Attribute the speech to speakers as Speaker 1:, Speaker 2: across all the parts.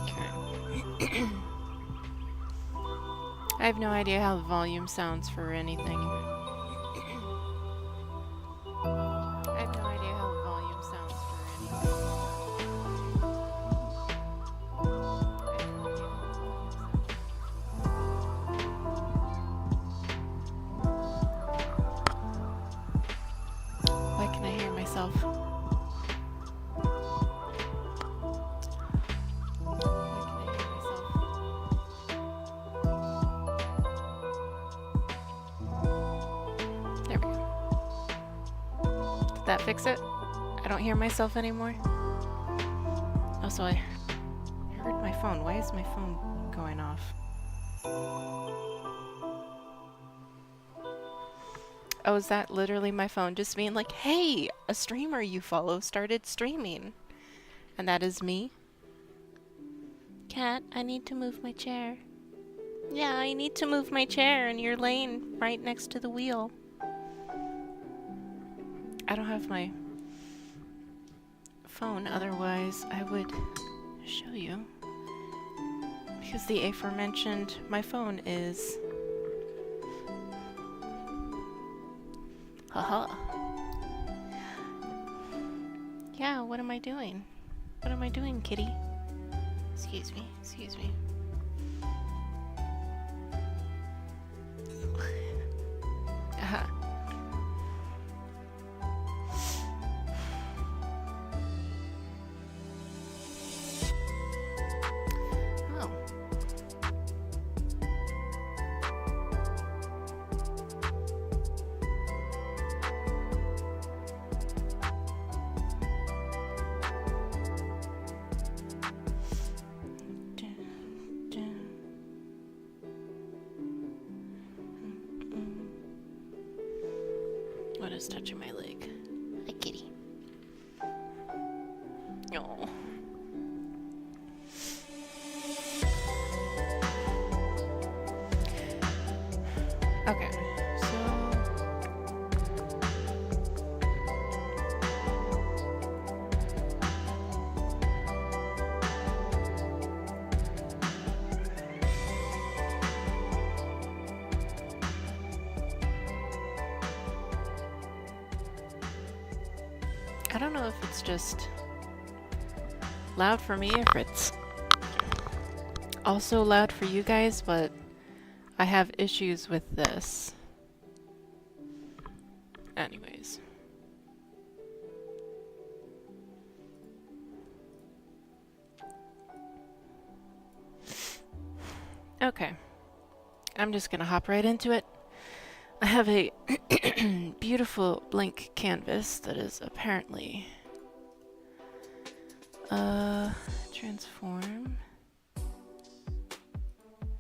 Speaker 1: Okay. I have no idea how the volume sounds for anything. I have no idea how the volume sounds for anything. Why can I hear myself? There we go. Did that fix it? I don't hear myself anymore. Oh, so I heard my phone. Why is my phone going off? Oh, is that literally my phone just being like, hey, a streamer you follow started streaming. And that is me. Cat, I need to move my chair. Yeah, I need to move my chair and you're laying right next to the wheel. I don't have my phone, otherwise I would show you. Because the aforementioned, my phone is... Haha. Yeah, what am I doing? What am I doing, kitty? Excuse me, excuse me. Aha. Oh. What is touching my leg? Hi, kitty. Oh. Okay, so... I don't know if it's just loud for me, or if it's also loud for you guys, but I have issues with this. Anyways. Okay. I'm just gonna hop right into it. I have a beautiful blank canvas that is apparently transform,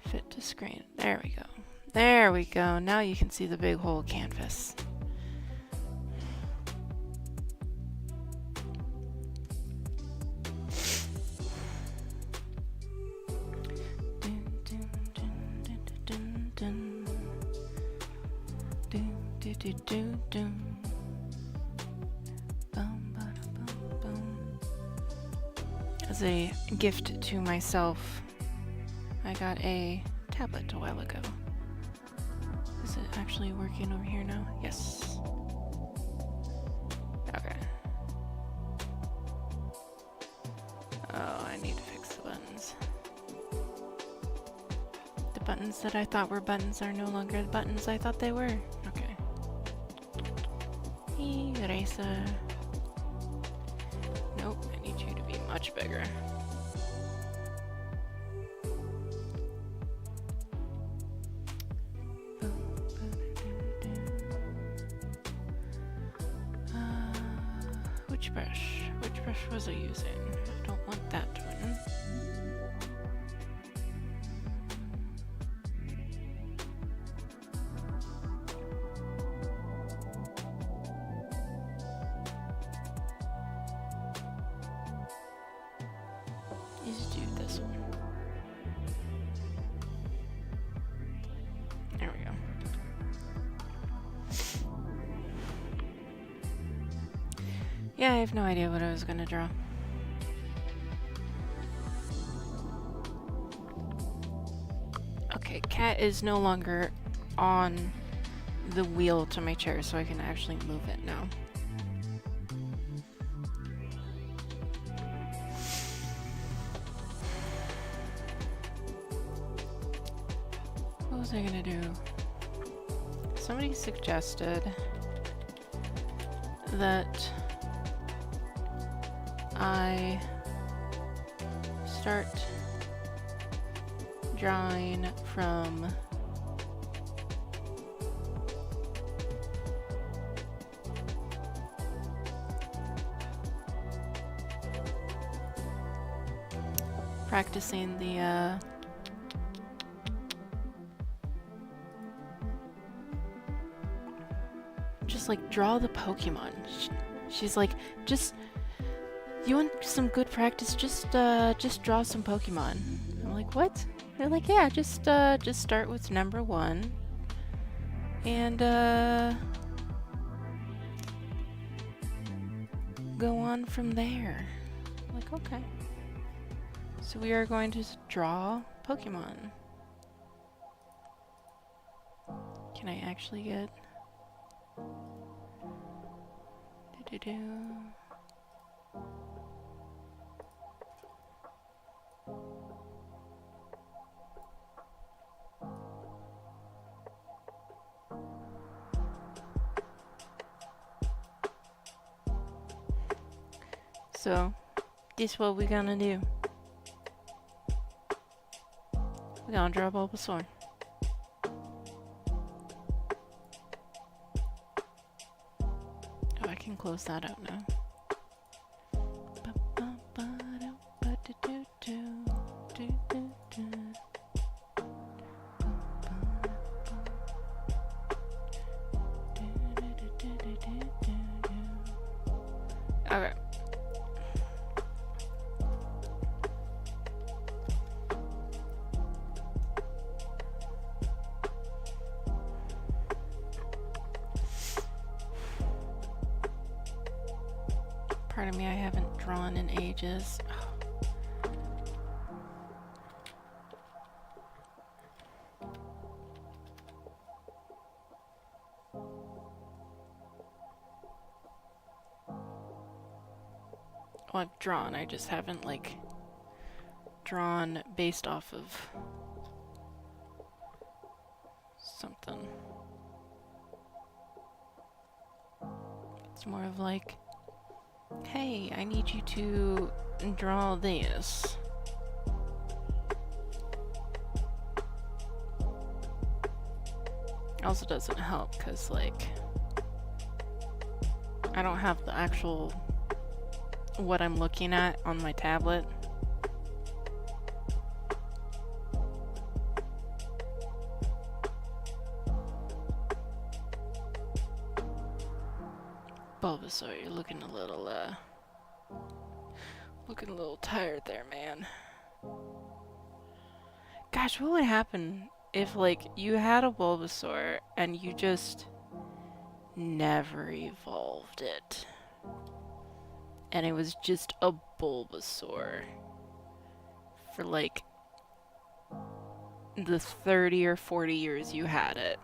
Speaker 1: fit to screen. There we go. There we go. Now you can see the big whole canvas. As a gift to myself, I got a tablet a while ago. Is it actually working over here now? Yes. Okay. Oh, I need to fix the buttons. The buttons that I thought were buttons are no longer the buttons I thought they were. Okay. Eraser. Nope, I need you to be much bigger. Which brush? Which brush was I using? I don't want that one. Let's do this one. There we go. Yeah, I have no idea what I was gonna draw. Okay, cat is no longer on the wheel to my chair, so I can actually move it now. What was I gonna do? Somebody suggested that I start drawing from practicing the just like draw the Pokemon. She's like, just, you want some good practice? Just draw some Pokemon. I'm like, what? They're like, yeah, just start with number 1 and go on from there. I'm like, okay. So we are going to draw Pokemon. Can I actually get do-do-do? So, this is what we're gonna do. We're gonna draw Bulbasaur. Oh, I can close that out now. Okay. Pardon me, I haven't drawn in ages. Well, I've drawn, I just haven't, like, drawn based off of something. It's more of like, hey, I need you to draw this. Also doesn't help because, like, I don't have the actual what I'm looking at on my tablet. Bulbasaur, you're looking a little tired there, man. Gosh, what would happen if, like, you had a Bulbasaur and you just never evolved it? And it was just a Bulbasaur for, like, the 30 or 40 years you had it.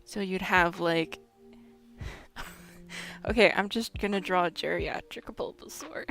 Speaker 1: So you'd have, like... Okay, I'm just gonna draw a geriatric Bulbasaur.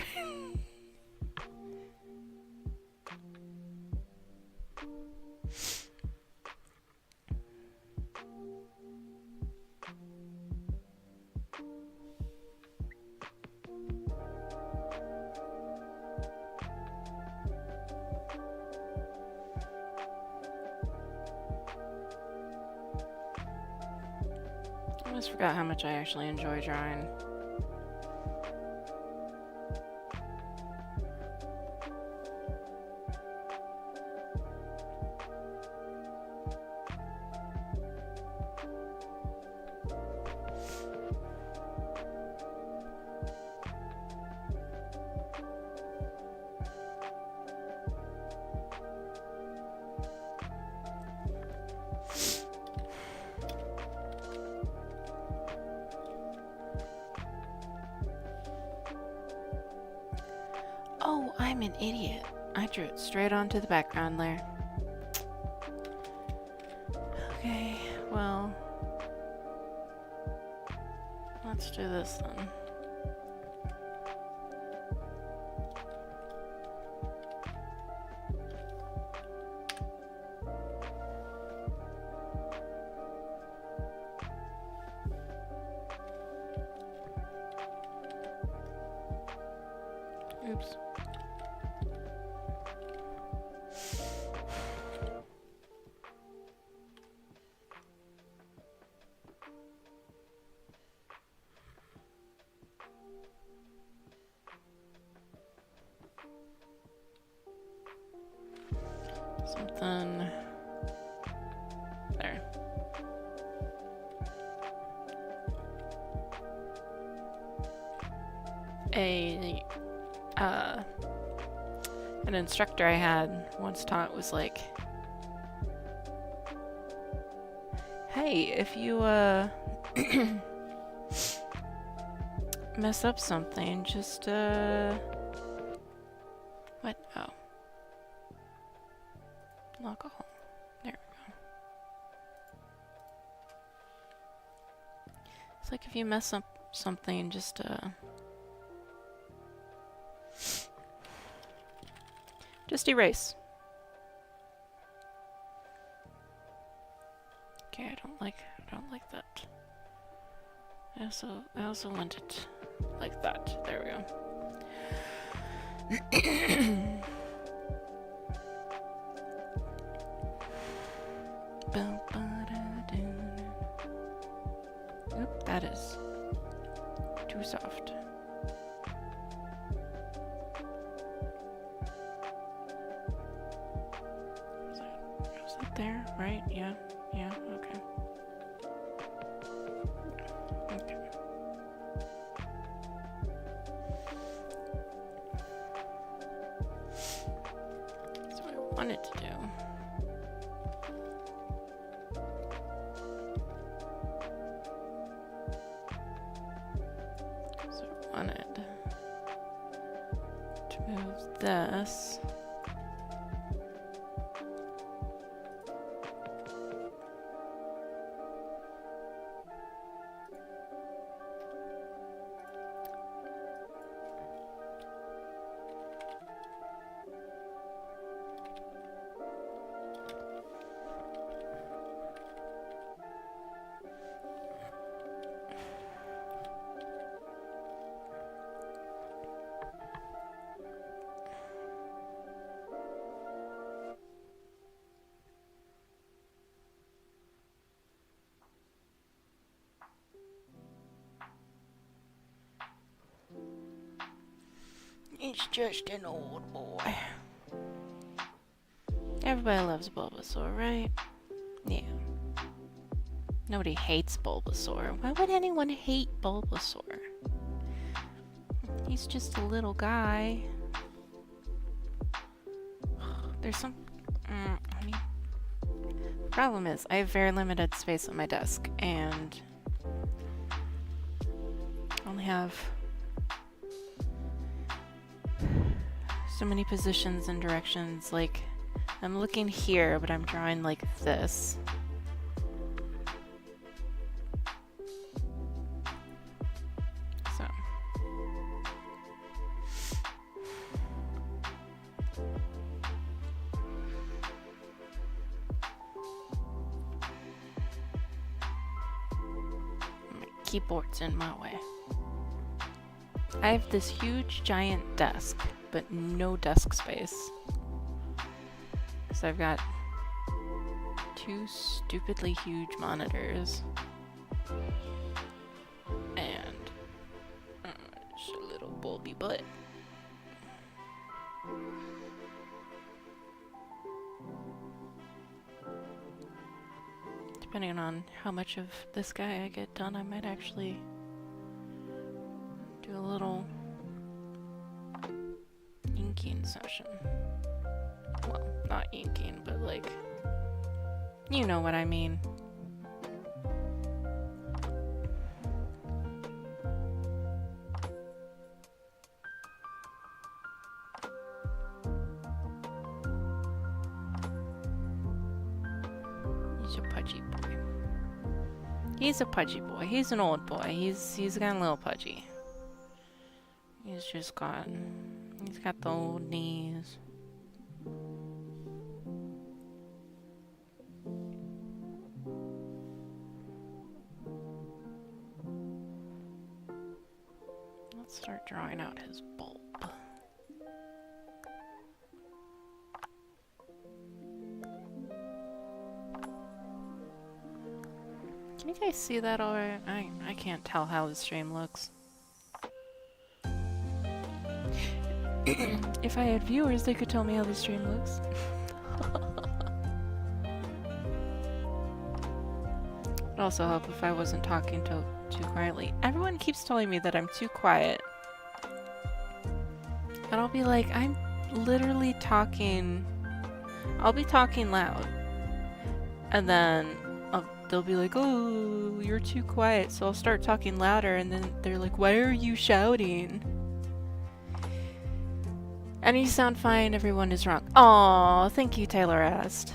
Speaker 1: I almost forgot how much I actually enjoy drawing. I'm an idiot. I drew it straight onto the background layer. Okay, well, let's do this then. Oops. Something there. An instructor I had once taught was like, hey, if you mess up something, just what? Oh. Alcohol. There we go. It's like if you mess up something, just erase. Okay, I don't like that. I also want it like that. There we go. Oop, that is too soft. Is that there? Right? Yeah. Yeah, okay. Okay. That's what I wanted to do. This. He's just an old boy. Everybody loves Bulbasaur, right? Yeah. Nobody hates Bulbasaur. Why would anyone hate Bulbasaur? He's just a little guy. There's some... I mean... Problem is, I have very limited space on my desk, and... I only have... so many positions and directions. Like, I'm looking here, but I'm drawing like this. So. My keyboard's in my way. I have this huge giant desk, but no desk space. So I've got two stupidly huge monitors. And just a little bulby butt. Depending on how much of this guy I get done, I might actually do a little inking session. Well, not inking, but like, you know what I mean. pudgy boy. He's a pudgy boy. He's an old boy. He's got a little pudgy. He's got the old knees. Let's start drawing out his bulb. Can you guys see that alright? I can't tell how the stream looks. If I had viewers, they could tell me how the stream looks. It'd also help if I wasn't talking too quietly. Everyone keeps telling me that I'm too quiet. And I'll be like, I'm literally talking... I'll be talking loud. And then they'll be like, oh, you're too quiet. So I'll start talking louder, and then they're like, why are you shouting? And you sound fine, everyone is wrong. Aw, thank you, Taylor asked.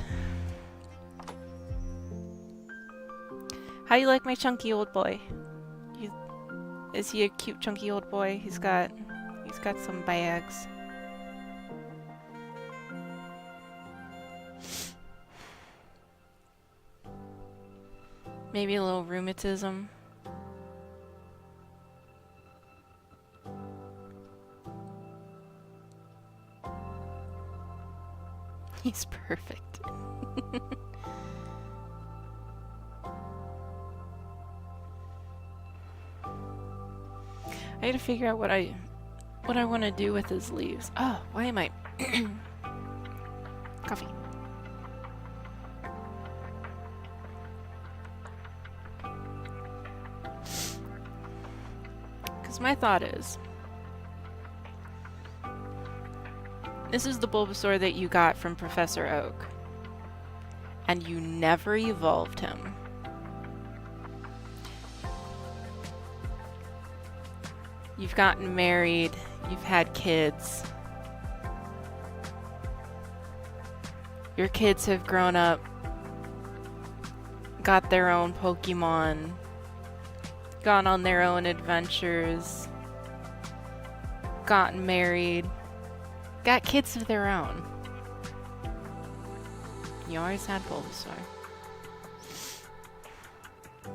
Speaker 1: How you like my chunky old boy? Is he a cute chunky old boy? He's got some bags. Maybe a little rheumatism. He's perfect. I gotta figure out what I want to do with his leaves. Oh, why am I... Coffee. Because my thought is... This is the Bulbasaur that you got from Professor Oak. And you never evolved him. You've gotten married, you've had kids. Your kids have grown up, got their own Pokémon, gone on their own adventures, gotten married, got kids of their own. You always had Bulbasaur.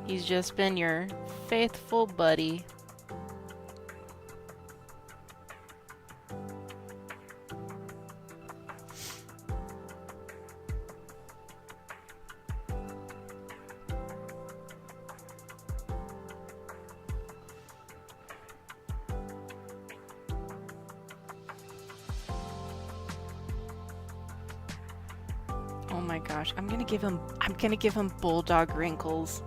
Speaker 1: He's just been your faithful buddy. Oh my gosh, I'm gonna give him bulldog wrinkles.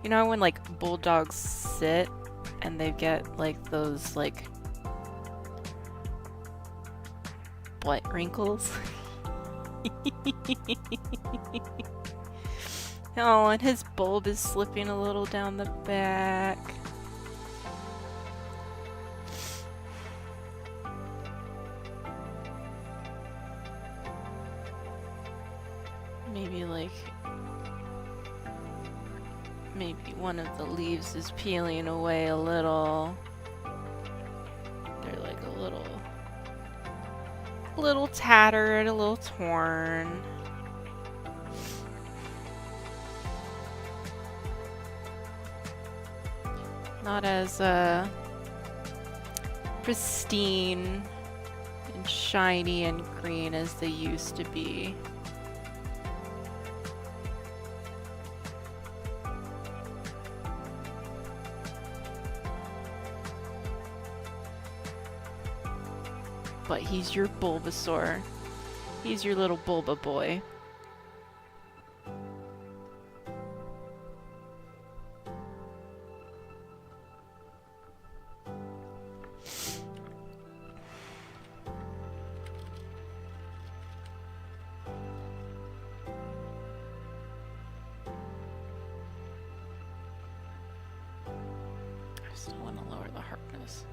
Speaker 1: You know when like bulldogs sit and they get like those like butt wrinkles? Oh, and his bulb is slipping a little down the back. Maybe one of the leaves is peeling away a little. They're like a little tattered, a little torn. Not as pristine and shiny and green as they used to be. But he's your Bulbasaur. He's your little Bulba boy. I still want to lower the hardness.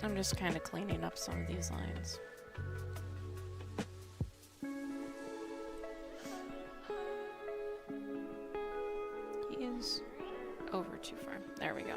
Speaker 1: I'm just kind of cleaning up some of these lines. He is over too far. There we go.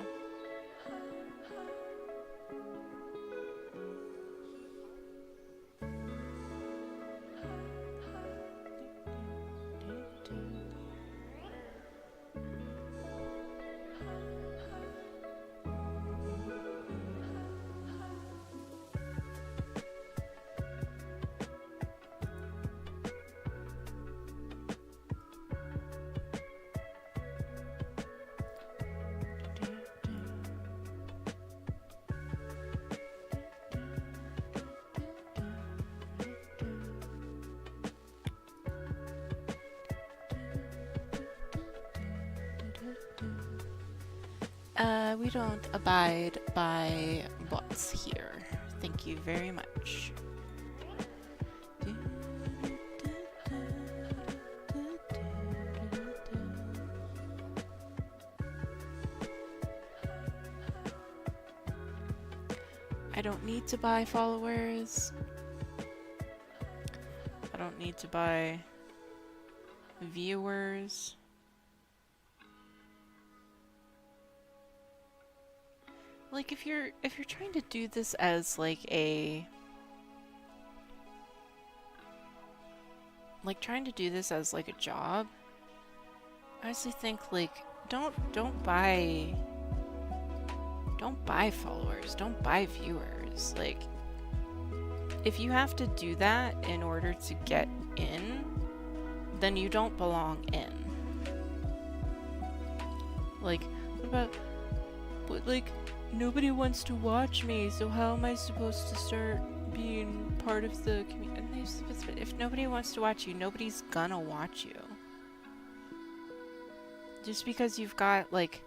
Speaker 1: We don't abide by bots here. Thank you very much. I don't need to buy followers. I don't need to buy viewers. Like if you're trying to do this as like a job, I honestly think like don't buy followers, don't buy viewers. Like if you have to do that in order to get in, then you don't belong in. Like what about like nobody wants to watch me, so how am I supposed to start being part of the community? If nobody wants to watch you, nobody's gonna watch you. Just because you've got like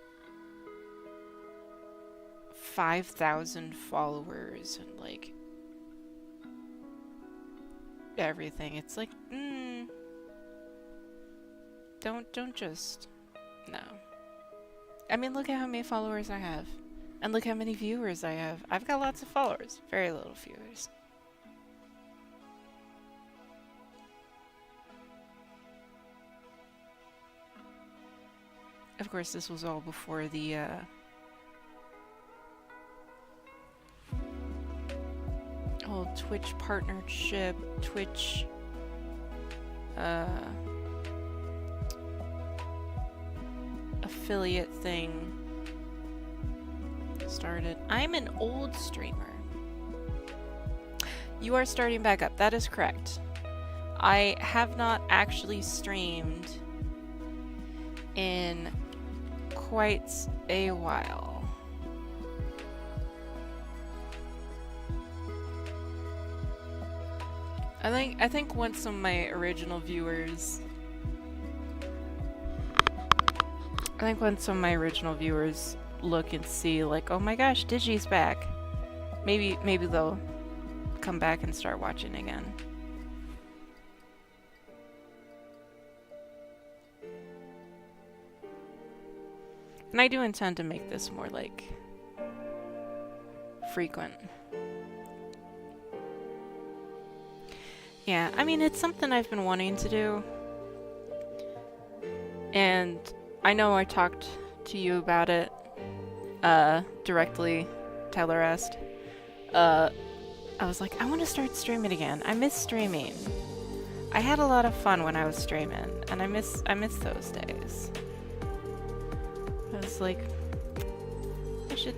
Speaker 1: 5,000 followers and like everything, it's like, don't just, no. I mean, look at how many followers I have. And look how many viewers I have. I've got lots of followers, very little viewers. Of course, this was all before the whole Twitch partnership, Twitch affiliate thing started. I'm an old streamer. You are starting back up. That is correct. I have not actually streamed in quite a while. I think once some of my original viewers look and see like, oh my gosh, Digi's back. Maybe they'll come back and start watching again. And I do intend to make this more like frequent. Yeah, I mean, it's something I've been wanting to do. And I know I talked to you about it directly, Tyler asked. I was like, I want to start streaming again. I miss streaming. I had a lot of fun when I was streaming, and I miss those days. I was like, I should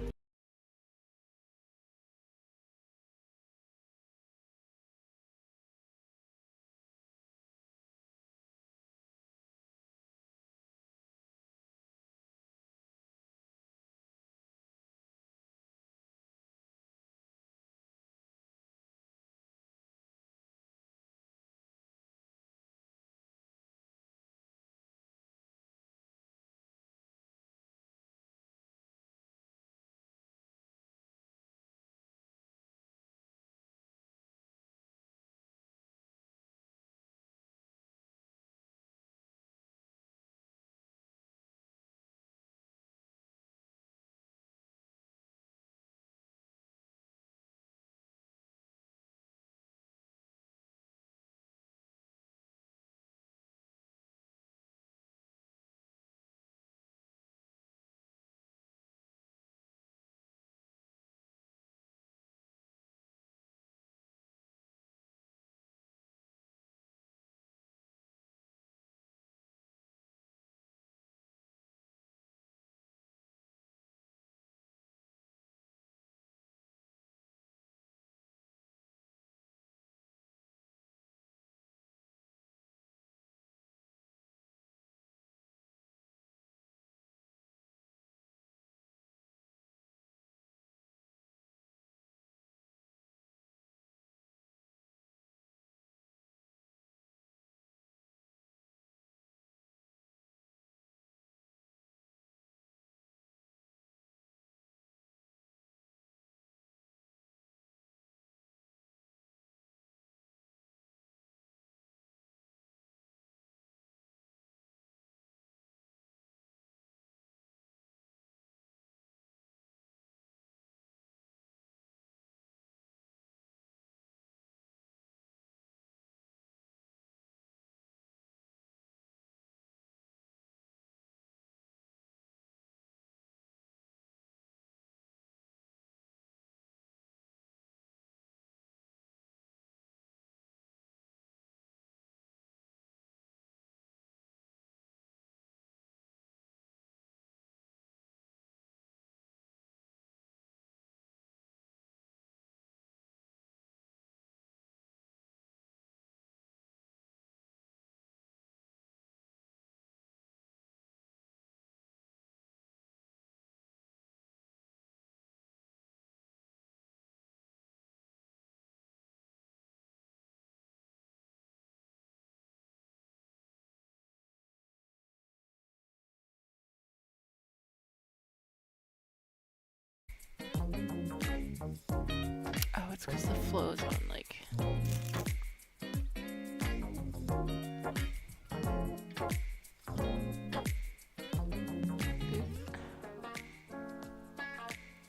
Speaker 1: it's because the flow's on, like...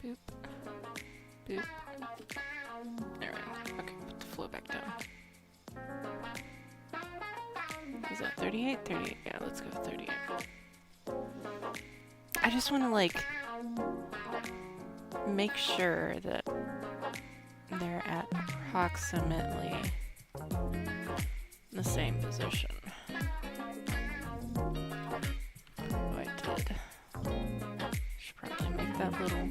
Speaker 1: Boop. Boop. There we go. Okay, put the flow back down. Is that 38? 38. Yeah, let's go 38. I just want to, like, make sure that they're at approximately the same position. Oh, I did. Should probably make that little...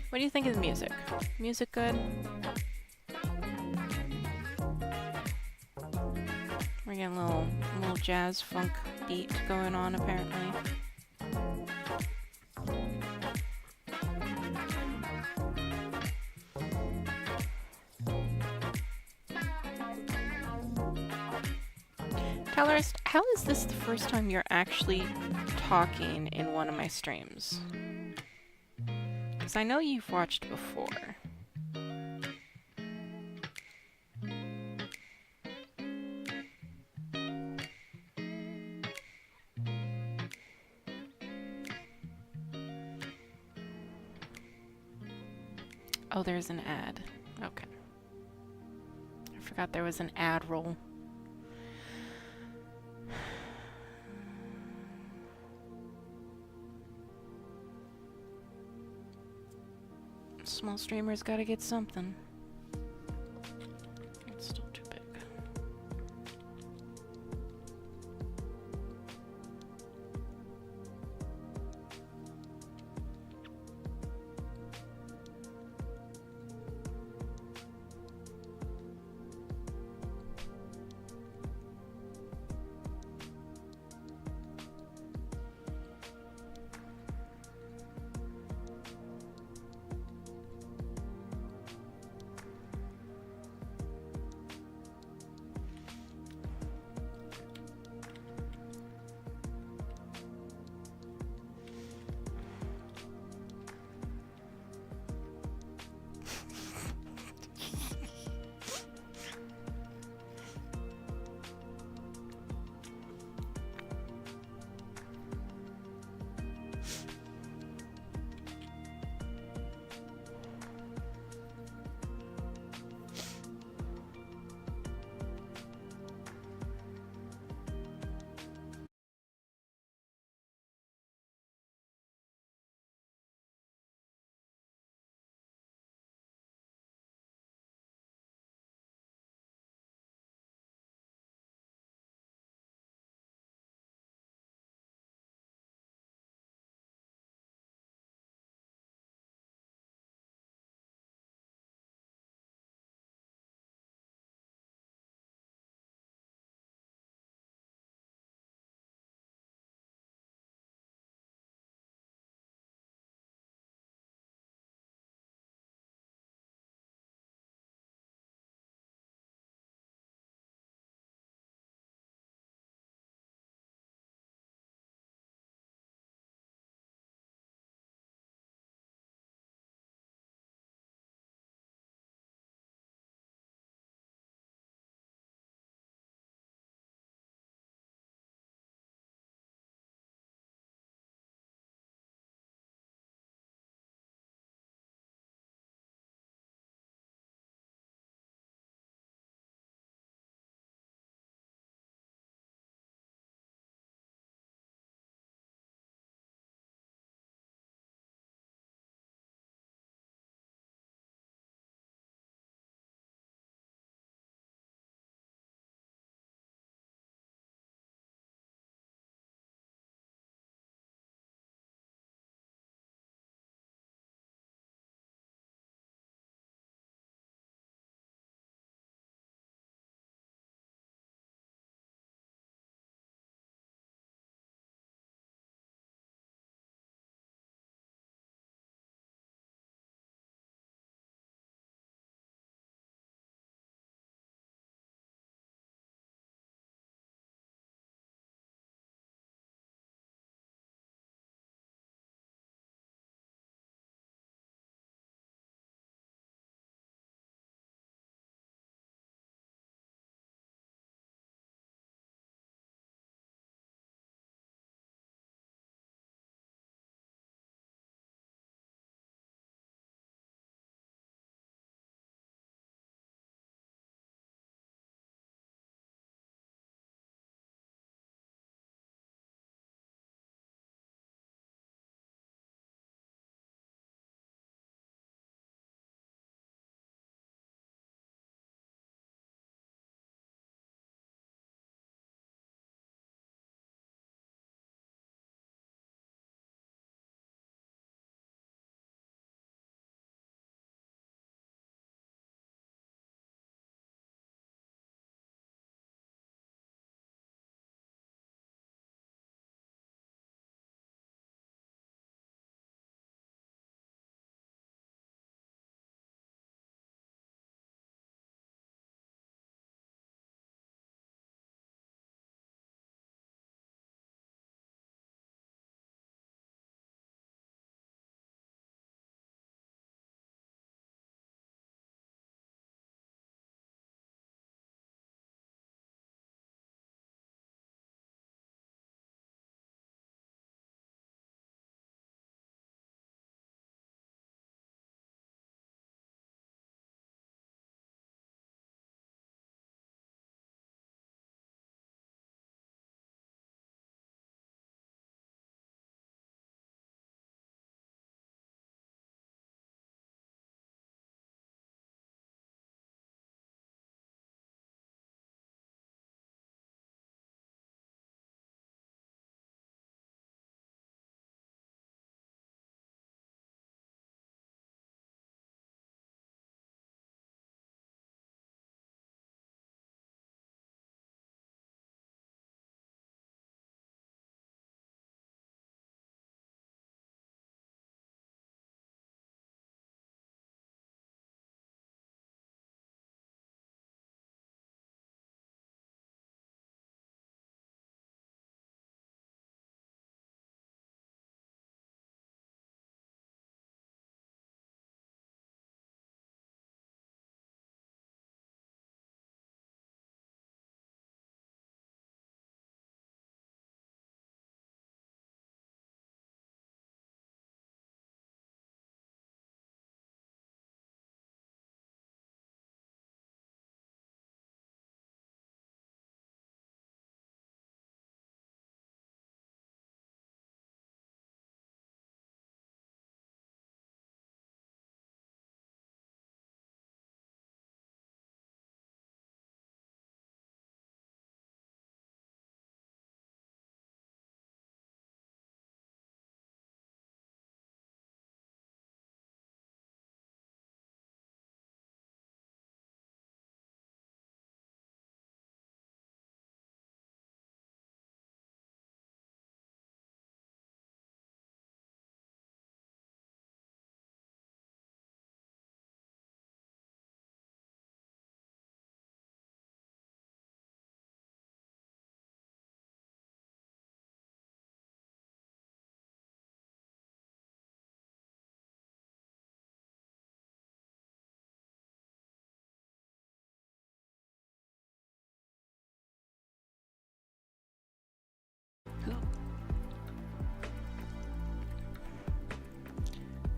Speaker 1: What do you think of the music? Music good? We're getting a little jazz funk beat going on apparently. Colorist, how is this the first time you're actually talking in one of my streams? Because I know you've watched before. Oh, there's an ad. Okay. I forgot there was an ad roll. Small streamers gotta get something. It's still too big.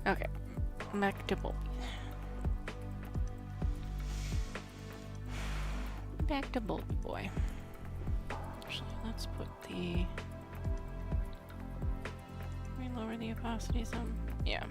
Speaker 1: Okay, back to Bulby. Back to Bulby boy. Actually, let's put the... Can we lower the opacity some? Yeah.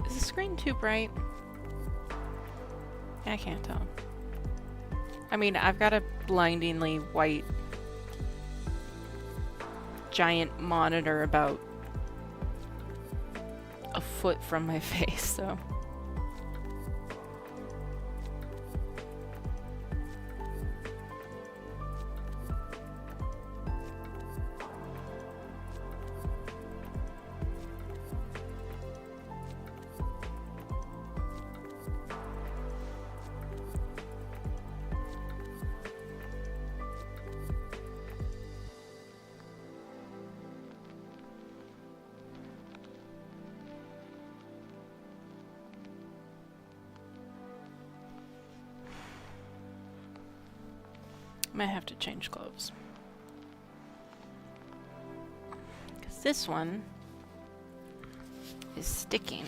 Speaker 1: Is the screen too bright? I can't tell. I mean, I've got a blindingly white giant monitor about a foot from my face, so... Might have to change clothes. Because this one is sticking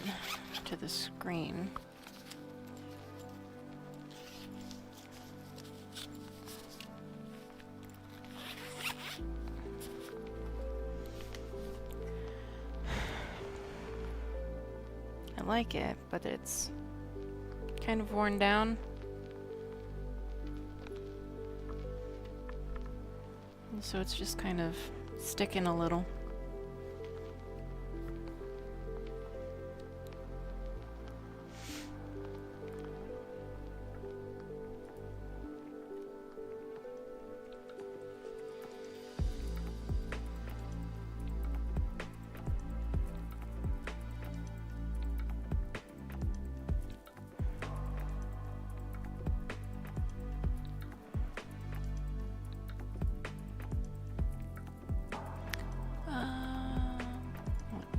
Speaker 1: to the screen. I like it, but it's kind of worn down. So it's just kind of sticking a little.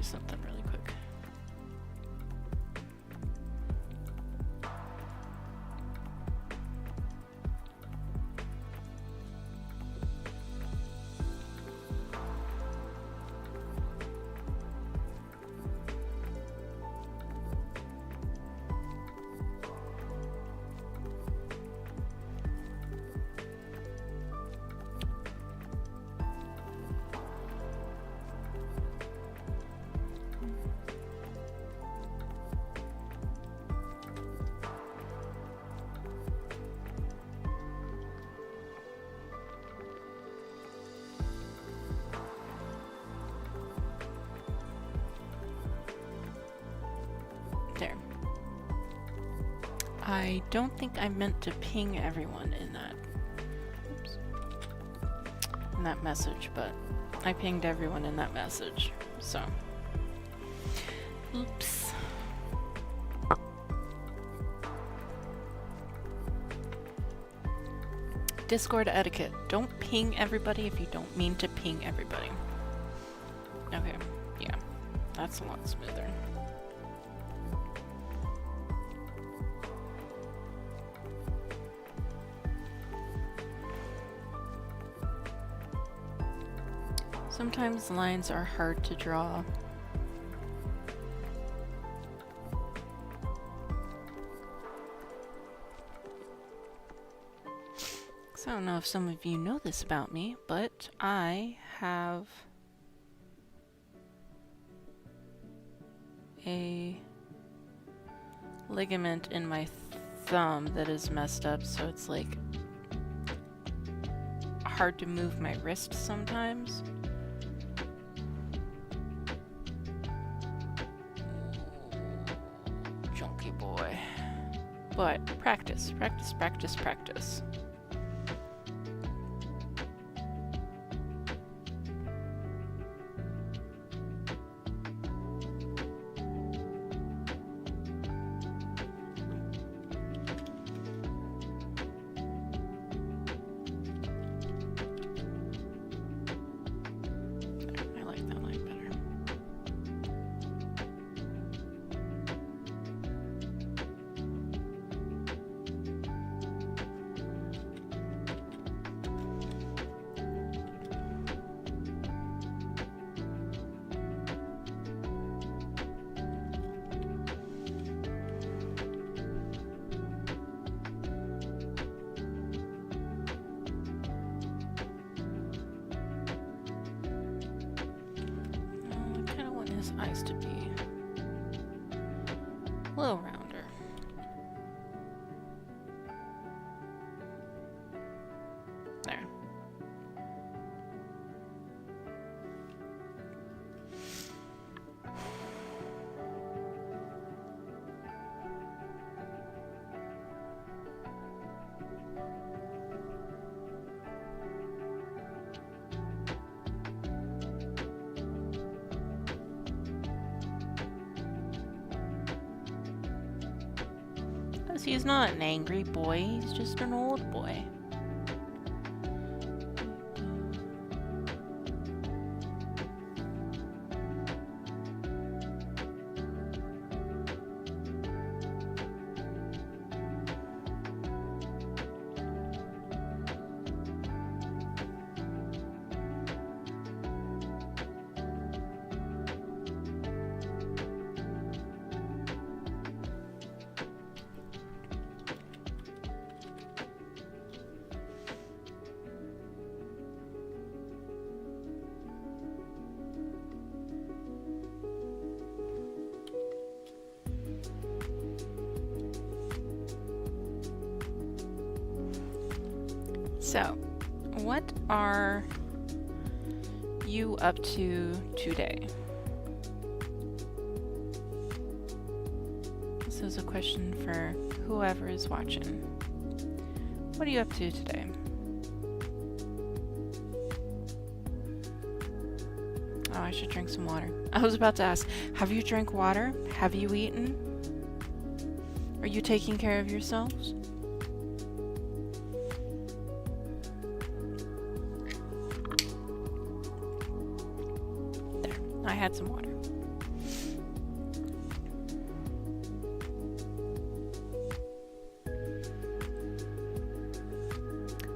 Speaker 1: Something really quick. There. I don't think I meant to ping everyone in that, oops, in that message, but I pinged everyone in that message, so. Oops. Discord etiquette. Don't ping everybody if you don't mean to ping everybody. Okay, yeah, that's a lot smoother. Sometimes lines are hard to draw. So I don't know if some of you know this about me, but I have a ligament in my thumb that is messed up, so it's like hard to move my wrist sometimes. Junkie boy. But practice, practice, practice, practice. Eyes to be a little rounder. There. He's not an angry boy, he's just an old boy. So, what are you up to today? This is a question for whoever is watching. What are you up to today? Oh, I should drink some water. I was about to ask, have you drank water? Have you eaten? Are you taking care of yourselves? I had some water.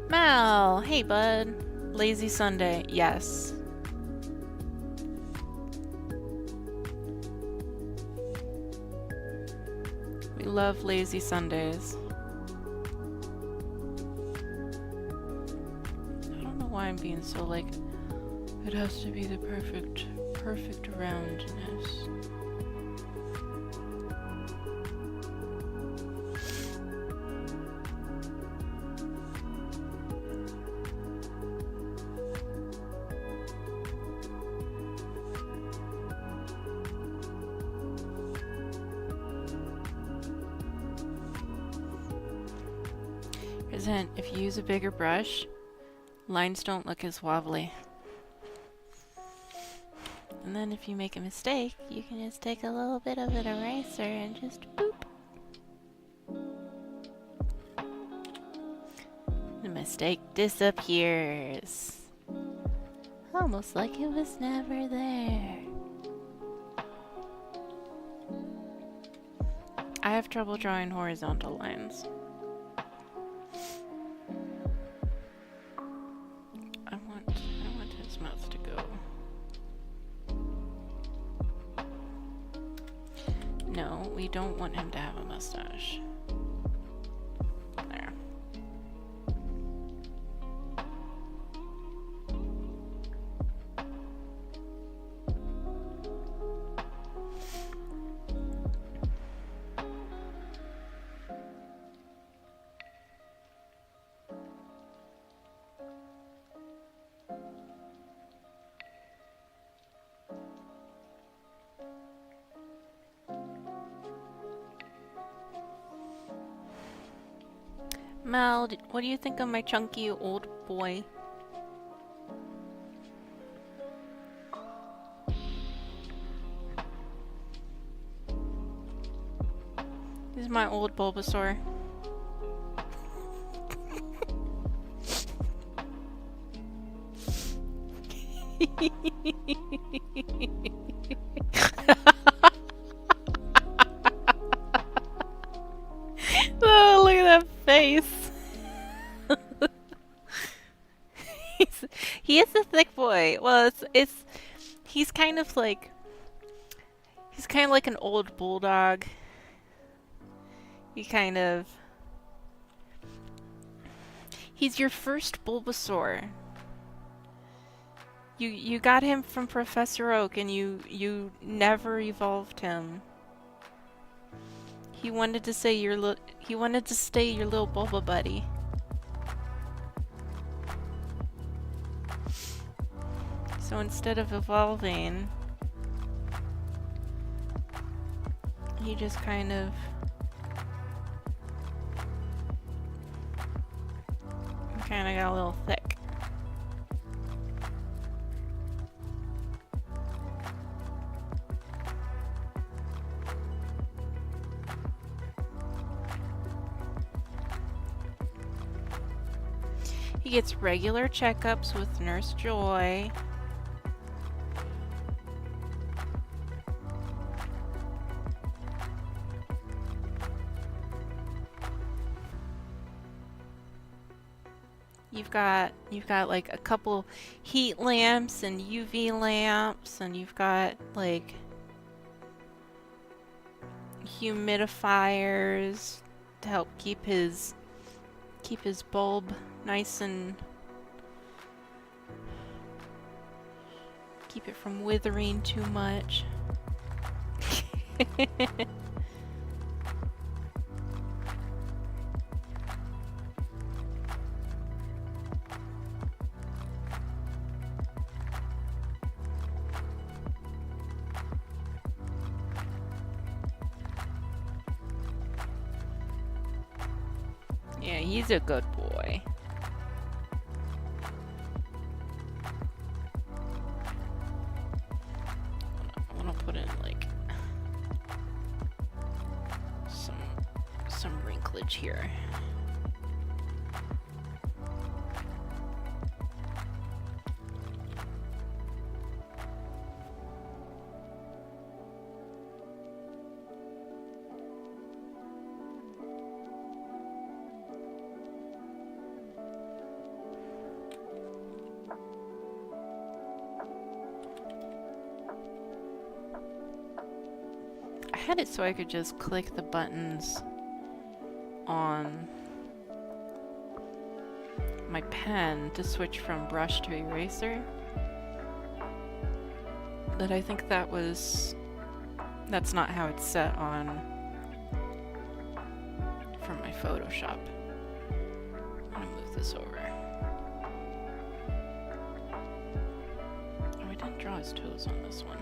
Speaker 1: Mal, hey bud. Lazy Sunday, yes. We love lazy Sundays. I don't know why I'm being so like, it has to be the perfect roundness. Present, if you use a bigger brush, lines don't look as wobbly. And then if you make a mistake, you can just take a little bit of an eraser and just boop. The mistake disappears. Almost like it was never there. I have trouble drawing horizontal lines. I want his mouth to go. No, we don't want him to have a mustache. There. Mel, what do you think of my chunky old boy? This is my old Bulbasaur. Oh, look at that face. He is a thick boy. Well, he's kind of like an old bulldog. He's your first Bulbasaur. You got him from Professor Oak, and you never evolved him. He wanted to stay your little Bulba buddy. So instead of evolving, he just kind of got a little thick. He gets regular checkups with Nurse Joy. You've got like a couple heat lamps and UV lamps, and you've got like humidifiers to help keep his bulb nice and keep it from withering too much. Yeah, he's a good boy. I wanna put in like some wrinklage here. I had it so I could just click the buttons on my pen to switch from brush to eraser. But I think that's not how it's set on from my Photoshop. I'm gonna move this over. Oh, I didn't draw his toes on this one.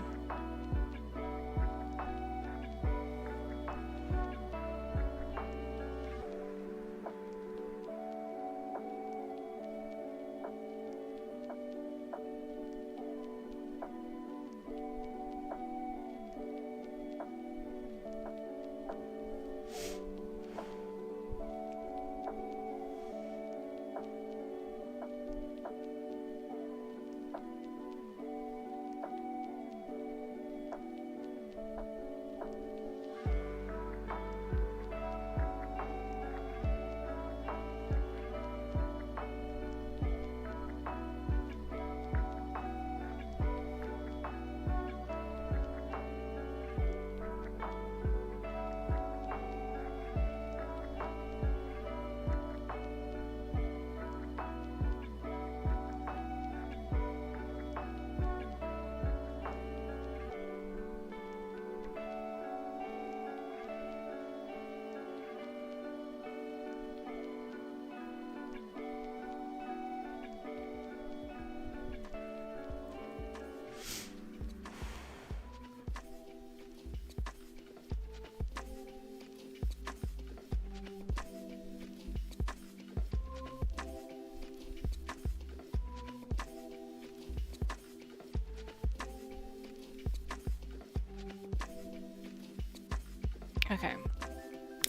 Speaker 1: Okay.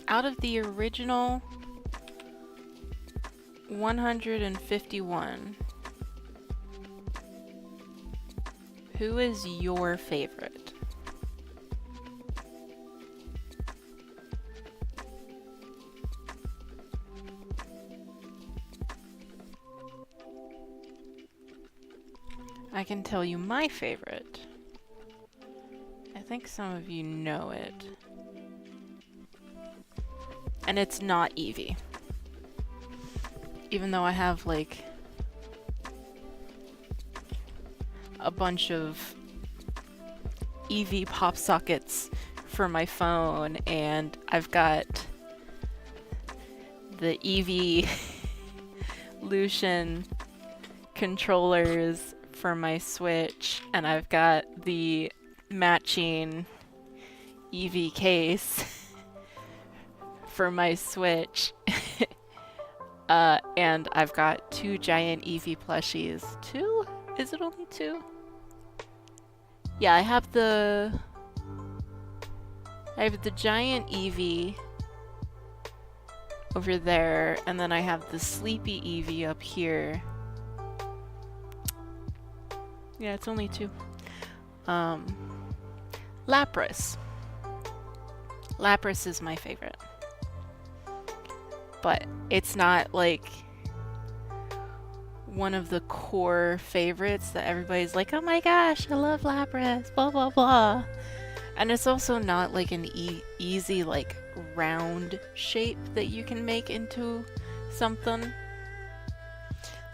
Speaker 1: Out of the original 151, who is your favorite? I can tell you my favorite. I think some of you know it. And it's not Eevee. Even though I have like a bunch of Eevee pop sockets for my phone, and I've got the Eevee Lucian controllers for my Switch, and I've got the matching Eevee case for my Switch. And I've got 2 giant Eevee plushies. 2? Is it only 2? Yeah, I have the giant Eevee over there, and then I have the sleepy Eevee up here. Yeah, it's only 2. Lapras. Lapras is my favorite. But it's not like one of the core favorites that everybody's like, oh my gosh, I love Lapras, blah blah blah. And it's also not like an easy like round shape that you can make into something.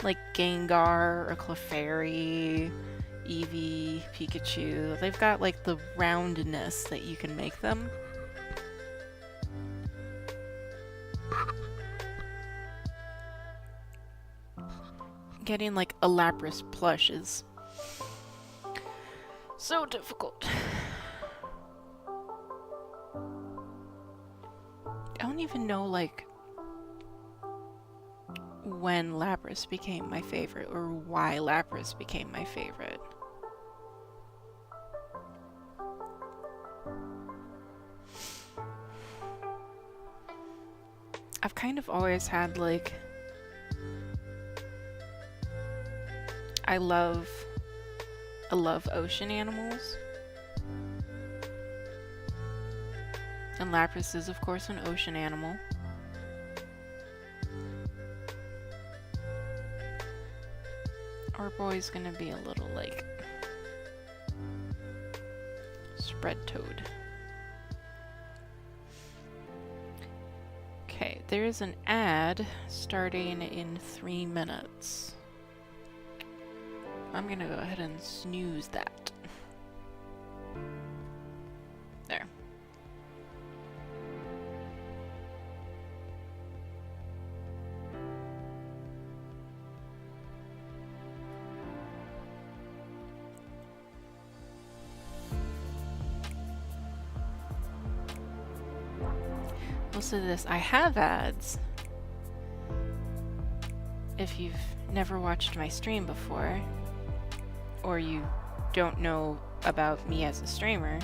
Speaker 1: Like Gengar or Clefairy, Eevee, Pikachu. They've got like the roundness that you can make them. Getting like a Lapras plush is so difficult. I don't even know like when Lapras became my favorite or why Lapras became my favorite. I've kind of always had like I love ocean animals. And Lapras is of course an ocean animal. Our boy's gonna be a little like spread toed. Okay, there is an ad starting in 3 minutes. I'm gonna go ahead and snooze that. There. Also this, I have ads. If you've never watched my stream before, or you don't know about me as a streamer,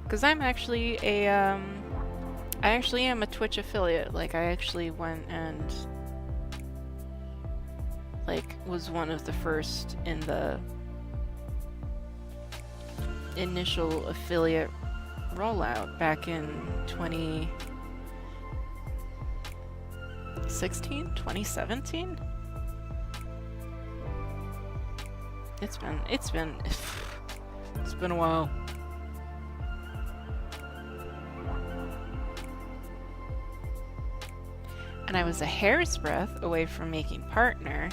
Speaker 1: because I'm actually a, I actually am a Twitch affiliate. Like, I actually went and, like, was one of the first in the initial affiliate rollout back in 2016? 2017? It's been a while. And I was a hair's breadth away from making partner.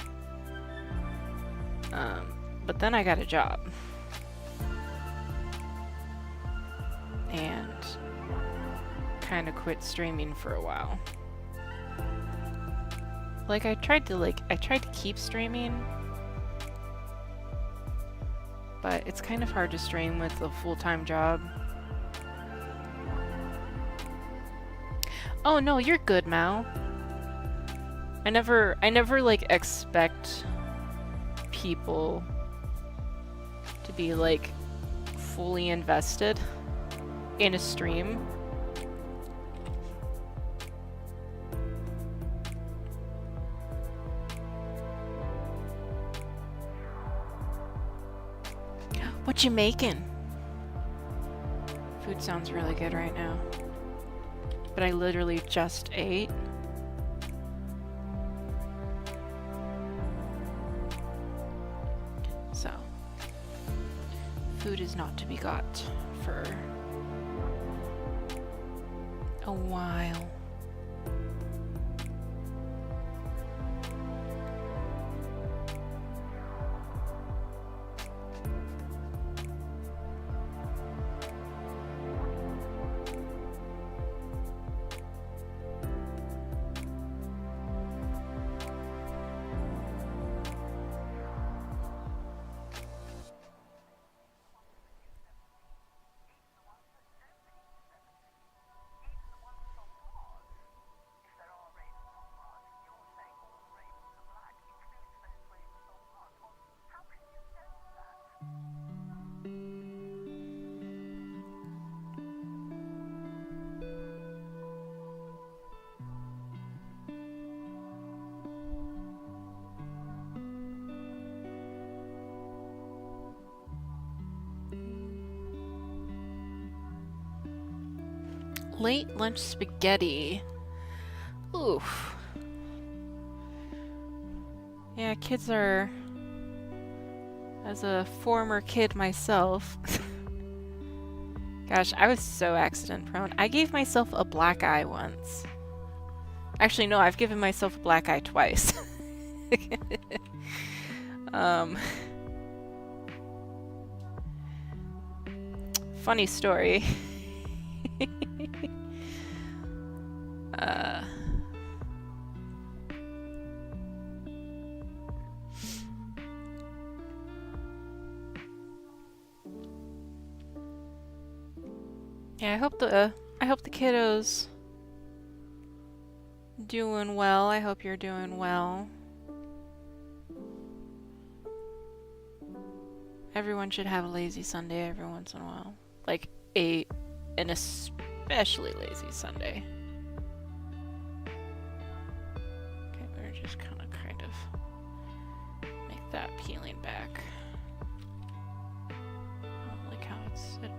Speaker 1: But then I got a job. And kind of quit streaming for a while. Like I tried to keep streaming, but it's kind of hard to stream with a full-time job. Oh no, you're good, Mao. I never like expect people to be like fully invested in a stream What you making? Food sounds really good right now. But I literally just ate. So, food is not to be got for a while. Late lunch spaghetti. Oof. Yeah, kids are... As a former kid myself... Gosh, I was so accident prone. I gave myself a black eye once. Actually, no, I've given myself a black eye twice. Funny story. Yeah, I hope the kiddos doing well. I hope you're doing well. Everyone should have a lazy Sunday every once in a while. Like an especially lazy Sunday. Okay, we're just kind of make that peeling back. I don't like how it's sitting.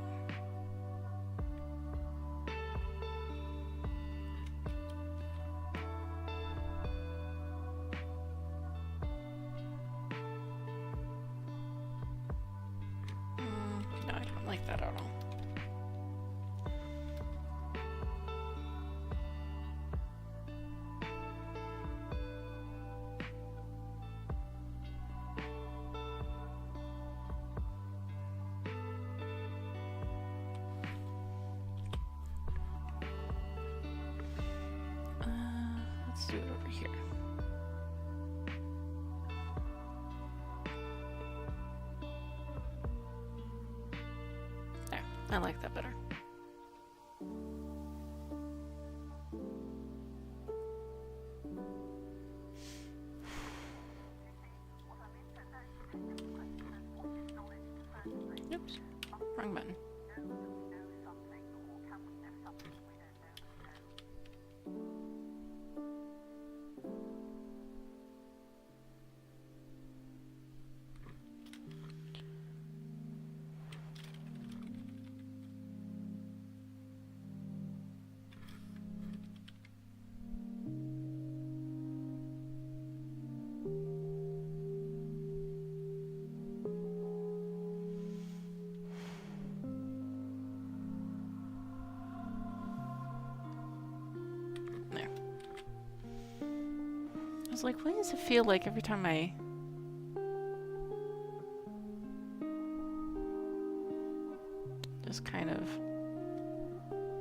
Speaker 1: No, I don't like that at all. Let's do it over here. There, I like that better. Oops, wrong button. I was like, what does it feel like every time I... just kind of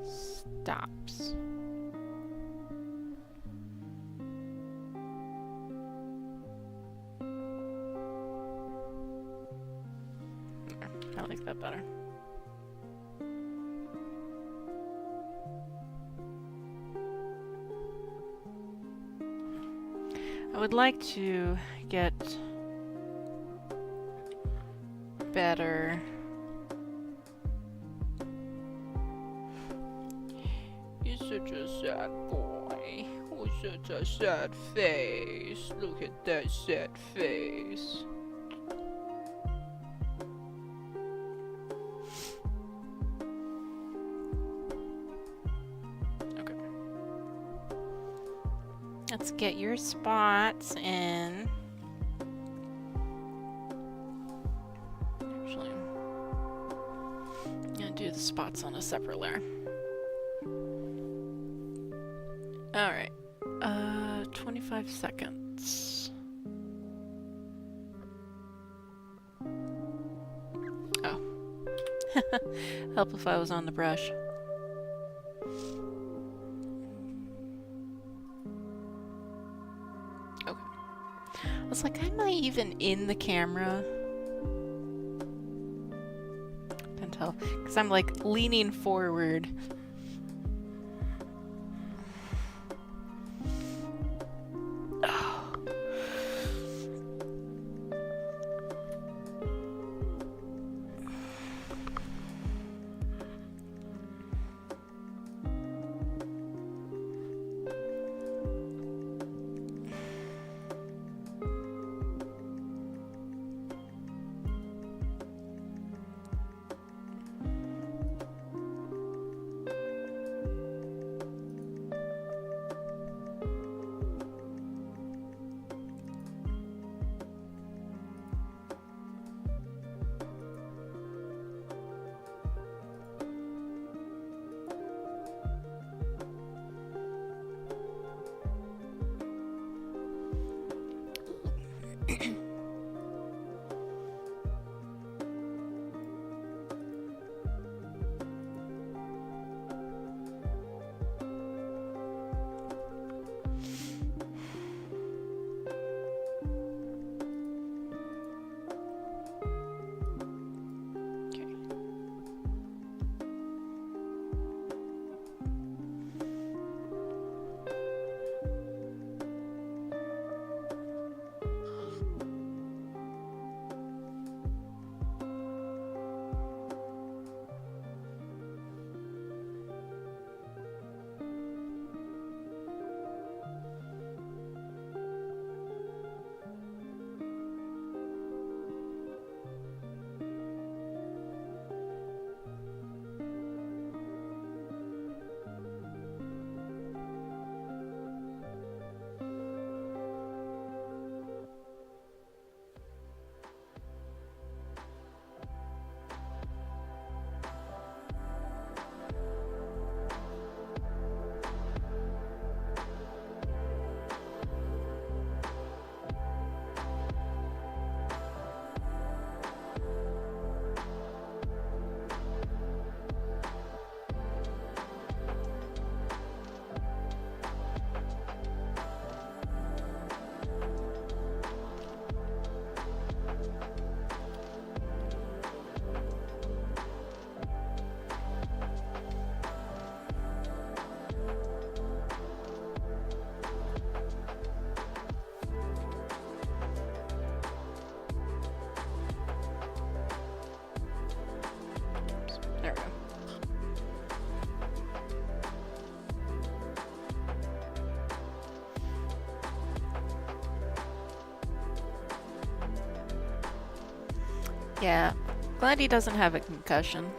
Speaker 1: stops. I like that better. I would like to get better. You're such a sad boy. Oh, such a sad face. Look at that sad face. Let's get your spots in. Actually, I'm gonna do the spots on a separate layer. Alright. 25 seconds. Oh. Help if I was on the brush. Okay. I was like, am I even in the camera? Can't tell. Because I'm like leaning forward. There we go. Yeah, glad he doesn't have a concussion.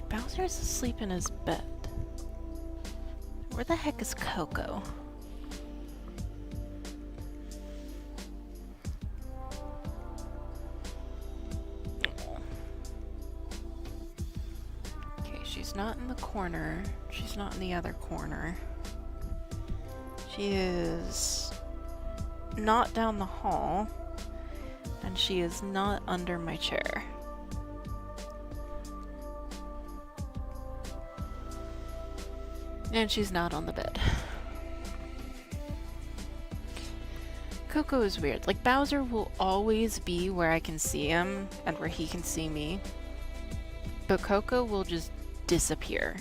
Speaker 1: Bowser's asleep in his bed. Where the heck is Coco? Okay, she's not in the corner. She's not in the other corner. She is not down the hall. And she is not under my chair. And she's not on the bed. Coco is weird. Like, Bowser will always be where I can see him and where he can see me. But Coco will just disappear.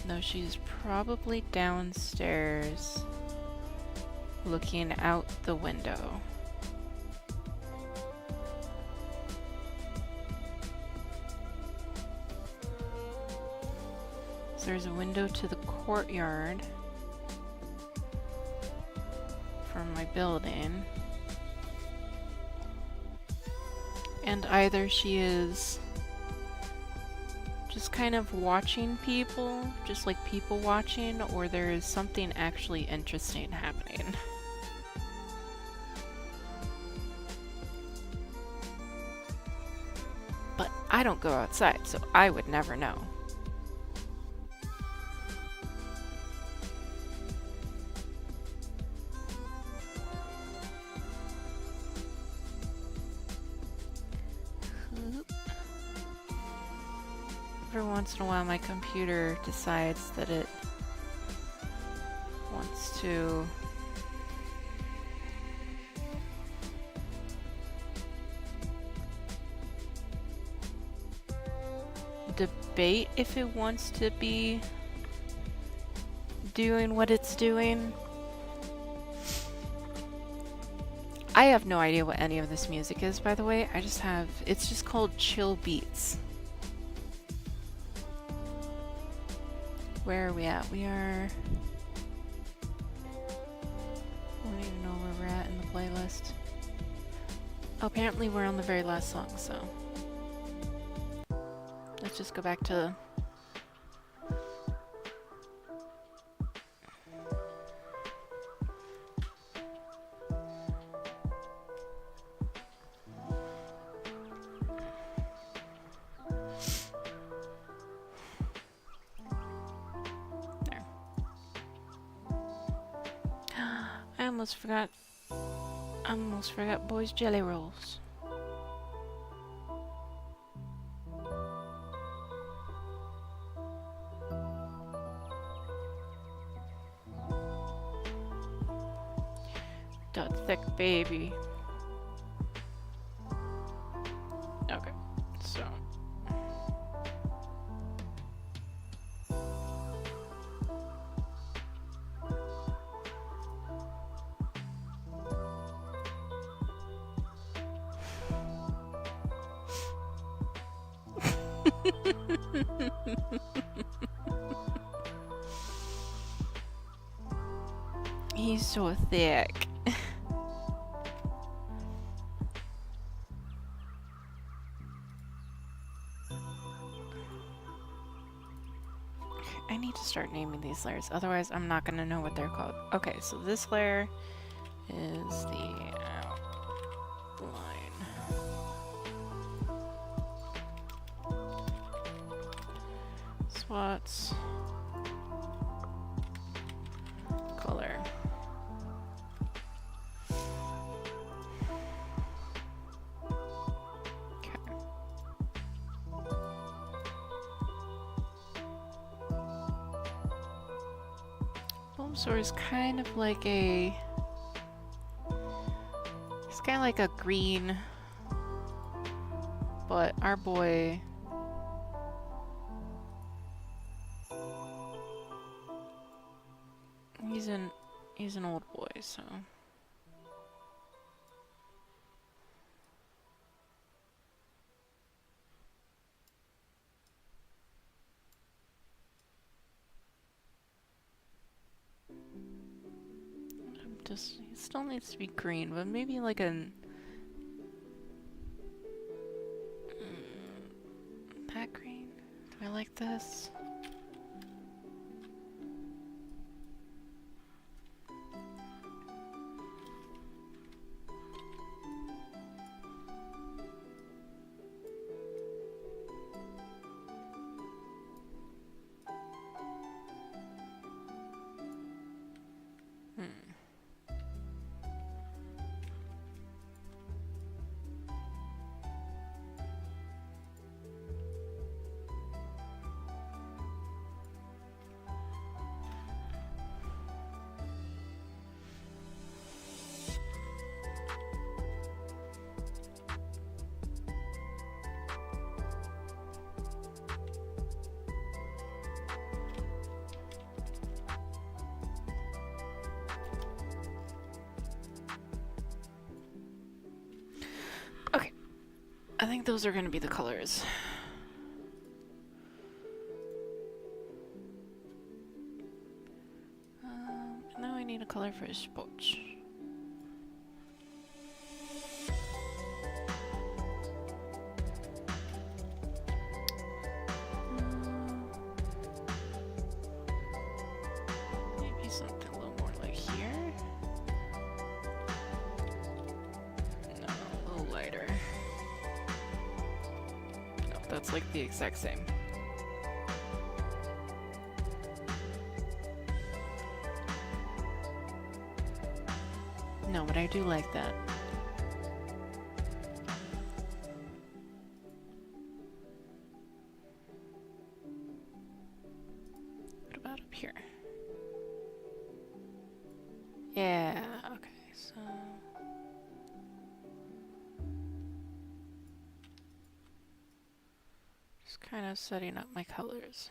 Speaker 1: No, she's probably downstairs looking out the window. So there's a window to the courtyard from my building. And either she is just kind of watching people, just like people watching, or there is something actually interesting happening. But I don't go outside, so I would never know. Every once in a while my computer decides that it wants to debate if it wants to be doing what it's doing. I have no idea what any of this music is, by the way. It's just called chill beats. Where are we at? We are... I don't even know where we're at in the playlist. Oh, apparently we're on the very last song, so... Let's just go back to... I almost forgot boys' jelly rolls. That thick baby. Okay, so. He's so thick. I need to start naming these layers, otherwise I'm not gonna know what they're called. Okay, so this layer is the outline. Spots. Color. Okay. Bulbasaur is kind of like a... He's kind of like a green, but our boy... He's an old boy, so... He still needs to be green, but maybe like a... that green? Do I like this? I think those are going to be the colors. Now I need a color for his spots. Maybe something a little more like here. No, a little lighter. No, that's like the exact same. No, but I do like that. What about up here? Yeah, okay, so... just kind of setting up my colors.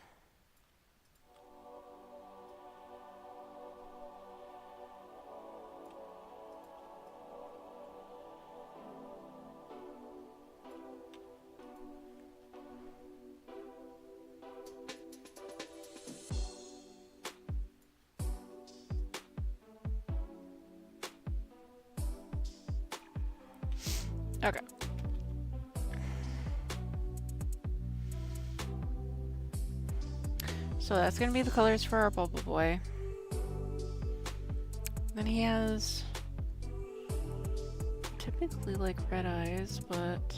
Speaker 1: Okay. So that's gonna be the colors for our Bulba Boy. Then he has typically like red eyes, but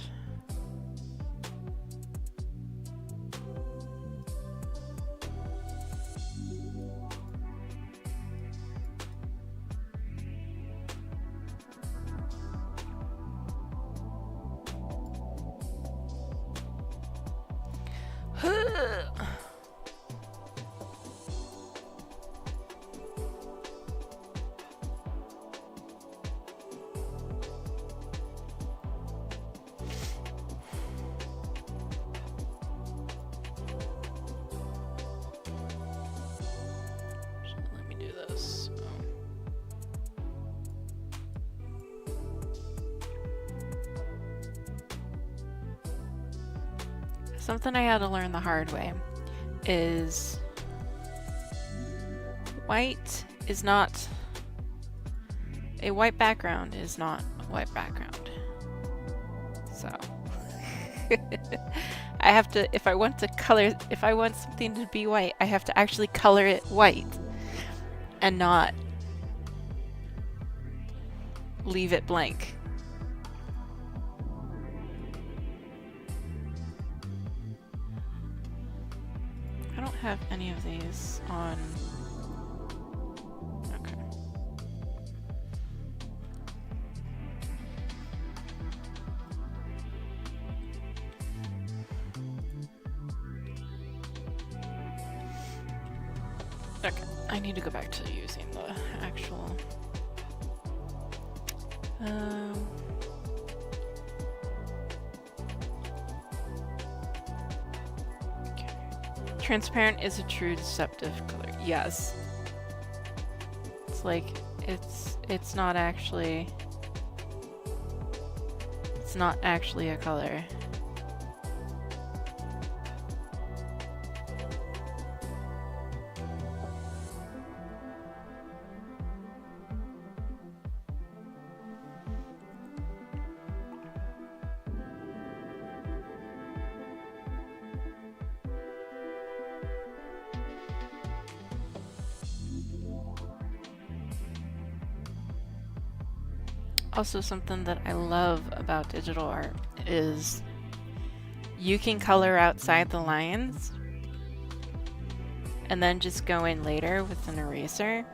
Speaker 1: let me do this. Something I had to learn the hard way is white is not a white background is not a white background. So I have to, if I want something to be white, I have to actually color it white and not leave it blank. I don't have any of these on. Okay. Okay, I need to go back to using the actual okay. Transparent is a true deceptive color. Yes. It's like it's not actually a color. Also, something that I love about digital art is you can color outside the lines and then just go in later with an eraser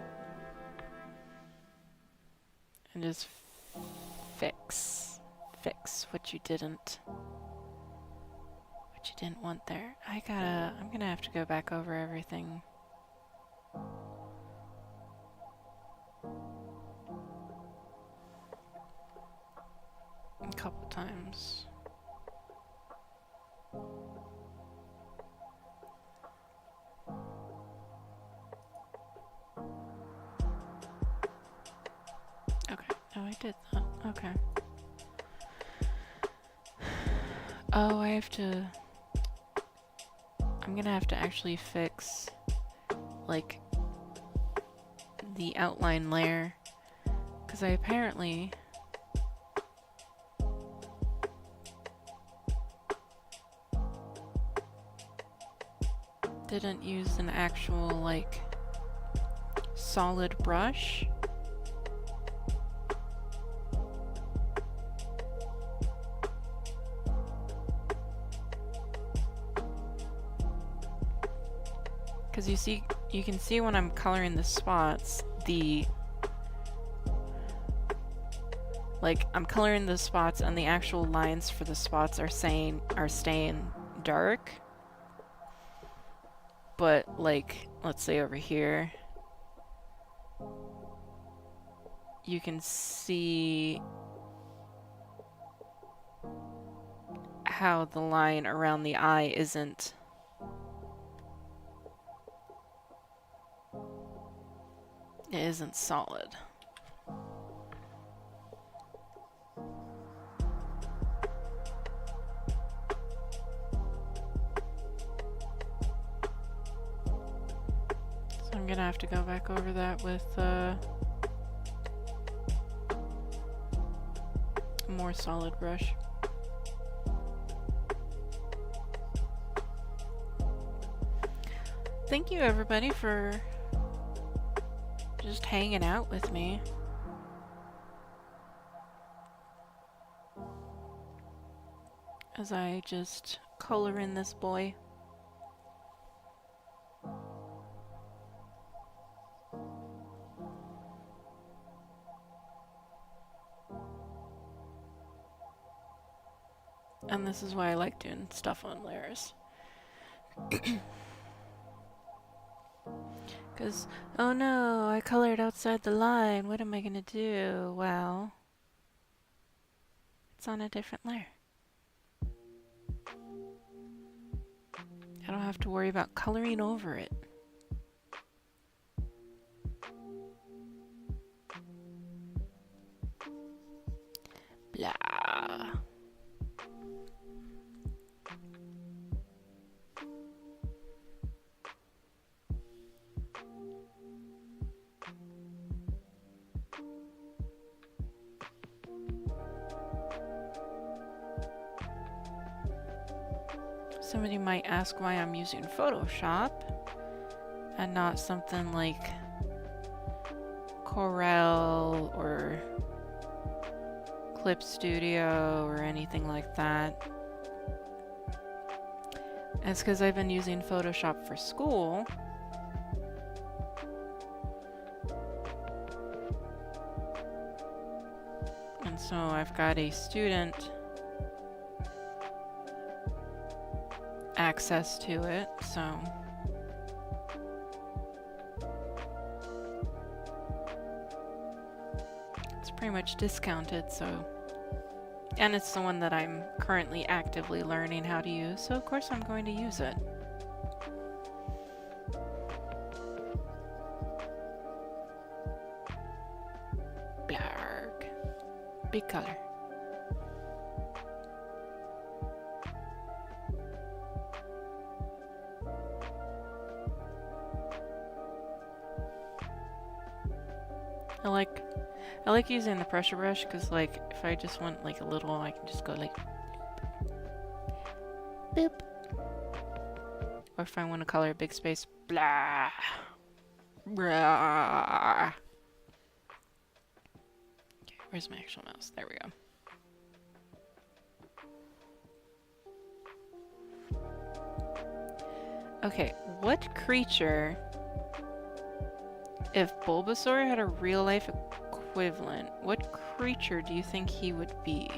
Speaker 1: and just fix what you didn't want there. I'm gonna have to go back over everything. A couple times. Okay, oh I did that. Okay. Oh, I have to... I'm gonna have to actually fix, like, the outline layer. Because I apparently... didn't use an actual, like, solid brush. Because you can see when I'm coloring the spots, I'm coloring the spots and the actual lines for the spots are staying dark. But, like, let's say over here, you can see how the line around the eye isn't solid. So I'm gonna have to go back over that with a more solid brush. Thank you everybody for just hanging out with me. As I just color in this boy. And this is why I like doing stuff on layers. Because, oh no, I colored outside the line. What am I gonna do? Well, it's on a different layer. I don't have to worry about coloring over it. Blah. Somebody might ask why I'm using Photoshop and not something like Corel or Clip Studio or anything like that. And it's because I've been using Photoshop for school. And so I've got a student access to it, so it's pretty much discounted, so, and it's the one that I'm currently actively learning how to use, so of course I'm going to use it. Blarg. Big color. I like using the pressure brush because, like, if I just want like a little, I can just go like boop. Or if I want to color a big space, blah, blah. Okay, where's my actual mouse? There we go. Okay, what creature, if Bulbasaur had a real life equivalent, what creature do you think he would be?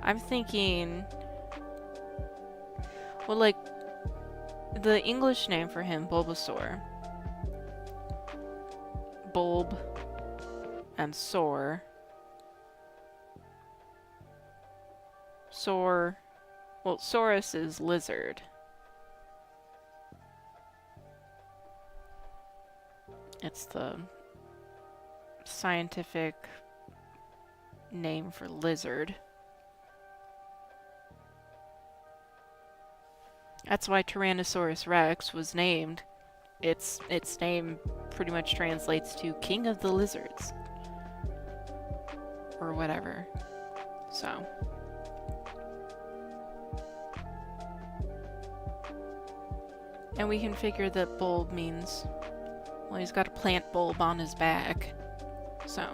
Speaker 1: I'm thinking, well, like, the English name for him, Bulbasaur. Bulb and Soar. Soar, well, Saurus is lizard. It's the scientific name for lizard. That's why Tyrannosaurus Rex was named. Its name pretty much translates to King of the Lizards. Or whatever. So. And we can figure that bulb means, well, he's got a plant bulb on his back. So.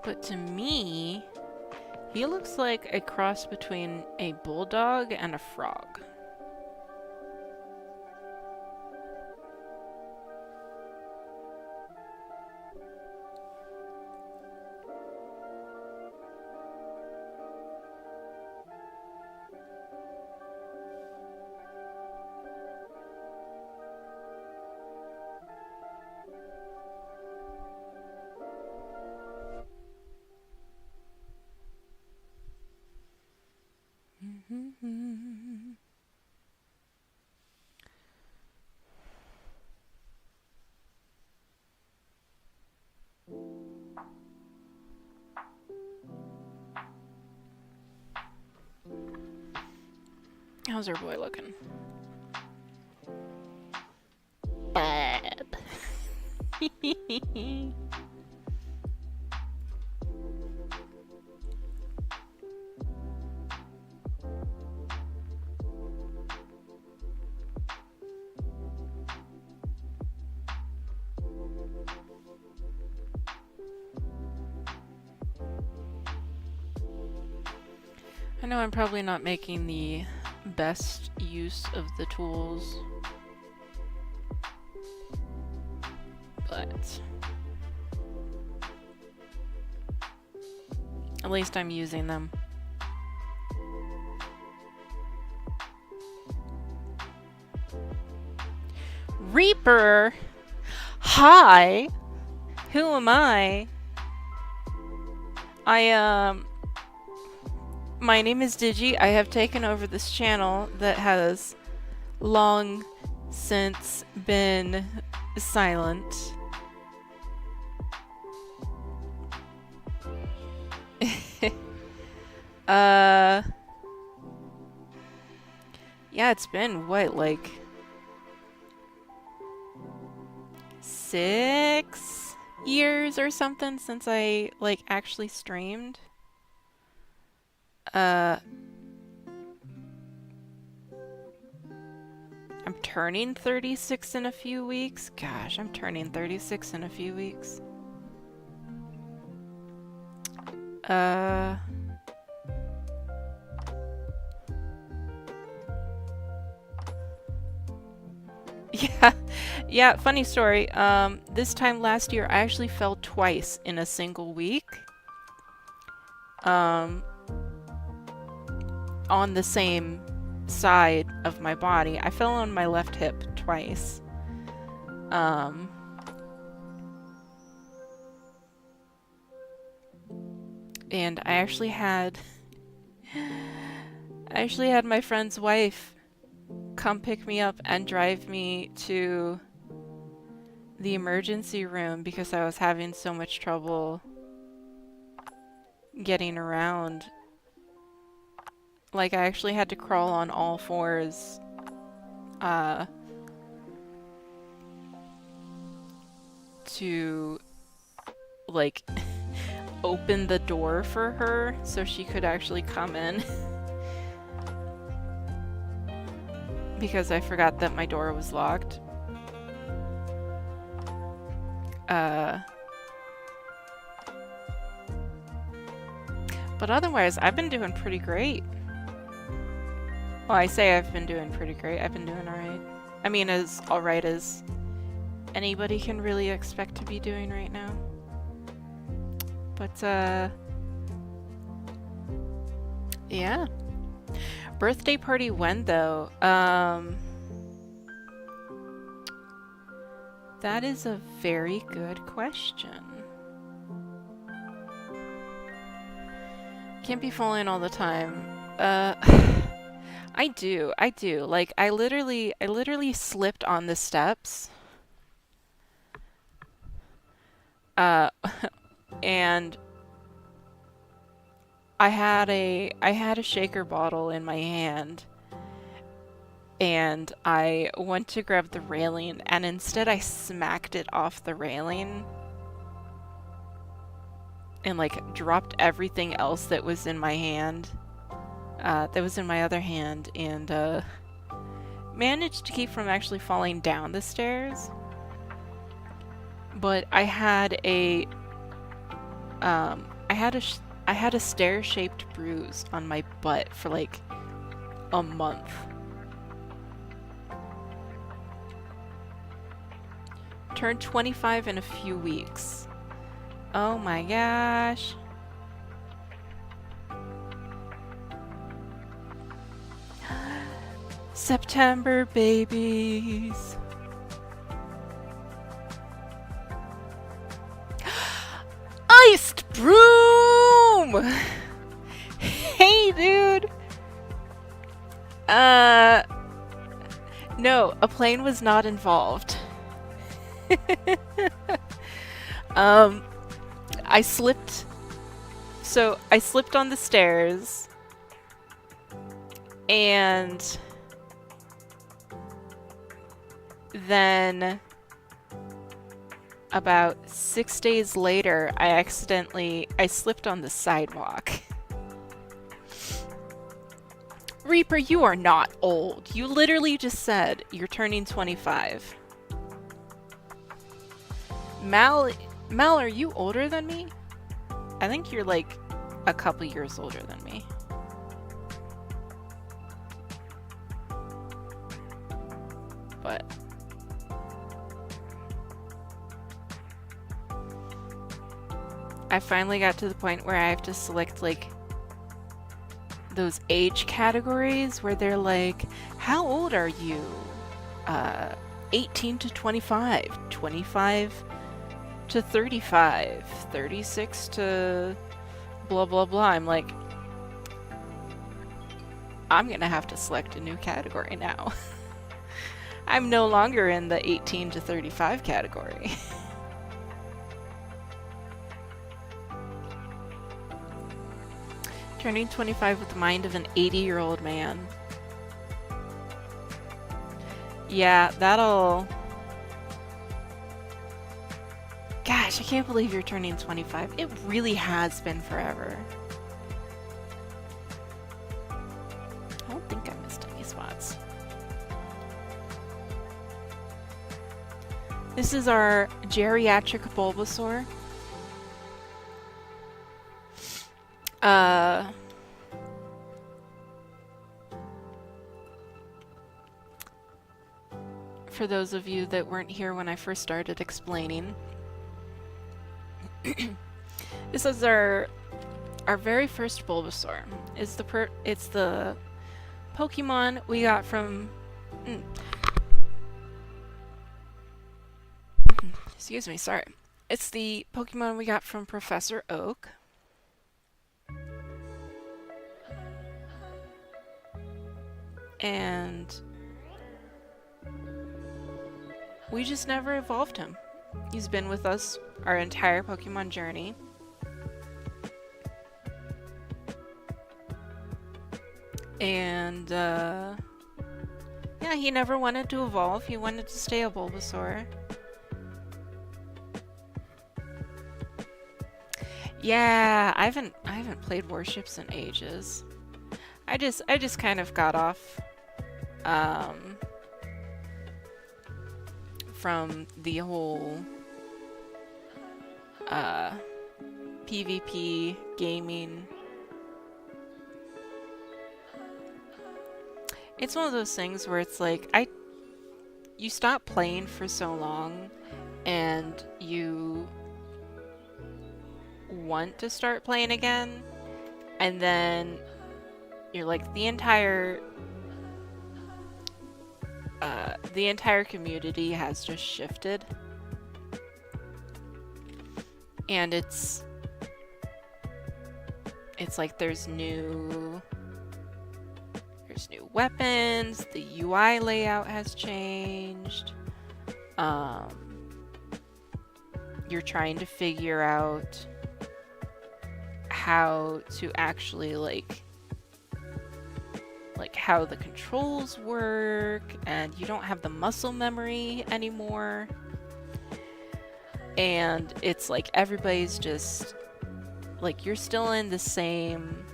Speaker 1: But to me, he looks like a cross between a bulldog and a frog. How's our boy looking? Bad. I know I'm probably not making the best use of the tools, but at least I'm using them. Reaper! Hi! Who am I? My name is Digi. I have taken over this channel that has long since been silent. Yeah, it's been, what, like 6 years or something since I, like, actually streamed. I'm turning 36 in a few weeks. Gosh, I'm turning 36 in a few weeks. Yeah, funny story. This time last year, I actually fell twice in a single week. On the same side of my body. I fell on my left hip twice. And I actually had my friend's wife come pick me up and drive me to the emergency room because I was having so much trouble getting around. Like, I actually had to crawl on all fours to, like, open the door for her so she could actually come in. Because I forgot that my door was locked. But otherwise, I've been doing pretty great. Well, I say I've been doing pretty great. I've been doing alright. I mean, as alright as anybody can really expect to be doing right now. But, yeah. Birthday party when, though? That is a very good question. Can't be falling all the time. I do. Like, I literally slipped on the steps. And I had a shaker bottle in my hand, and I went to grab the railing, and instead I smacked it off the railing and like dropped everything else that was in my hand, that was in my other hand, and managed to keep from actually falling down the stairs. But I had a stair-shaped bruise on my butt for like a month. Turned 25 in a few weeks. Oh my gosh. September babies. Iced broom! Hey, dude! No, a plane was not involved. I slipped on the stairs, and then about 6 days later, I slipped on the sidewalk. Reaper, you are not old. You literally just said you're turning 25. Mal, are you older than me? I think you're like a couple years older than me. But I finally got to the point where I have to select like those age categories where they're like, how old are you? 18 to 25, 25 to 35, 36 to blah blah blah. I'm like, I'm gonna have to select a new category now. I'm no longer in the 18 to 35 category. Turning 25 with the mind of an 80-year-old man. Yeah, that'll... Gosh, I can't believe you're turning 25. It really has been forever. I don't think I missed any spots. This is our geriatric Bulbasaur. For those of you that weren't here when I first started explaining, this is our very first Bulbasaur. It's the Pokemon we got from excuse me, sorry. It's the Pokemon we got from Professor Oak. And we just never evolved him. He's been with us our entire Pokemon journey. And, yeah, he never wanted to evolve. He wanted to stay a Bulbasaur. Yeah, I haven't played Warships in ages. I just kind of got off from the whole PvP gaming. It's one of those things where it's like you stop playing for so long and you want to start playing again, and then you're like the entire community has just shifted, and it's like there's new weapons, the UI layout has changed. You're trying to figure out how to actually like how the controls work, and you don't have the muscle memory anymore. And it's like everybody's just like, you're still in the same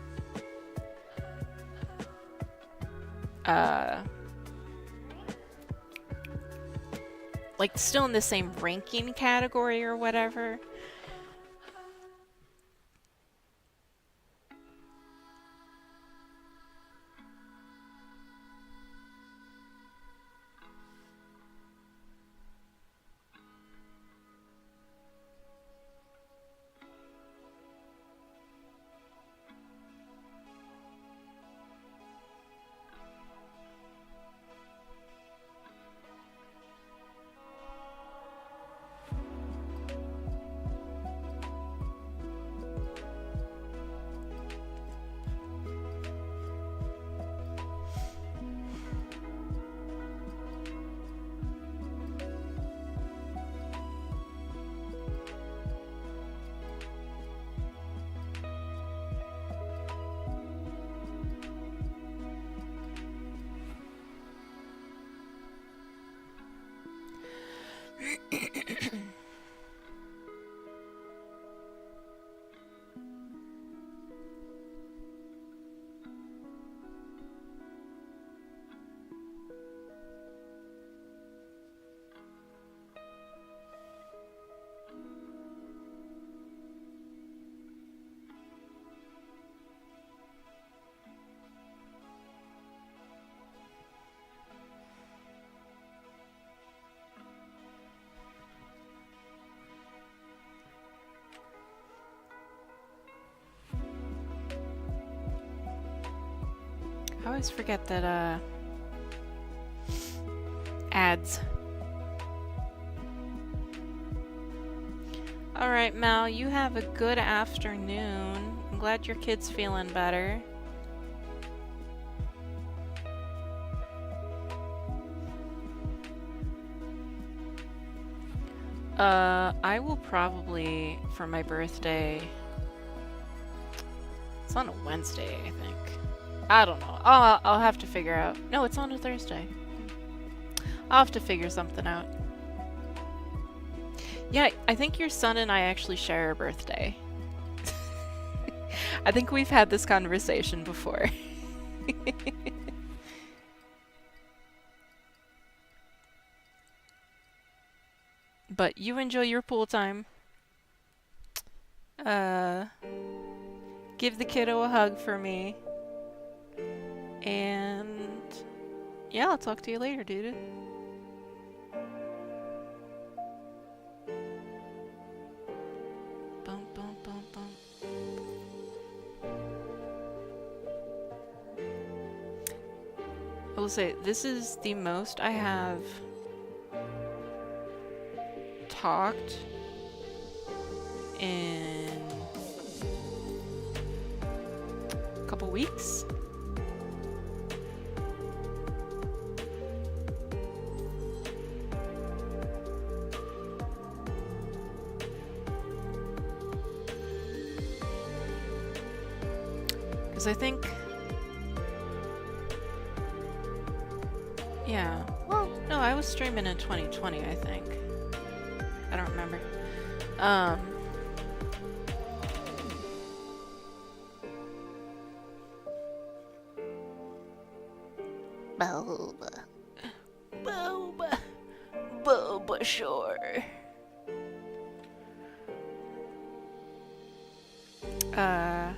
Speaker 1: like still in the same ranking category or whatever. I always forget that, ads. Alright, Mal, you have a good afternoon. I'm glad your kid's feeling better. I will probably, for my birthday... It's on a Wednesday, I think. I don't know. I'll have to figure out. No, it's on a Thursday. I'll have to figure something out. Yeah, I think your son and I actually share a birthday. I think we've had this conversation before. But you enjoy your pool time. Give the kiddo a hug for me. And yeah, I'll talk to you later, dude. Bum, bum, bum, bum. I will say, this is the most I have talked in a couple weeks. I think, yeah, well, no, I was streaming in 2020, I think. I don't remember. Bulbasaur. I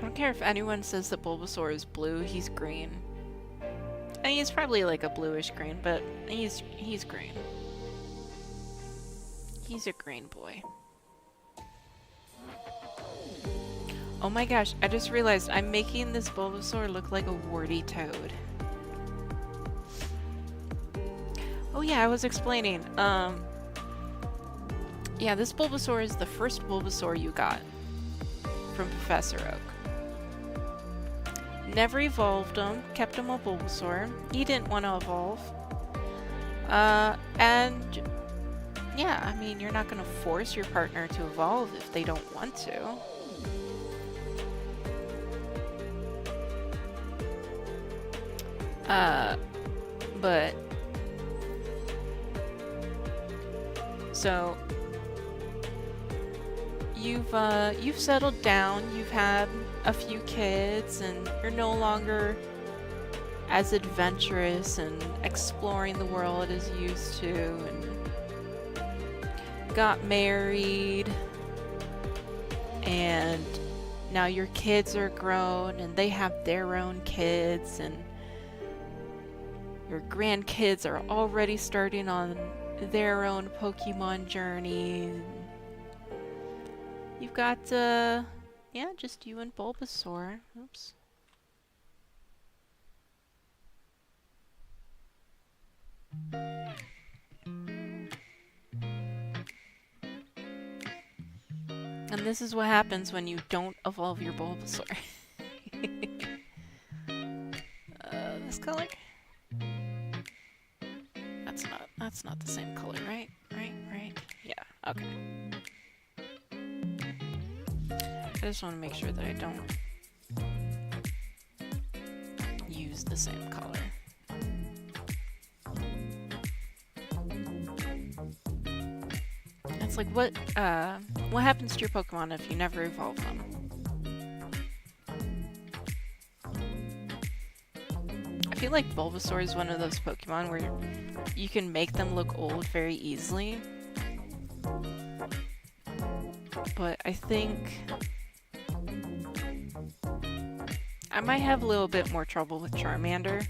Speaker 1: don't care if anyone says that Bulbasaur is blue, he's green. I mean, he's probably like a bluish green, but he's green. He's a green boy. Oh my gosh, I just realized I'm making this Bulbasaur look like a warty toad. Oh yeah, I was explaining. Yeah, this Bulbasaur is the first Bulbasaur you got from Professor Oak. Never evolved him, kept him a Bulbasaur. He didn't want to evolve. And yeah, I mean, you're not going to force your partner to evolve if they don't want to. But so you've settled down, you've had a few kids, and you're no longer as adventurous and exploring the world as you used to, and got married, and now your kids are grown and they have their own kids, and your grandkids are already starting on their own Pokemon journey. You've got, yeah, just you and Bulbasaur. Oops. And this is what happens when you don't evolve your Bulbasaur. This color? That's not the same color, right? Right? Yeah, okay. I just want to make sure that I don't use the same color. It's like, what happens to your Pokemon if you never evolve them? I feel like Bulbasaur is one of those Pokemon where you can make them look old very easily. But I think I might have a little bit more trouble with Charmander.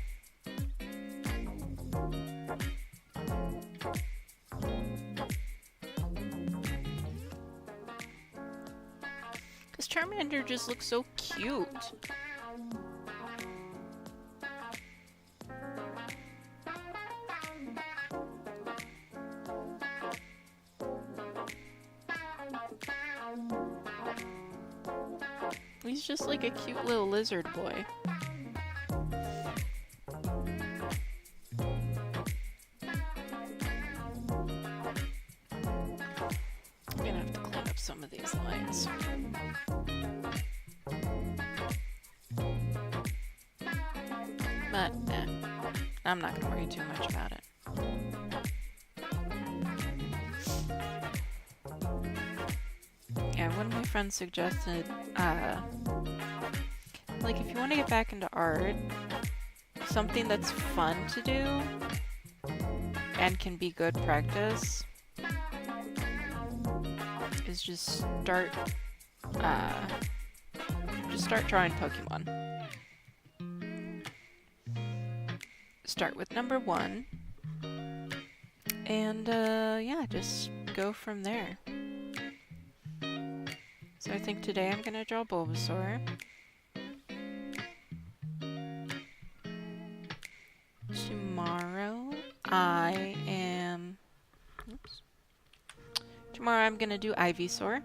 Speaker 1: Because Charmander just looks so cute. He's just like a cute little lizard boy. I'm gonna have to clean up some of these lines. But, I'm not gonna worry too much about it. Yeah, one of my friends suggested, like, if you want to get back into art, something that's fun to do and can be good practice is just start drawing Pokemon. Start with number 1, and yeah, just go from there. So I think today I'm gonna draw Bulbasaur. Tomorrow I'm gonna do Ivysaur.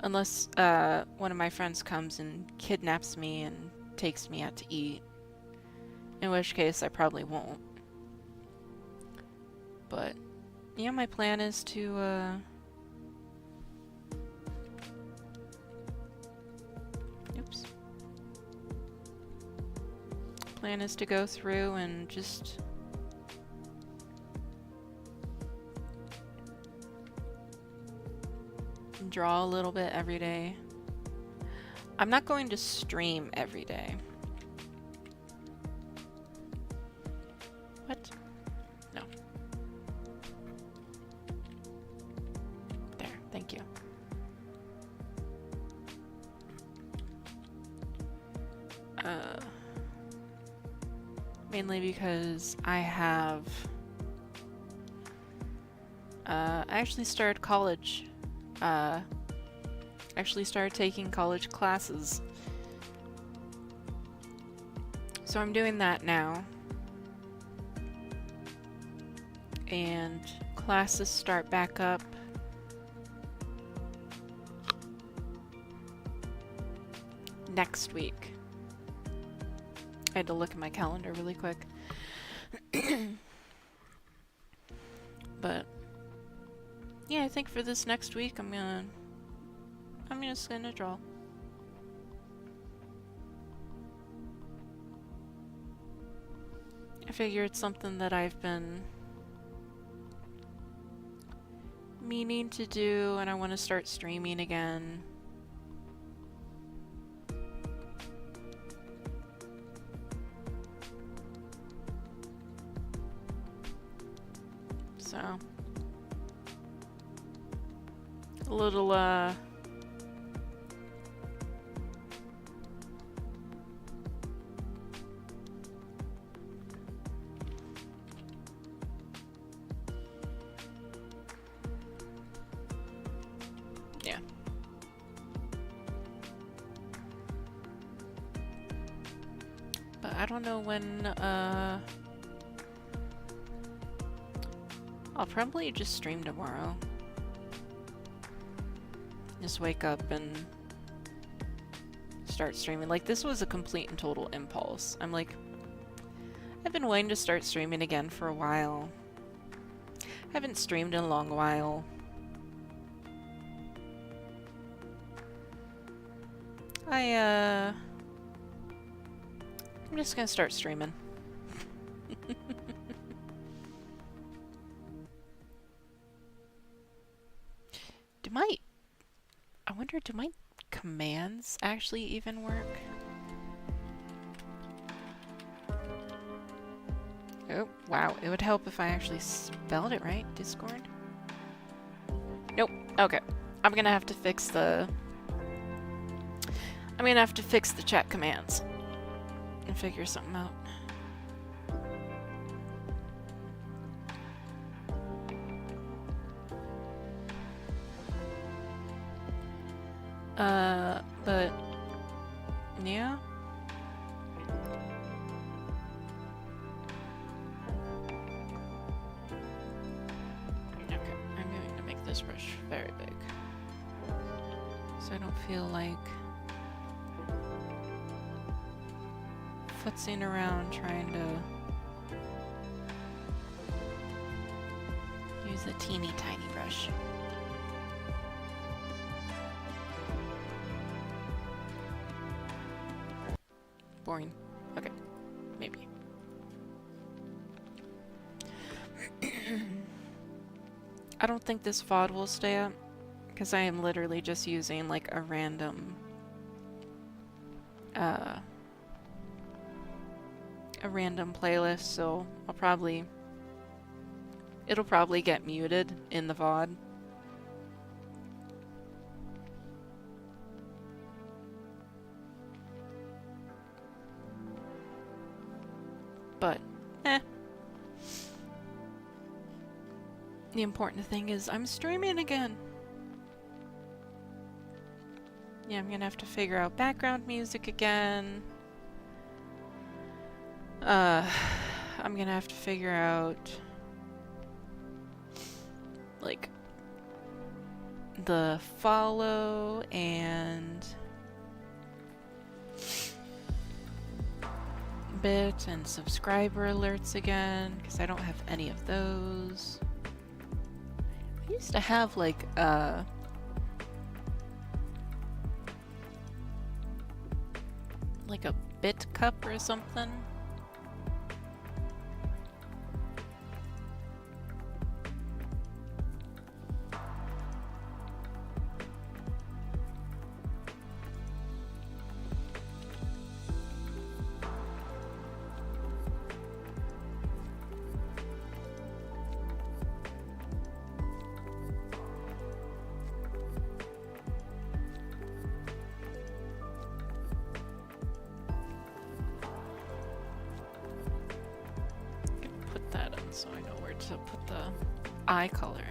Speaker 1: Unless one of my friends comes and kidnaps me and takes me out to eat. In which case I probably won't. But yeah, my plan is to plan is to go through and just draw a little bit every day. I'm not going to stream every day. What? No. There, thank you. Mainly because I have... I actually started college. Actually started taking college classes. So I'm doing that now. And classes start back up next week. I had to look at my calendar really quick. But yeah, I think for this next week I'm just gonna draw. I figure it's something that I've been meaning to do, and I want to start streaming again. So, a little, yeah. But I don't know when, I'll probably just stream tomorrow. Just wake up and start streaming. Like, this was a complete and total impulse. I'm like, I've been waiting to start streaming again for a while. I haven't streamed in a long while. I'm just gonna start streaming. I wonder, do my commands actually even work? Oh, wow. It would help if I actually spelled it right. Discord? Nope. Okay. I'm gonna have to fix the chat commands and figure something out. But yeah. Okay, I'm going to make this brush very big, so I don't feel like futzing around trying to use a teeny tiny brush. Boring. Okay, maybe. I don't think this VOD will stay up, because I am literally just using like a random playlist, so it'll probably get muted in the VOD. But, the important thing is I'm streaming again. Yeah, I'm gonna have to figure out background music again. I'm gonna have to figure out like the follow and bit and subscriber alerts again, because I don't have any of those. I used to have like a bit cup or something. so I know where to put the eye color.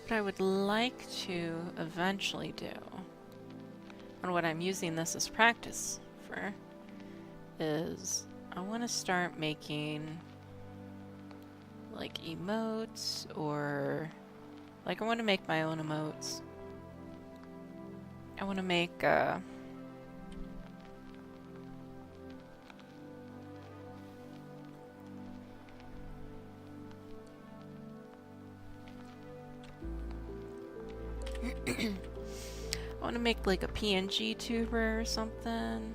Speaker 1: What I would like to eventually do, and what I'm using this as practice for, is I want to start making like emotes, or like I want to make my own emotes. I want to make I want to make like a PNG tuber or something.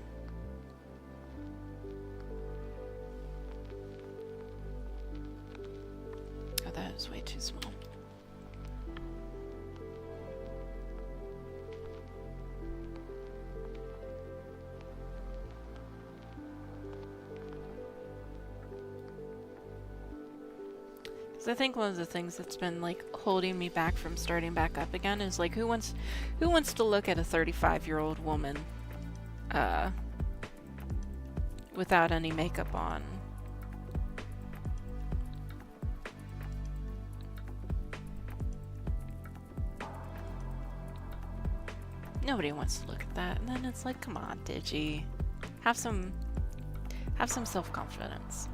Speaker 1: Oh, that is way too small. I think one of the things that's been like holding me back from starting back up again is like who wants to look at a 35-year-old woman without any makeup on? Nobody wants to look at that. And then it's like, come on, Digi. Have some self-confidence.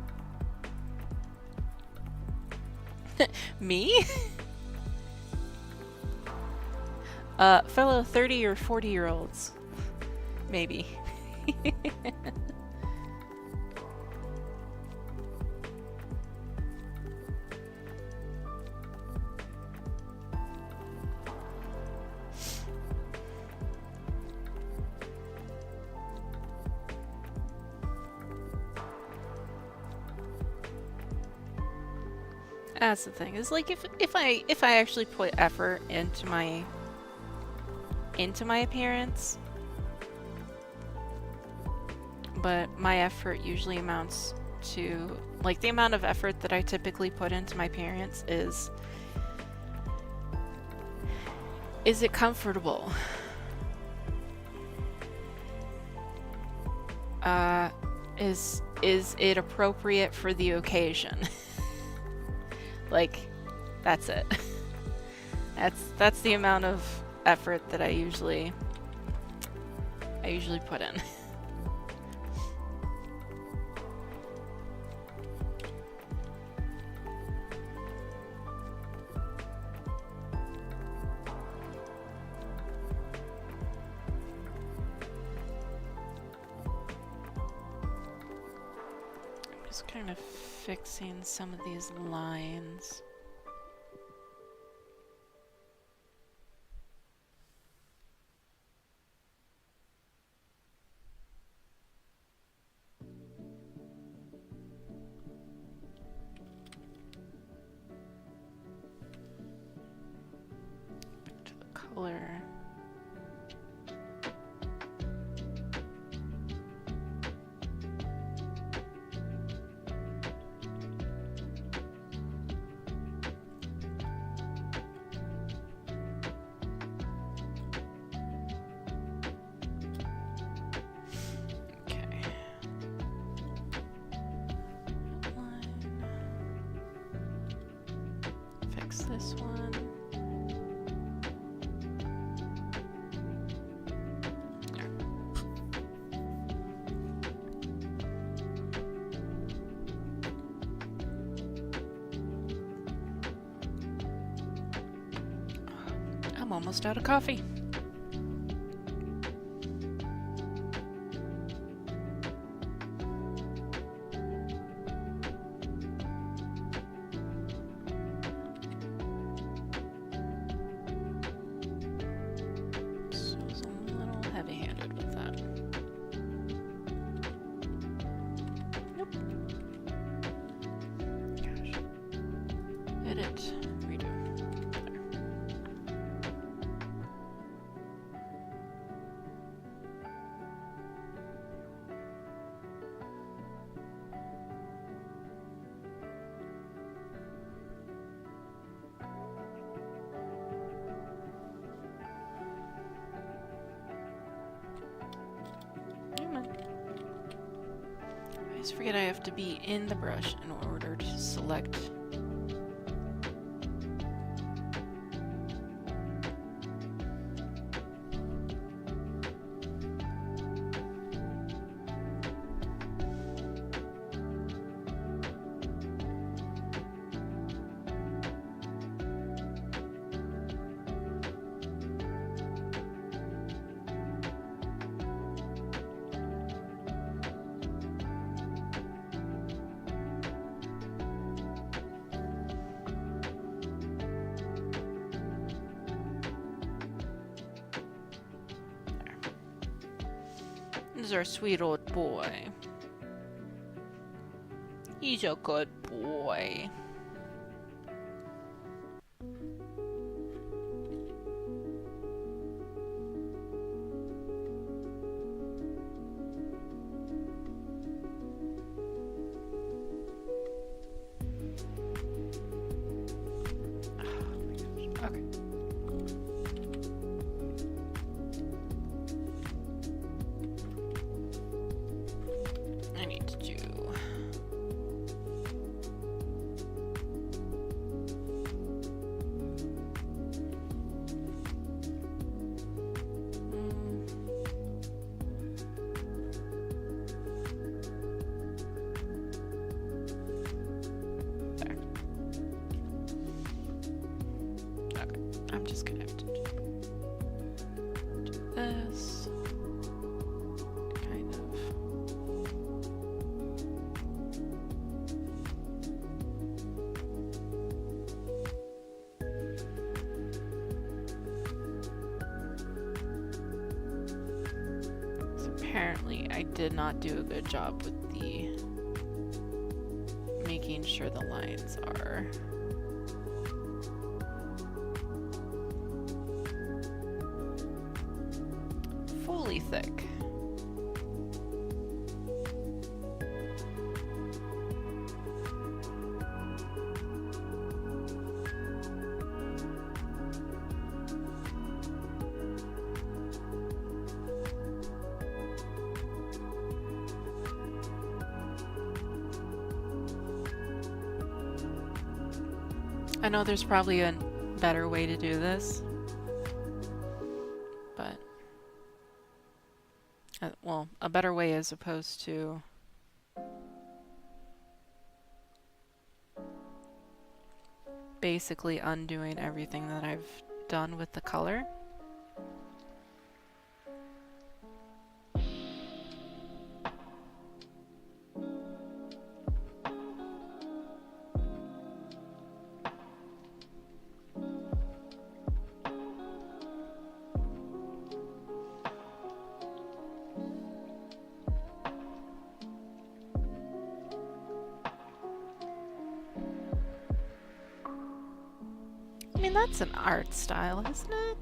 Speaker 1: Me? Fellow 30 or 40-year-olds. Maybe. That's the thing. Is like if I actually put effort into my appearance, but my effort usually amounts to like the amount of effort that I typically put into my appearance is it comfortable? Is it appropriate for the occasion? Like, that's it. That's the amount of effort that I usually put in. I'm just kind of fixing some of these lines. Back to the color. This one. I'm almost out of coffee. So I was a little heavy-handed with that. Nope. Gosh. Edit. Redo. I always forget I have to be in the brush in order to select. This is our sweet old boy. He's a good boy. Okay. I need to do. There. Okay. I'm just gonna have to do this. Kind of. So apparently I did not do a good job with the making sure the lines are fully thick. I know there's probably a better way to do this, but well, a better way as opposed to basically undoing everything that I've done with the color. I mean, that's an art style, isn't it?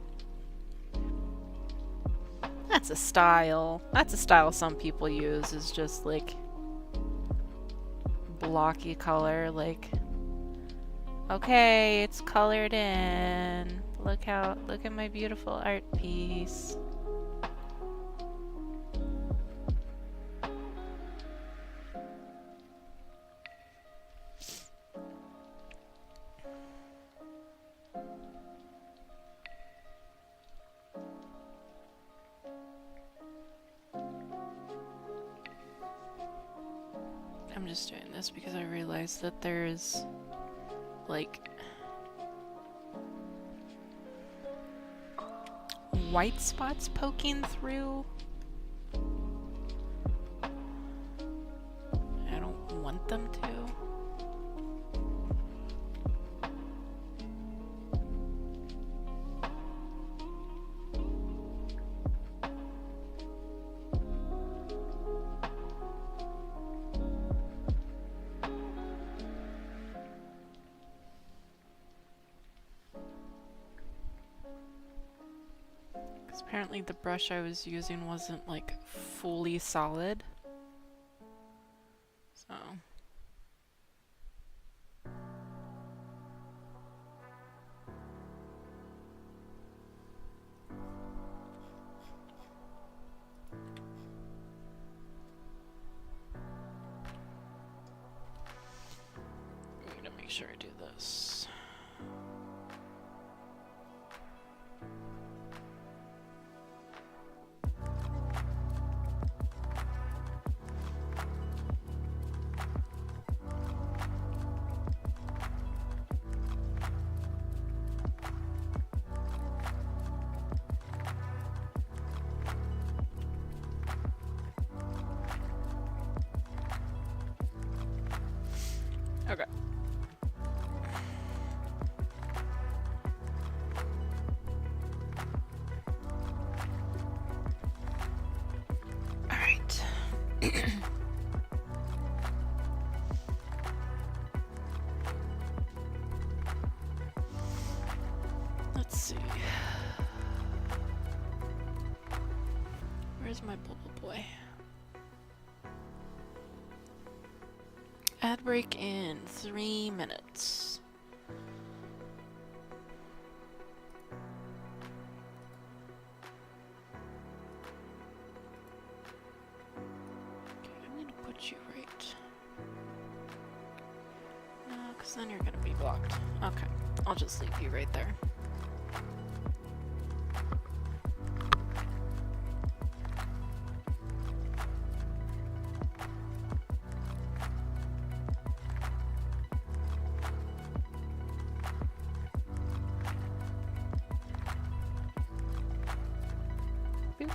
Speaker 1: That's a style. That's a style some people use, is just like blocky color, like, okay, it's colored in. Look at my beautiful art piece. I'm just doing this because I realized that there's like white spots poking through. I don't want them to. Apparently the brush I was using wasn't like fully solid. So I'm gonna make sure I do this. Okay. All right. Let's see. Where's my bubble boy? Ad break in 3 minutes. Okay, I'm gonna put you right. No, because then you're gonna be blocked. Okay, I'll just leave you right there. Boop.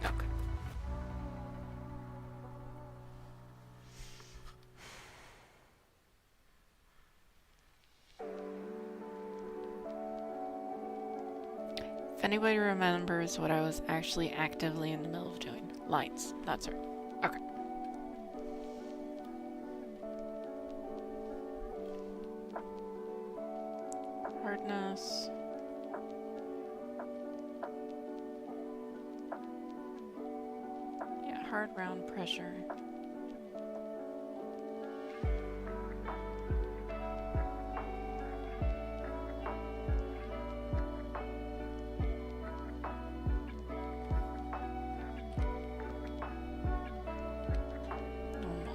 Speaker 1: Okay. If anybody remembers what I was actually actively in the middle of doing. Lines. That's right. Okay. Hardness. Yeah, hard round pressure.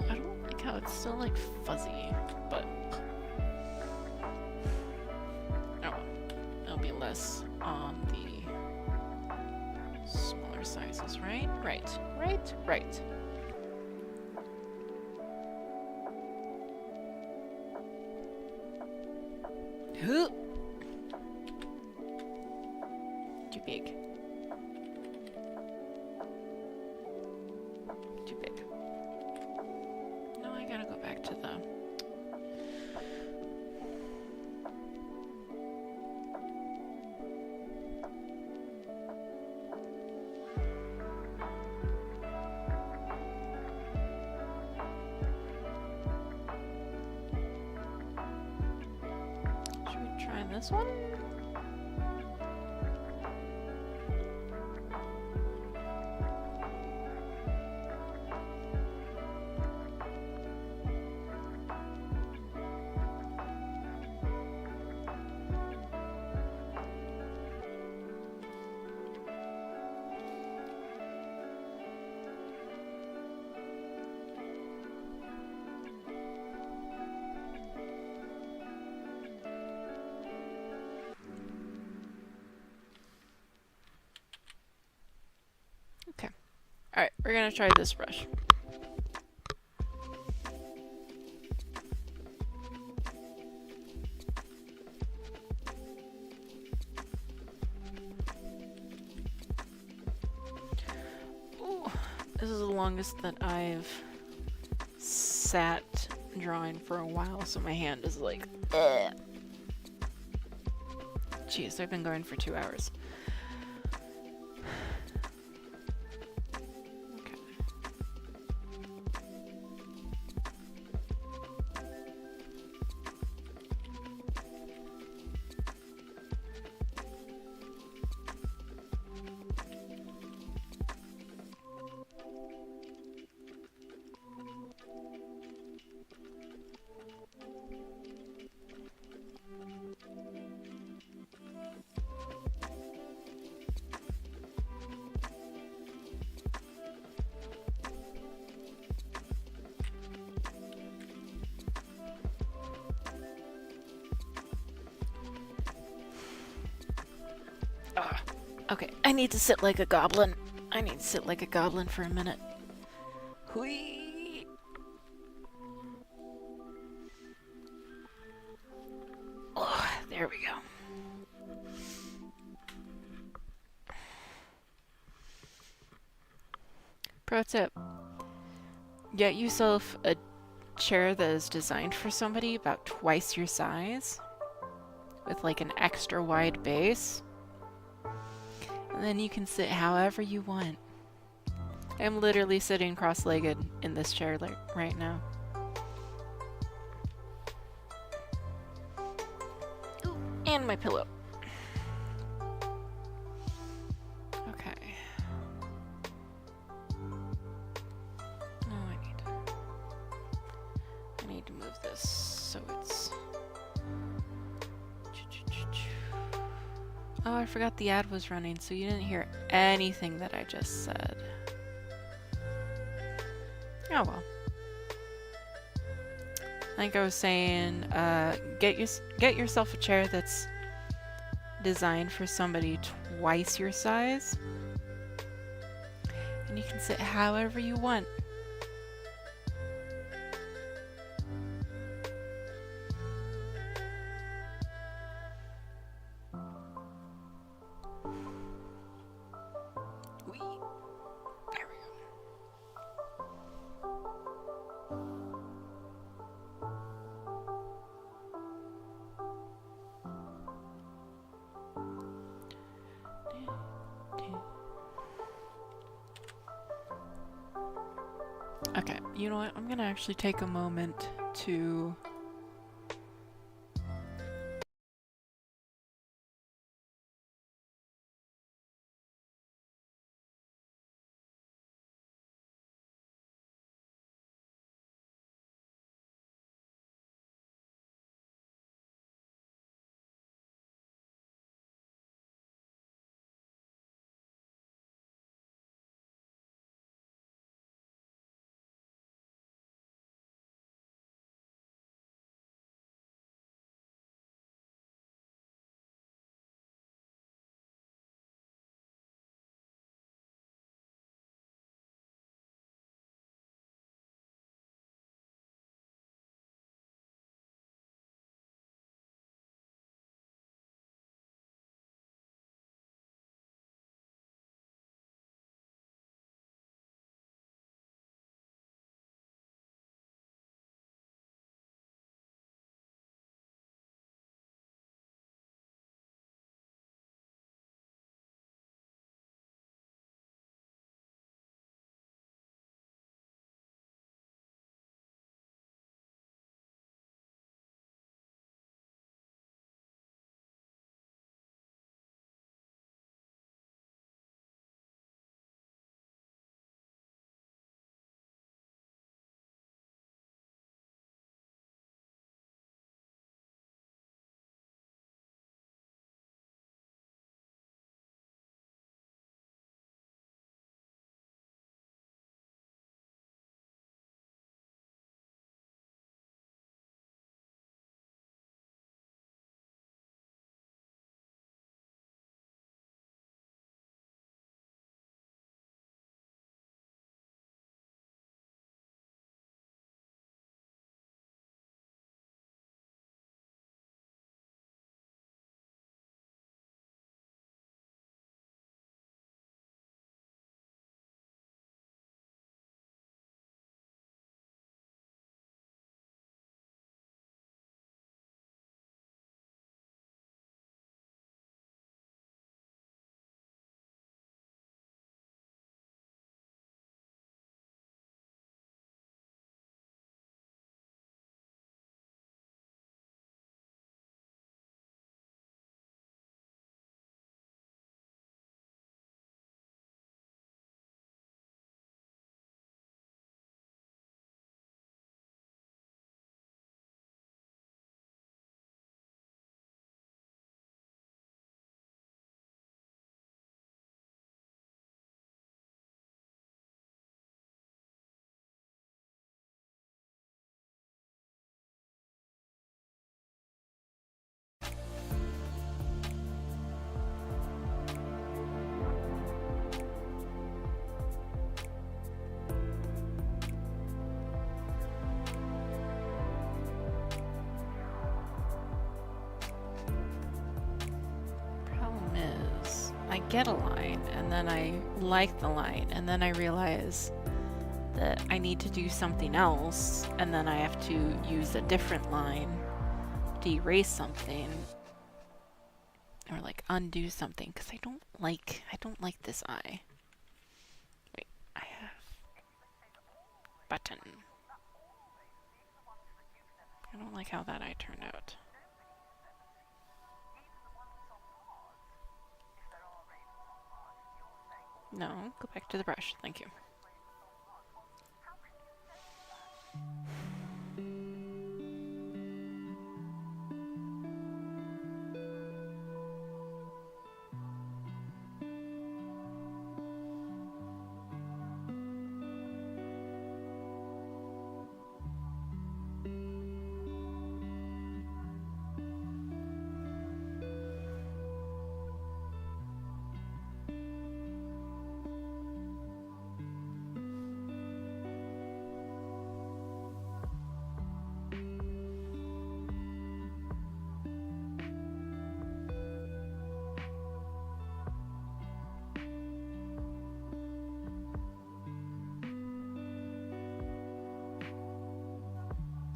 Speaker 1: I don't like how it's still like fuzzy, but oh well. It'll be less on the smaller sizes, right? Right. Huh. Too big. Too big. No, I gotta go back to the... Should we try this one? We're gonna try this brush. Ooh, this is the longest that I've sat drawing for a while, so my hand is like, ugh. Jeez, I've been going for 2 hours. Okay. Okay, I need to sit like a goblin. I need to sit like a goblin for a minute. Hui. Oh, there we go. Pro tip. Get yourself a chair that is designed for somebody about twice your size, with like an extra wide base. And then you can sit however you want. I'm literally sitting cross-legged in this chair right now. Ooh, and my pillow. Okay. Oh, I need to move this so it's... Oh, I forgot the ad was running, so you didn't hear anything that I just said. Oh well. Like I was saying, get yourself a chair that's designed for somebody twice your size, and you can sit however you want. There we go. Okay, you know what? I'm gonna actually take a moment to get a line, and then I like the line, and then I realize that I need to do something else, and then I have to use a different line to erase something, or like undo something, because I don't like this eye. Wait, I have button. I don't like how that eye turned out. No, go back to the brush, thank you.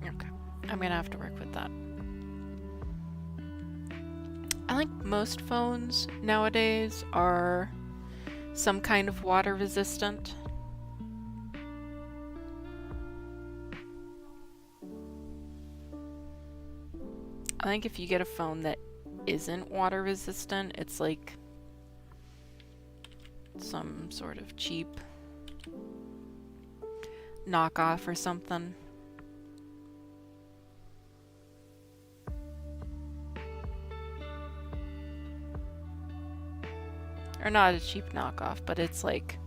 Speaker 1: Okay, I'm gonna have to work with that. I think most phones nowadays are some kind of water resistant. I think if you get a phone that isn't water resistant, it's like some sort of cheap knockoff or something. Or not a cheap knockoff, but it's like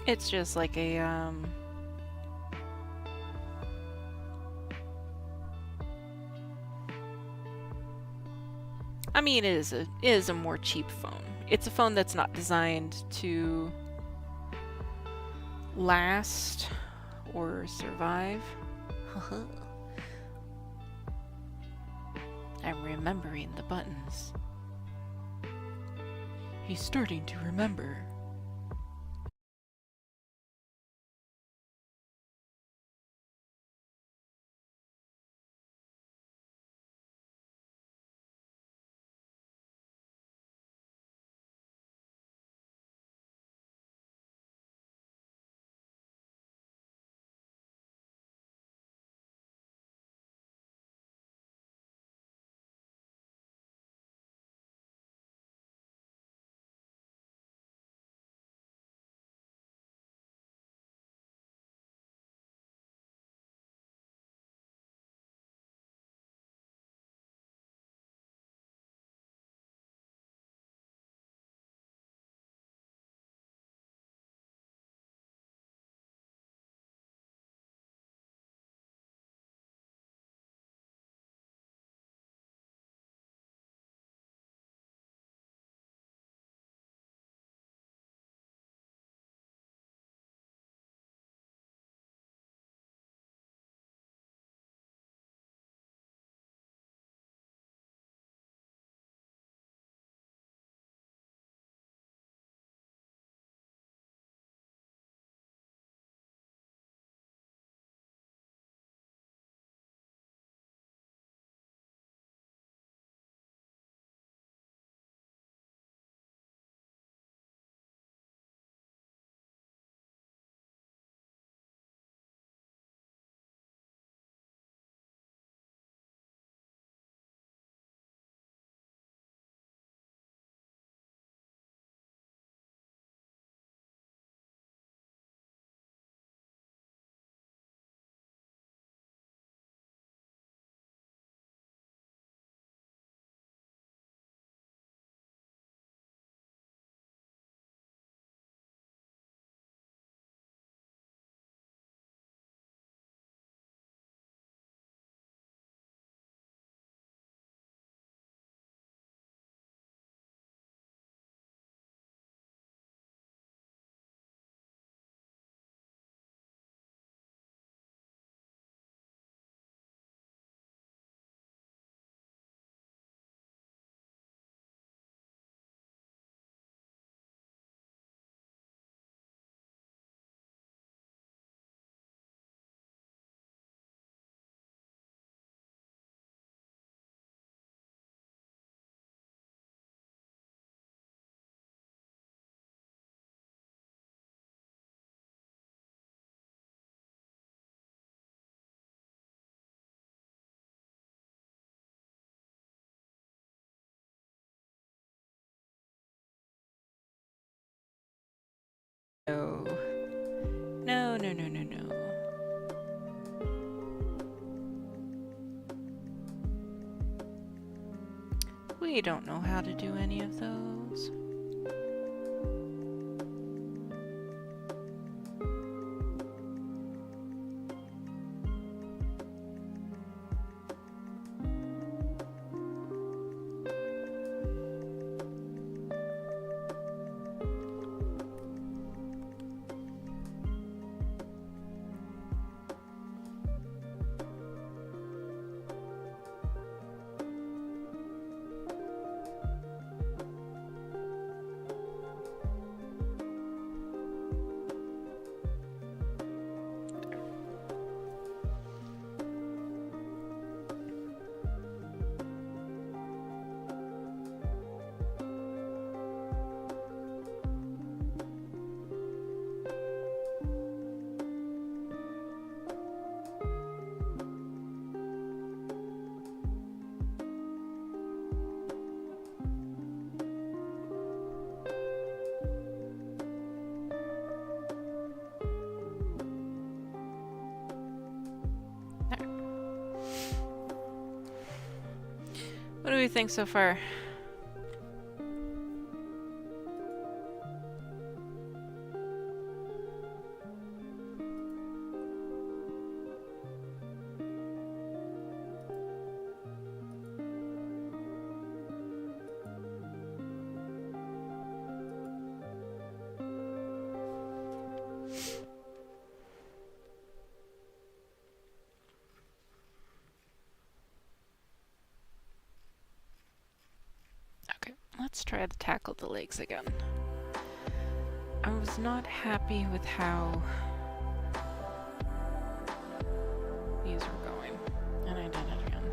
Speaker 1: it's just like a I mean, it is a more cheap phone. It's a phone that's not designed to last or survive. I'm remembering the buttons. He's starting to remember. No. No, no, no, no, no. We don't know how to do any of those. What do we think so far? Okay, let's try to tackle the legs again. I was not happy with how these were going, and I did it again.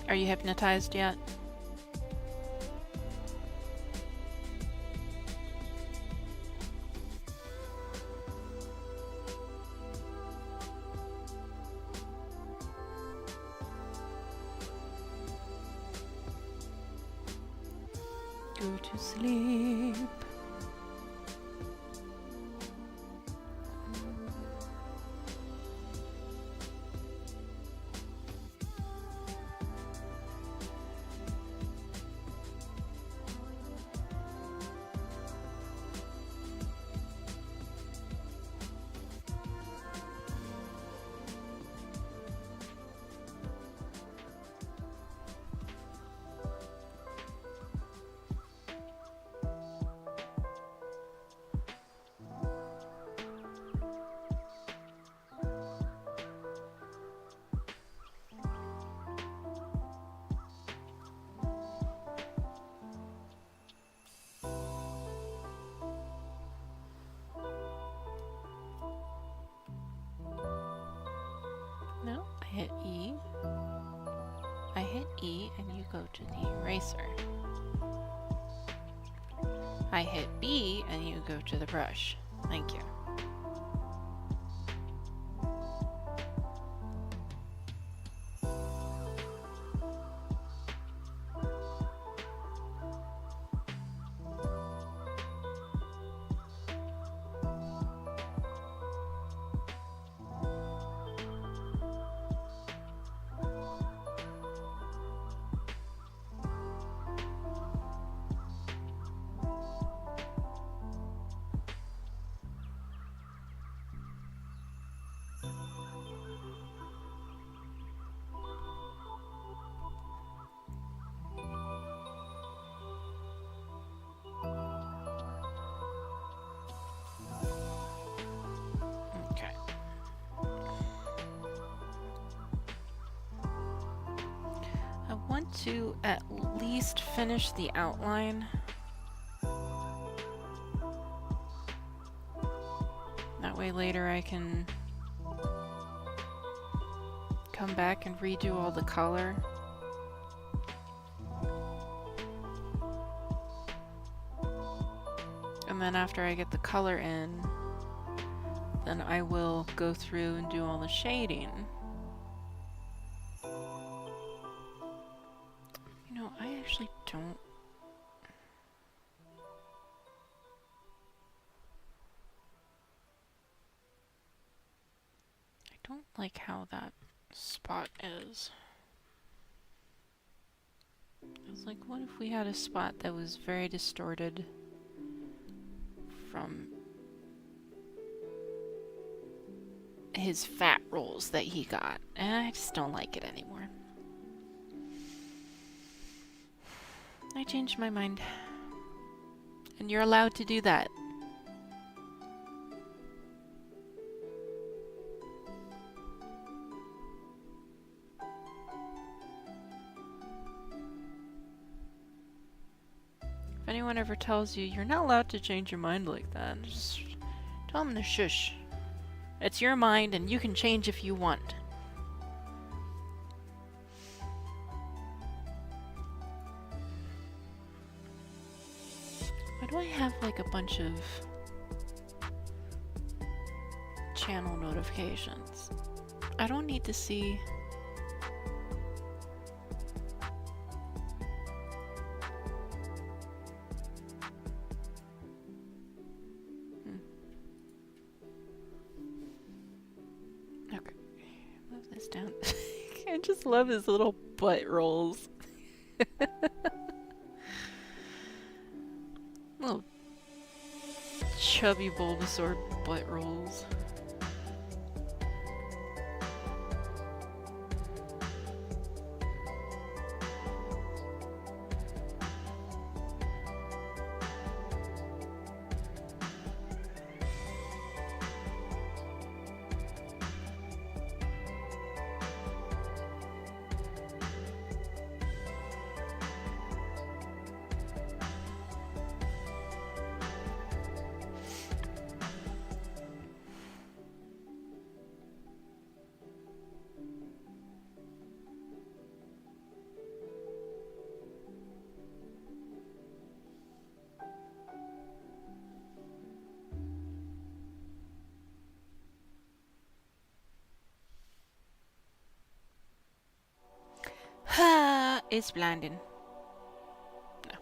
Speaker 1: Are you hypnotized yet? Go to sleep. No, I hit E. I hit E and you go to the eraser. I hit B and you go to the brush. Thank you. To at least finish the outline. That way later I can come back and redo all the color. And then after I get the color in, then I will go through and do all the shading. I actually don't. I don't like how that spot is. I was like, what if we had a spot that was very distorted from his fat rolls that he got? And I just don't like it anymore. I changed my mind. And you're allowed to do that. If anyone ever tells you you're not allowed to change your mind like that, just tell them to shush. It's your mind and you can change if you want. Why do I have like a bunch of channel notifications? I don't need to see. Okay, move this down. I just love his little butt rolls. Little chubby Bulbasaur butt rolls. It's blinding. No.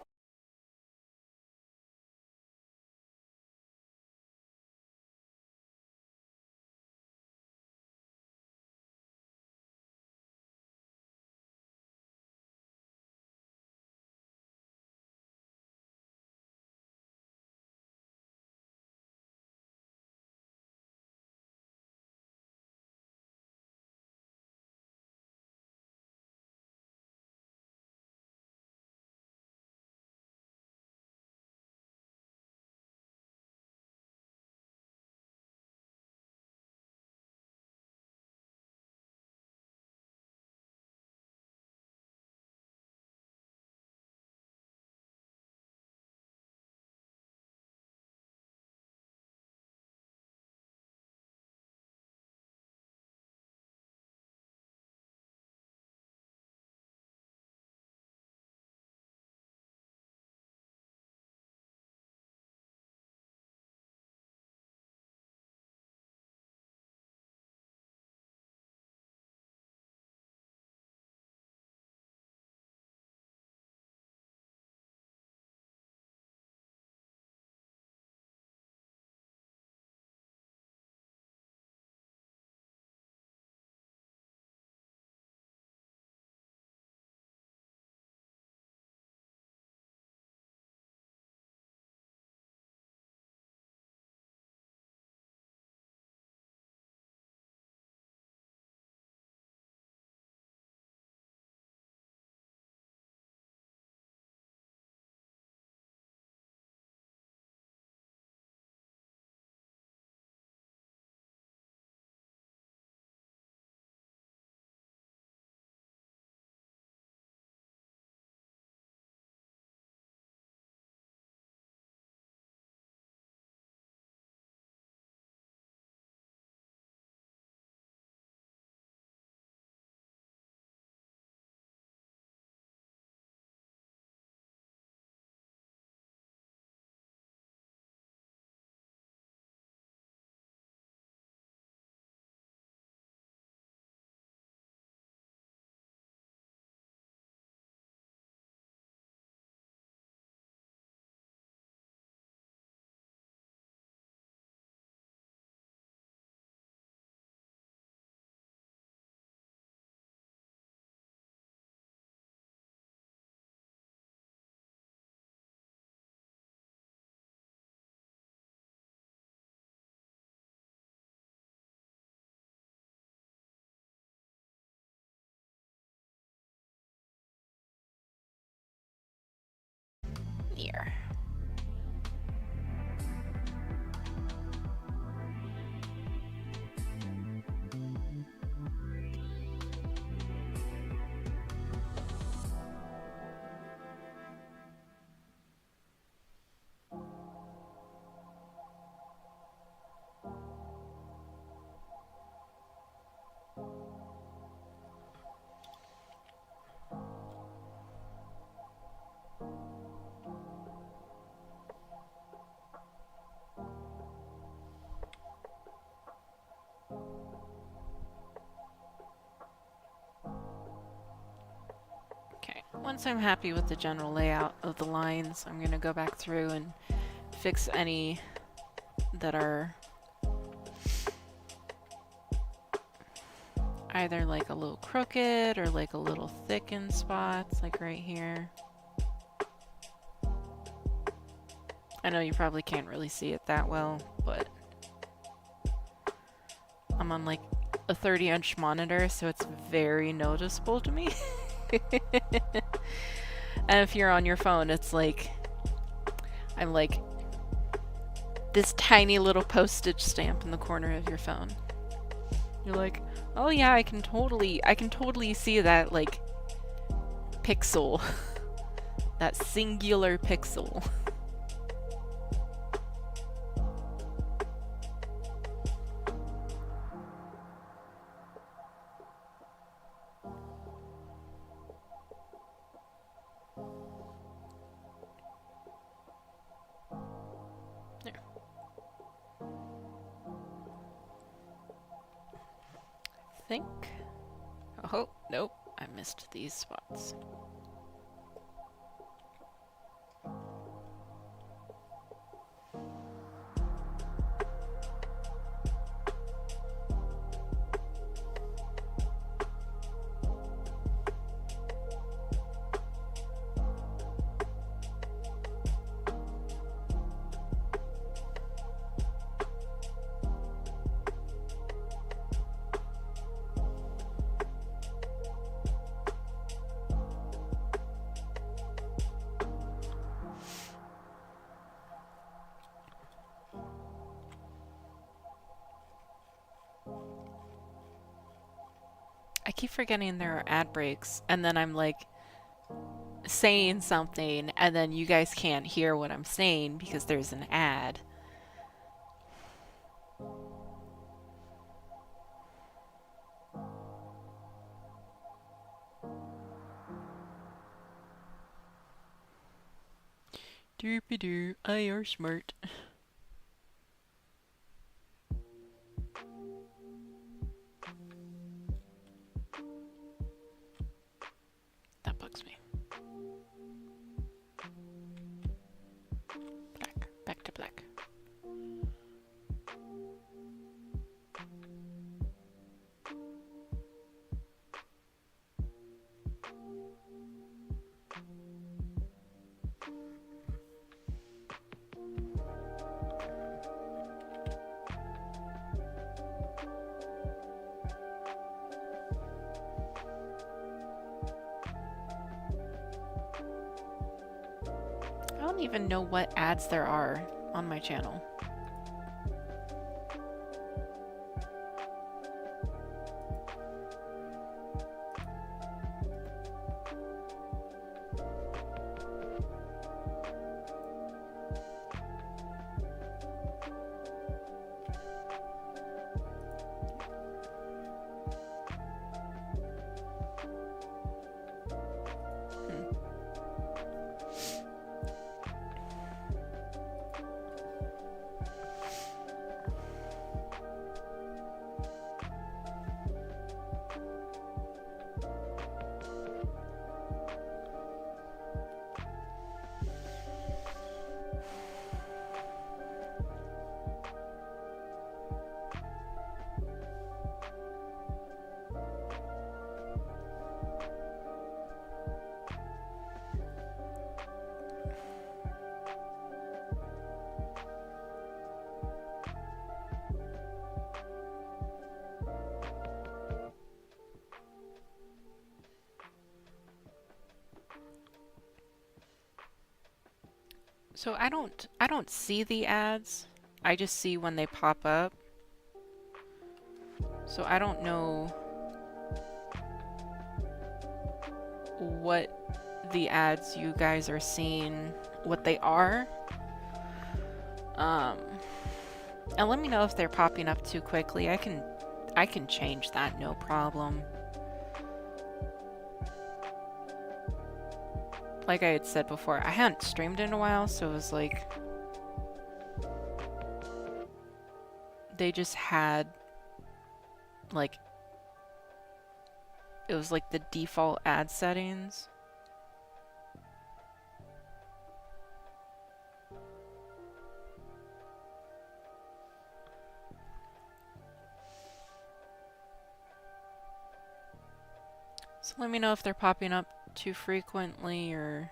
Speaker 1: Here. Okay, once I'm happy with the general layout of the lines, I'm gonna go back through and fix any that are either like a little crooked or like a little thick in spots, like right here. I know you probably can't really see it that well, but I'm on like a 30-inch monitor, so it's very noticeable to me. And if you're on your phone, it's like I'm like this tiny little postage stamp in the corner of your phone. You're like, oh yeah, I can totally see that like pixel. That singular pixel. There. I think. Oh, nope. I missed these spots. keep forgetting there are ad breaks, and then I'm like saying something, and then you guys can't hear what I'm saying because there's an ad. Doopy doo, I are smart. That bugs me. Black. Back to black. I don't even know what ads there are on my channel. So I don't see the ads. I just see when they pop up. So I don't know what the ads you guys are seeing, what they are. And let me know if they're popping up too quickly. I can change that, no problem. Like I had said before, I hadn't streamed in a while, so it was like they just had like it was like the default ad settings. So let me know if they're popping up too frequently or...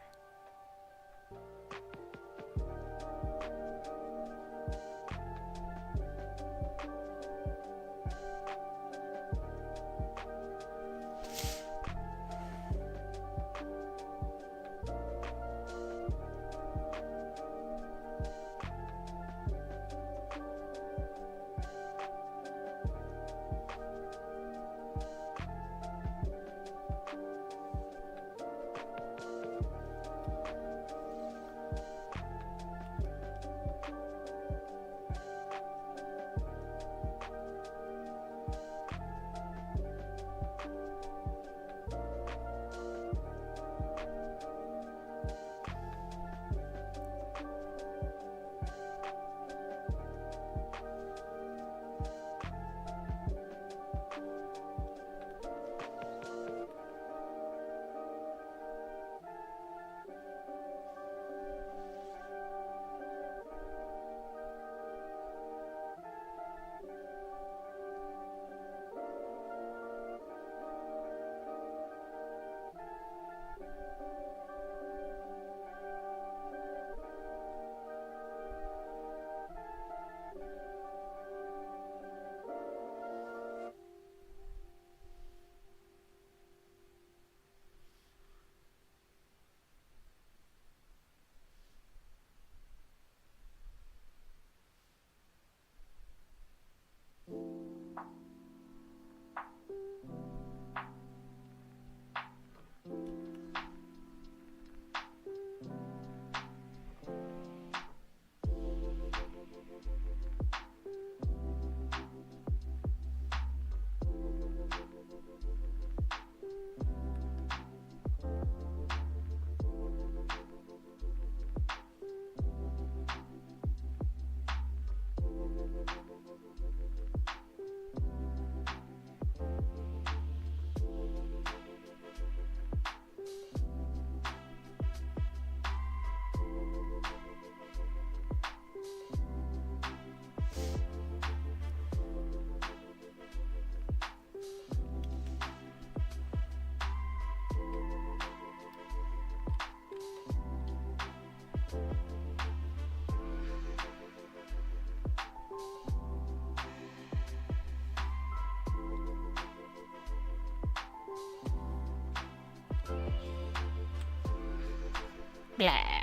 Speaker 1: blah.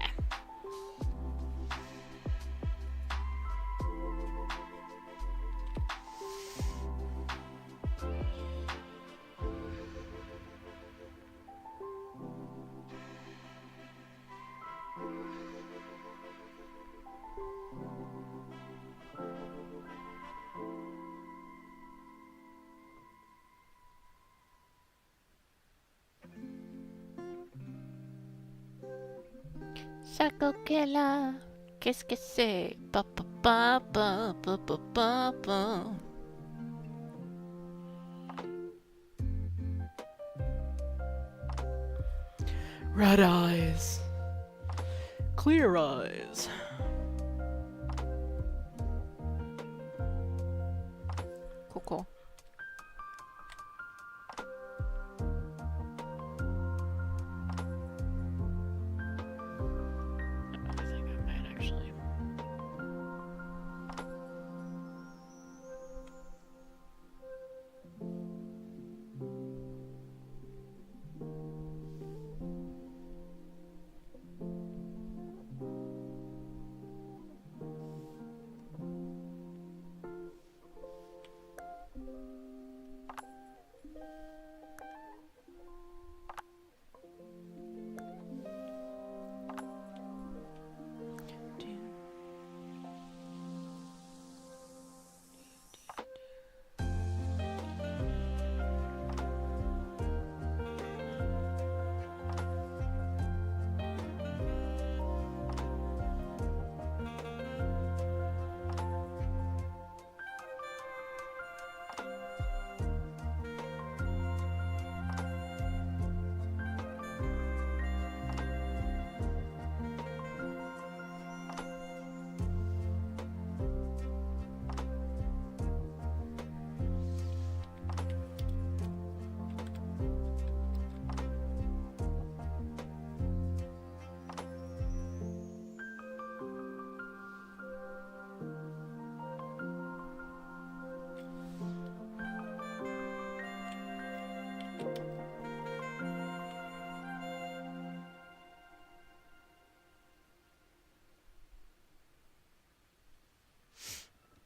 Speaker 1: Psycho killer, qu'est-ce que c'est? Pa pa pa pa pa pa pa pa. Red eyes, clear eyes. Cool, cool. I think I might actually.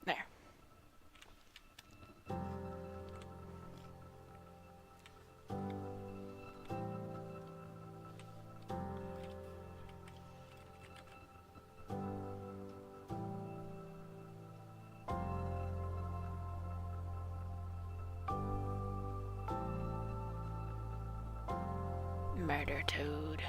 Speaker 1: There. Murder Toad.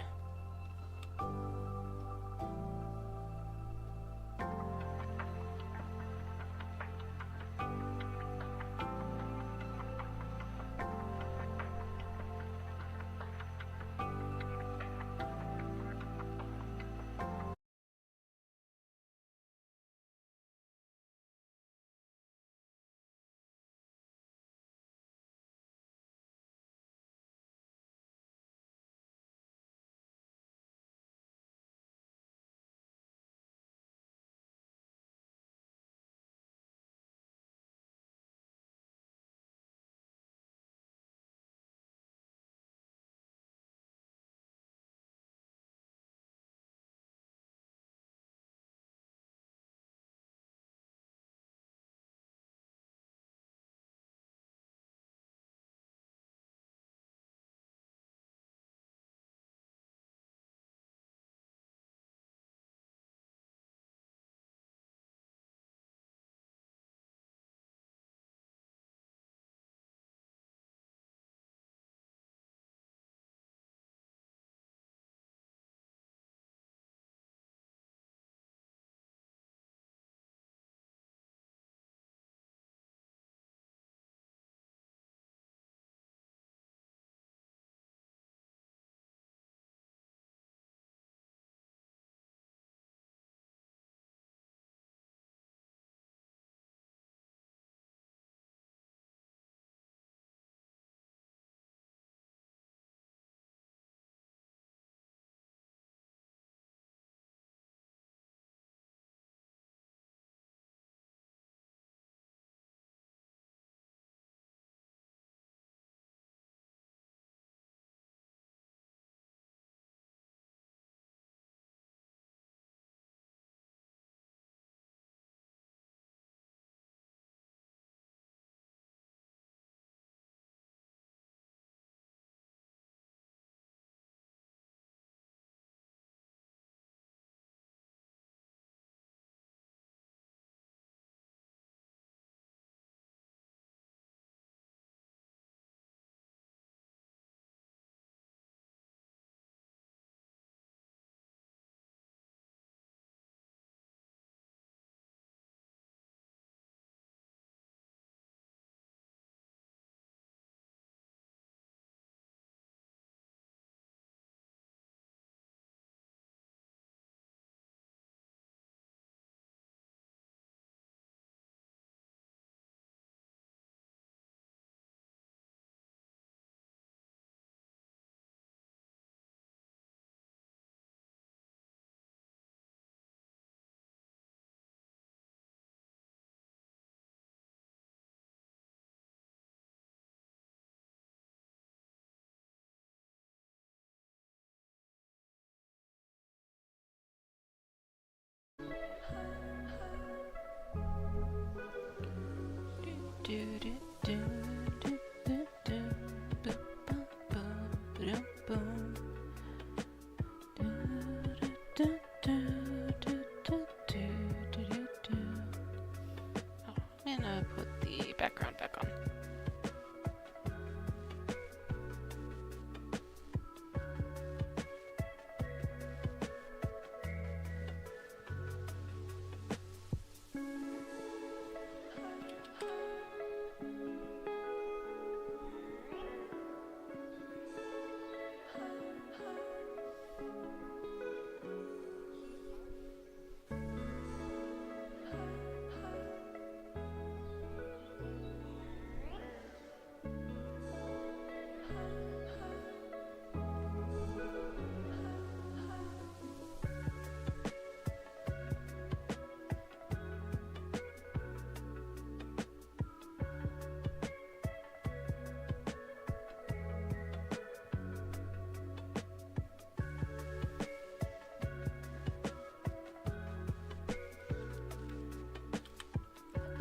Speaker 1: I'm gonna put the background back on.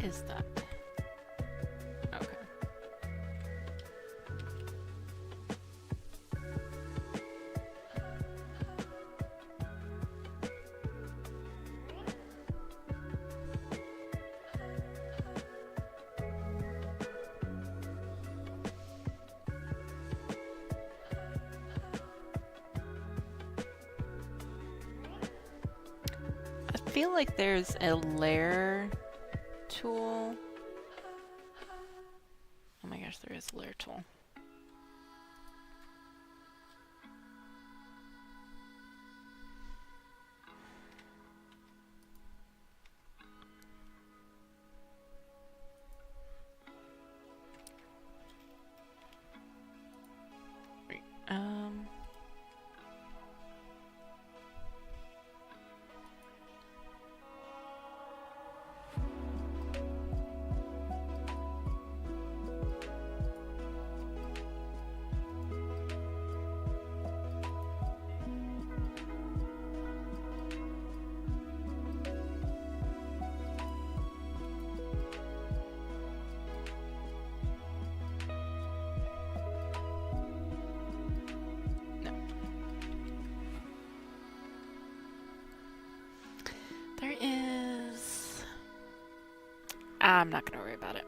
Speaker 1: Is that? Okay. I feel like there's a layer tool. Oh my gosh, there is a layer tool. Wait, no. There is... I'm not gonna worry about it.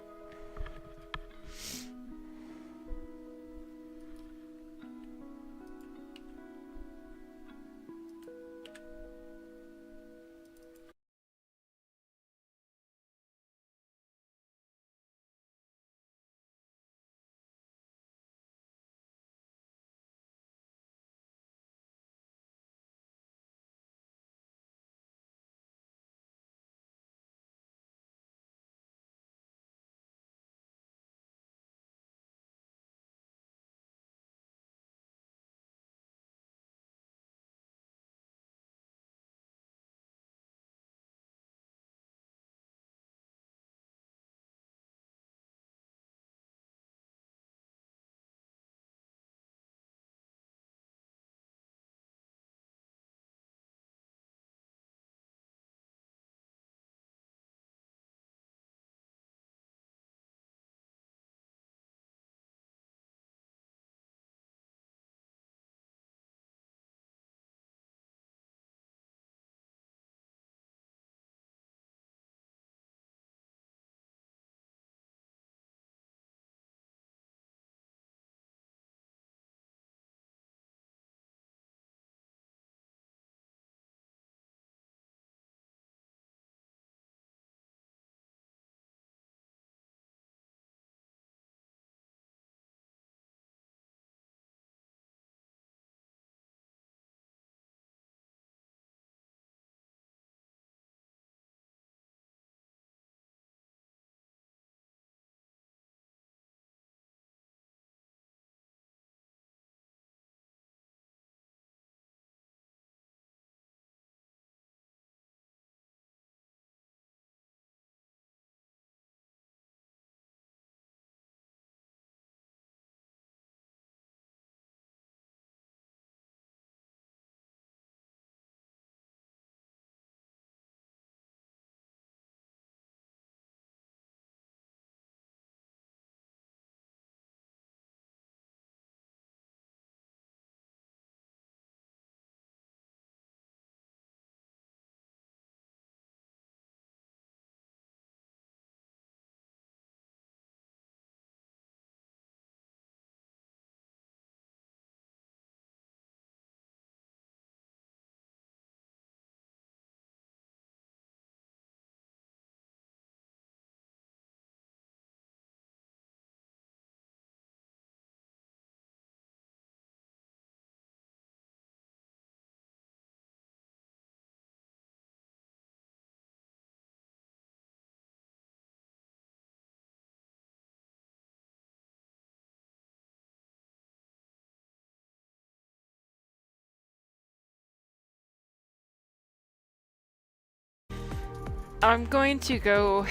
Speaker 1: I'm going to go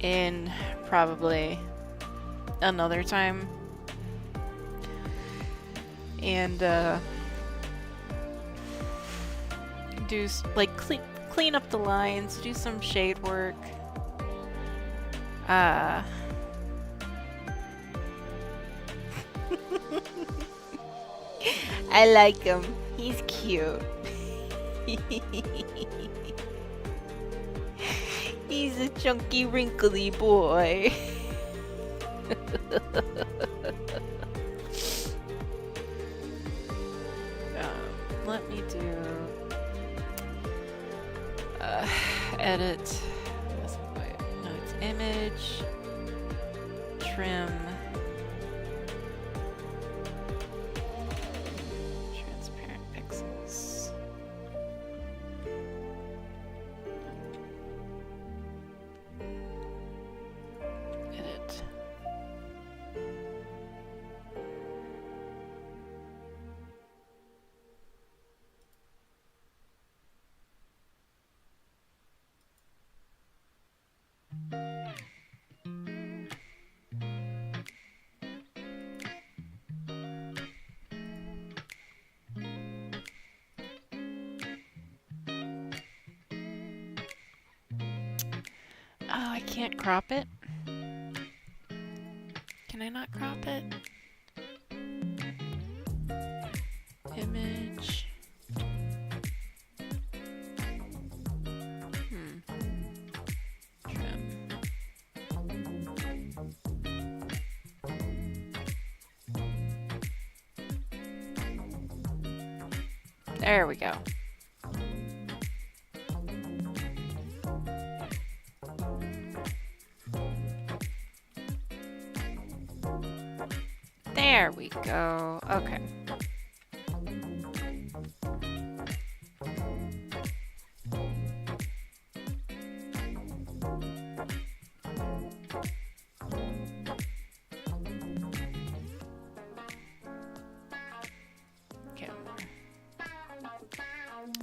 Speaker 1: in probably another time and do like clean up the lines, do some shade work. I like him. He's cute. He's a chunky, wrinkly boy. Let me do edit. No, it's image, trim, transparent pixels. Edit. Oh, I can't crop it. Can I not crop it? Image. Trim. There we go. There we go. Okay. Get more.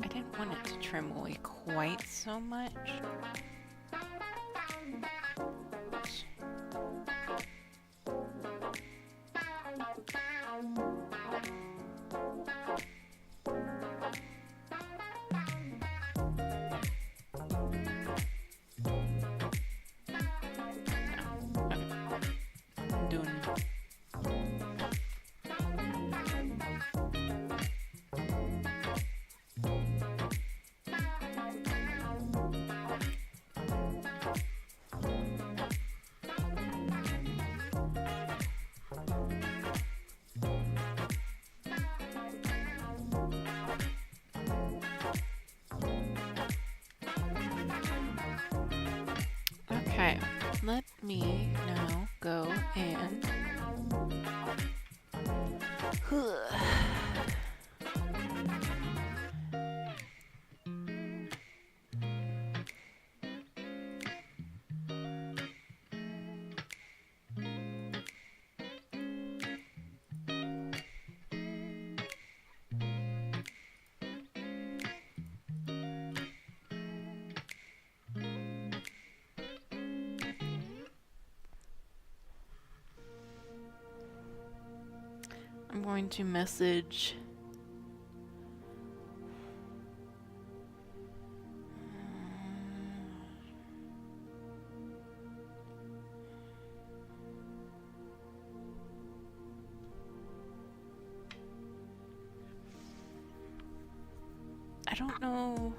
Speaker 1: I didn't want it to trim away quite so much. Okay, let me now go and I'm going to message I don't know.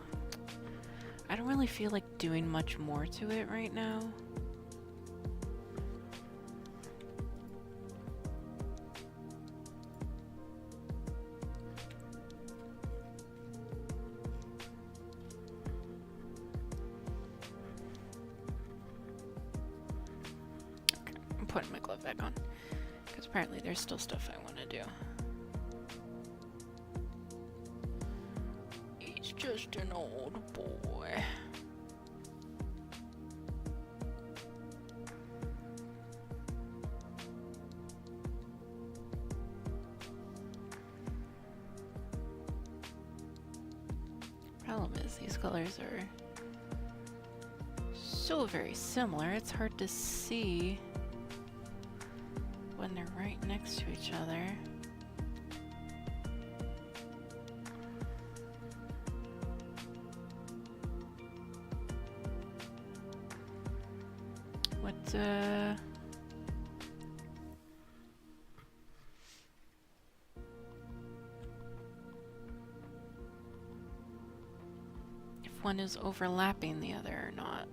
Speaker 1: I don't really feel like doing much more to it right now. Okay, I'm putting my glove back on because apparently there's still stuff I want to do. He's just an old boy. Problem is, these colors are still very similar. It's hard to see when they're right next to each other. What, if one is overlapping the other or not.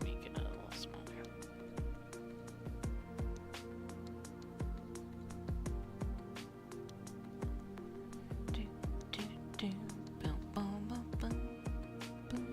Speaker 1: Make it a little smaller. Do, do, do. Boom, boom, boom, boom, boom.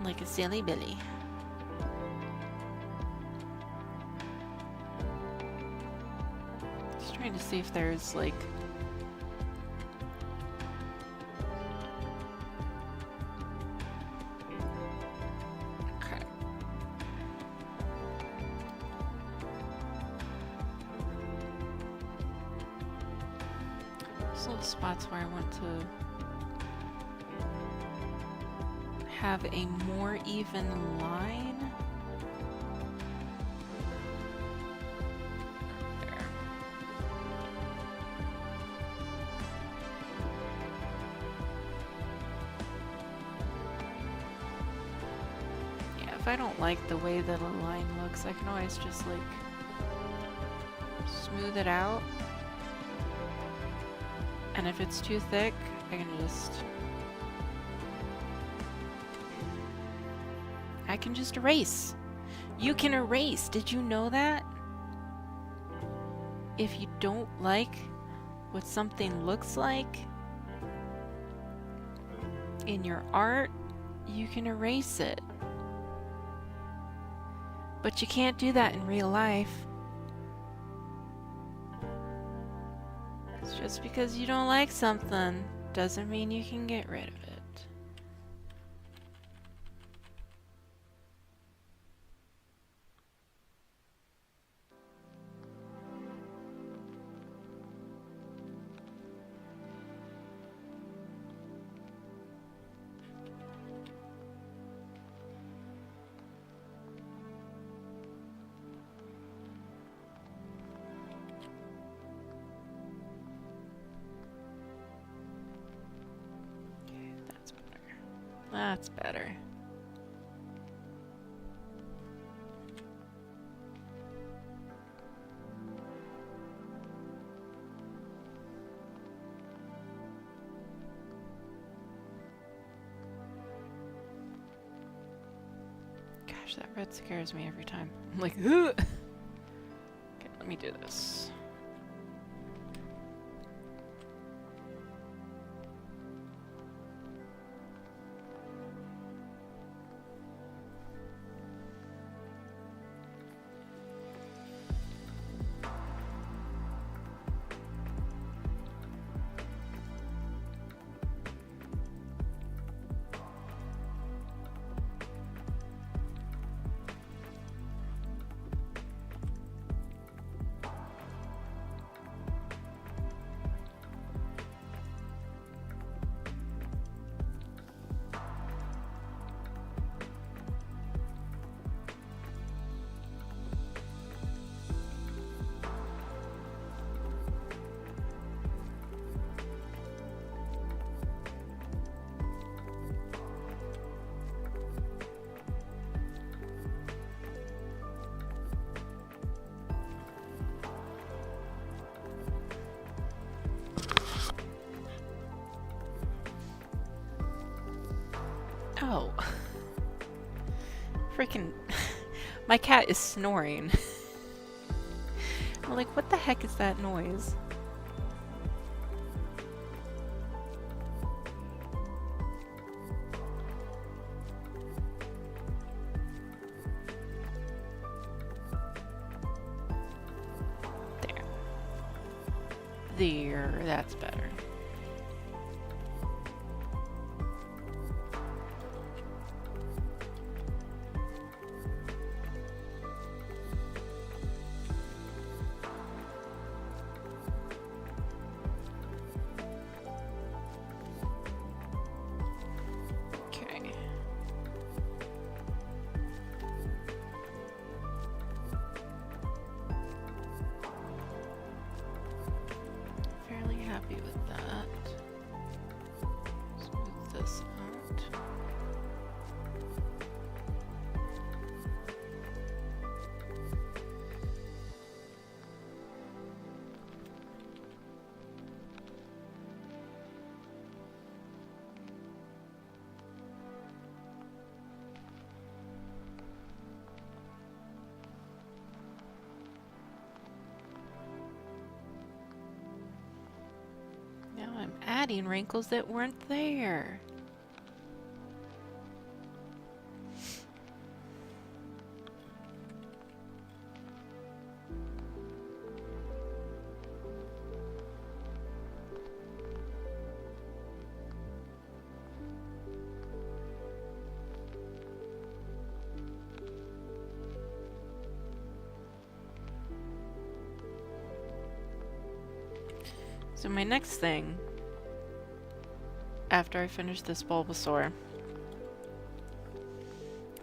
Speaker 1: Like a silly Billy. Just trying to see if there's like okay. There's little spots where I want to have a more even line. There. Yeah, if I don't like the way that a line looks, I can always just like smooth it out. And if it's too thick, I can just I can just erase. You can erase. Did you know that? If you don't like what something looks like in your art, you can erase it. But you can't do that in real life. Just because you don't like something doesn't mean you can get rid of it. That's better. Gosh, that red scares me every time. I'm like, ugh! Okay, let me do this. Oh. Freaking... My cat is snoring. I'm like, what the heck is that noise? There. There, that's better. Happy with that. Smooth this out. Now I'm adding wrinkles that weren't there. So my next thing, after I finish this Bulbasaur,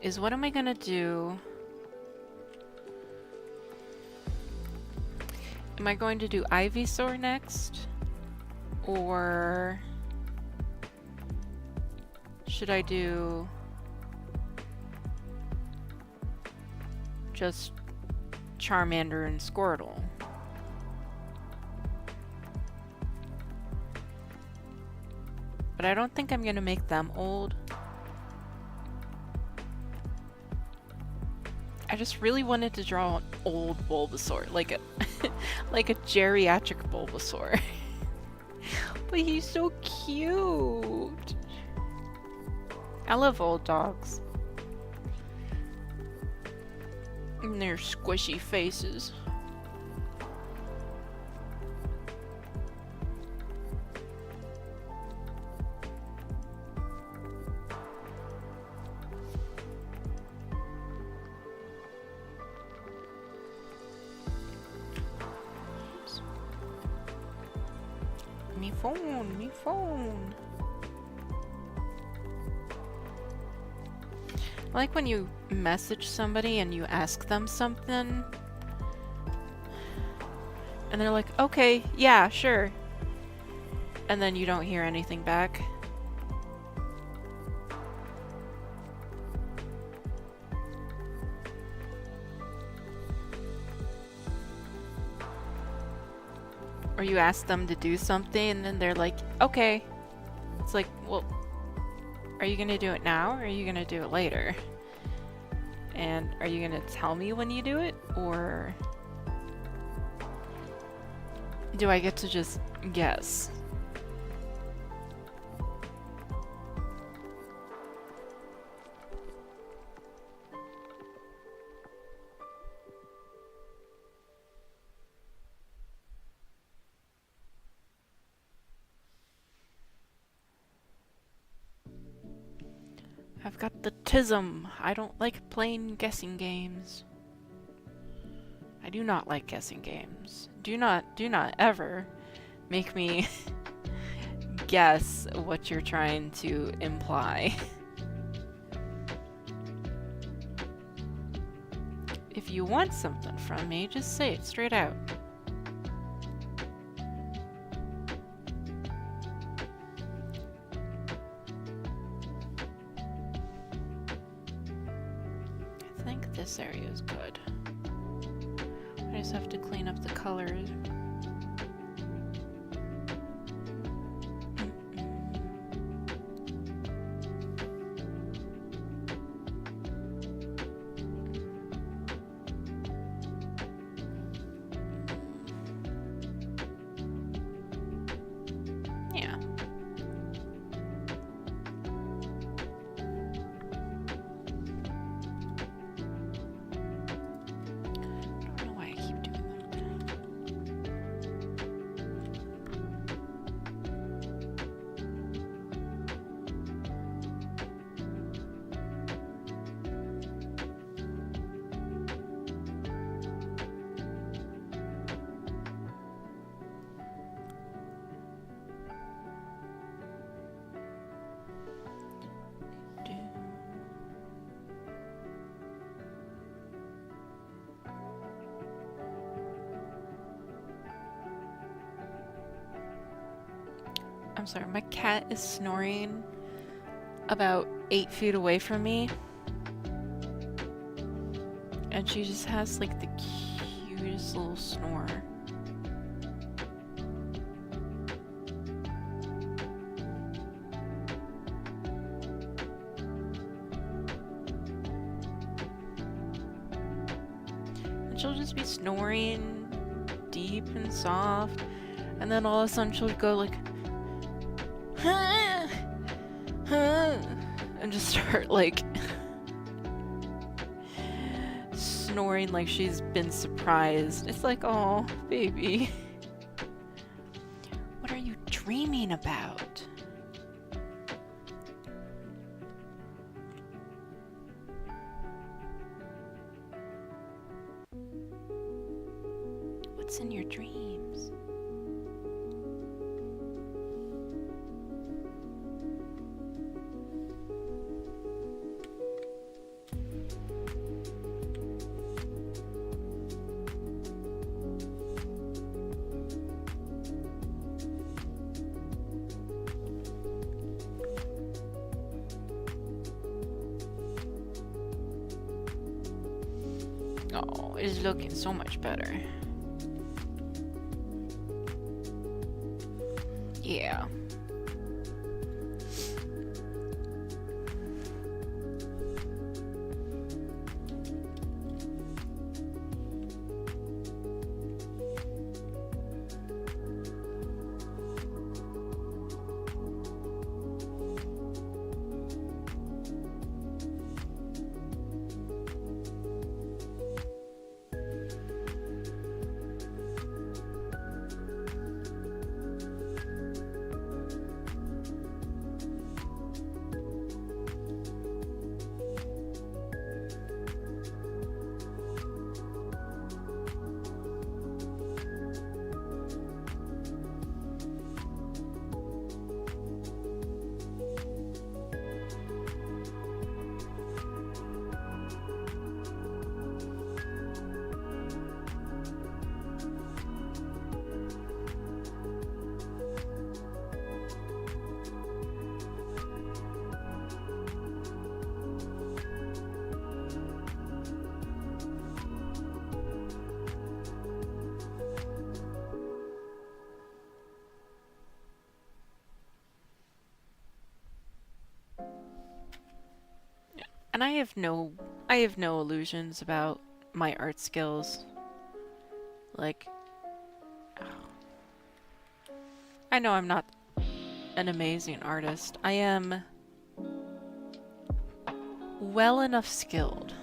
Speaker 1: is what am I gonna do? Am I going to do Ivysaur next? Or should I do just Charmander and Squirtle? But I don't think I'm gonna make them old. I just really wanted to draw an old Bulbasaur, like a like a geriatric Bulbasaur. But he's so cute. I love old dogs. And their squishy faces. Me phone, me phone. I like when you message somebody and you ask them something and they're like, okay, yeah, sure. And then you don't hear anything back. Or you ask them to do something and then they're like, okay. It's like, well, are you gonna do it now or are you gonna do it later? And are you gonna tell me when you do it, or do I get to just guess? I've got the tism. I don't like playing guessing games. I do not like guessing games. Do not ever make me guess what you're trying to imply. If you want something from me, just say it straight out. I think this area is good. I just have to clean up the colors. Yeah. Don't know why I keep doing that. I'm sorry, my cat is snoring about 8 feet away from me. And she just has like the cutest little snore. And she'll just be snoring deep and soft. And then all of a sudden she'll go like, and just start like snoring like she's been surprised. It's like, oh, baby. What are you dreaming about? What's in your dreams? Oh, it's looking so much better. Yeah. And I have no illusions about my art skills. Like, I know I'm not an amazing artist. I am well enough skilled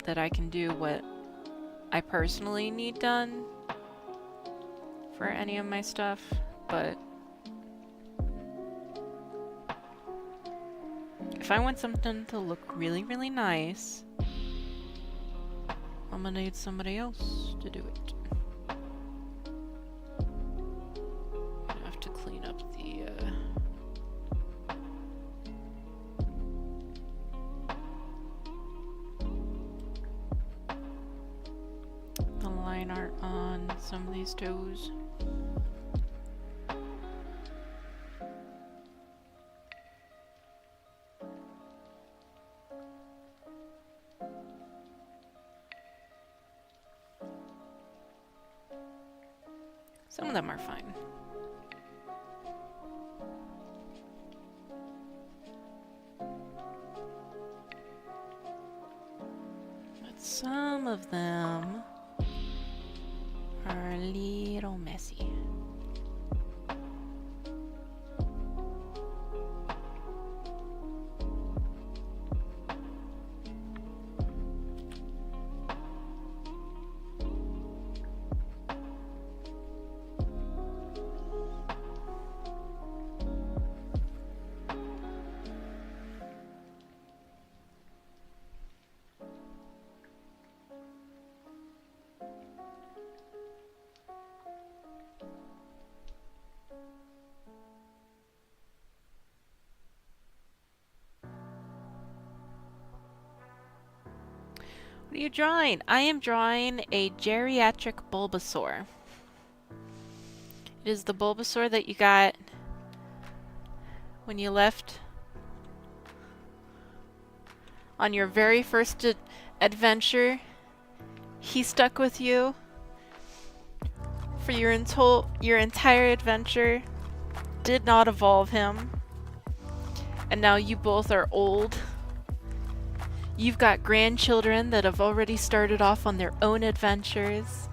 Speaker 1: that I can do what I personally need done for any of my stuff, but if I want something to look really, really nice, I'm gonna need somebody else to do it. I have to clean up the line art on some of these toes. Some of them are fine. But some of them are a little messy. What are you drawing? I am drawing a geriatric Bulbasaur. It is the Bulbasaur that you got when you left on your very first adventure. He stuck with you for your entire adventure. Did not evolve him. And now you both are old. You've got grandchildren that have already started off on their own adventures.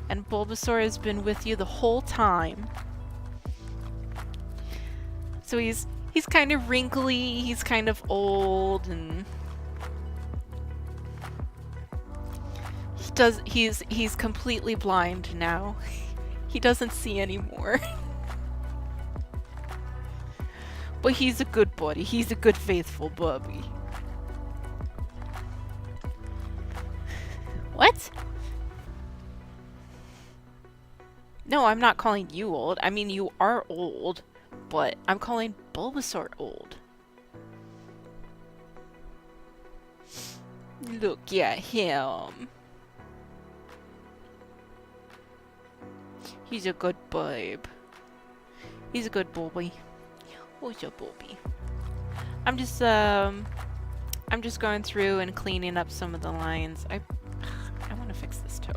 Speaker 1: And Bulbasaur has been with you the whole time. So he's kind of wrinkly, he's kind of old, and he's completely blind now. He doesn't see anymore. But he's a good buddy. He's a good, faithful bubby. What? No, I'm not calling you old. I mean, you are old, but I'm calling Bulbasaur old. Look at him. He's a good babe. He's a good boy. Who's your booby? I'm just going through and cleaning up some of the lines. I want to fix this toe.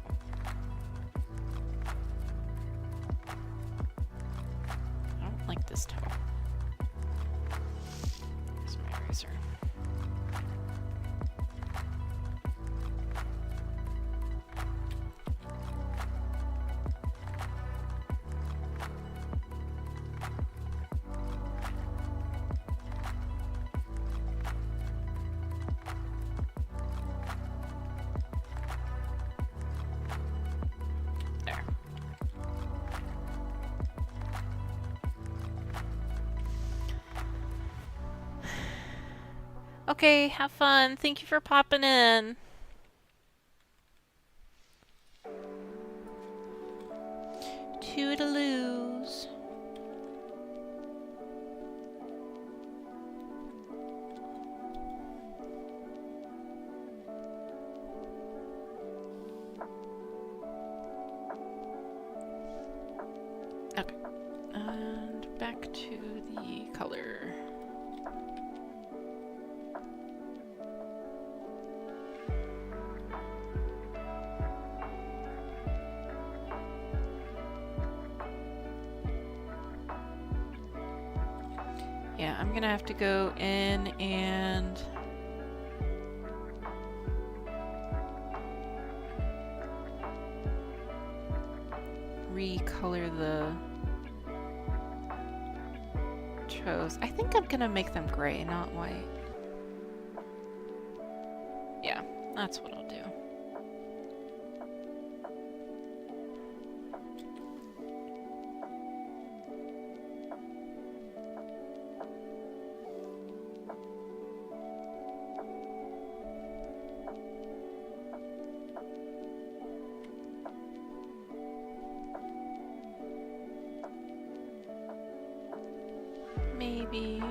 Speaker 1: I don't like this toe. Here's my eraser. Okay, have fun. Thank you for popping in. Toodaloos. Okay, and back to the color. Yeah, I'm gonna have to go in and recolor the toes. I think I'm gonna make them gray, not white. Yeah, that's what I'll do. Maybe.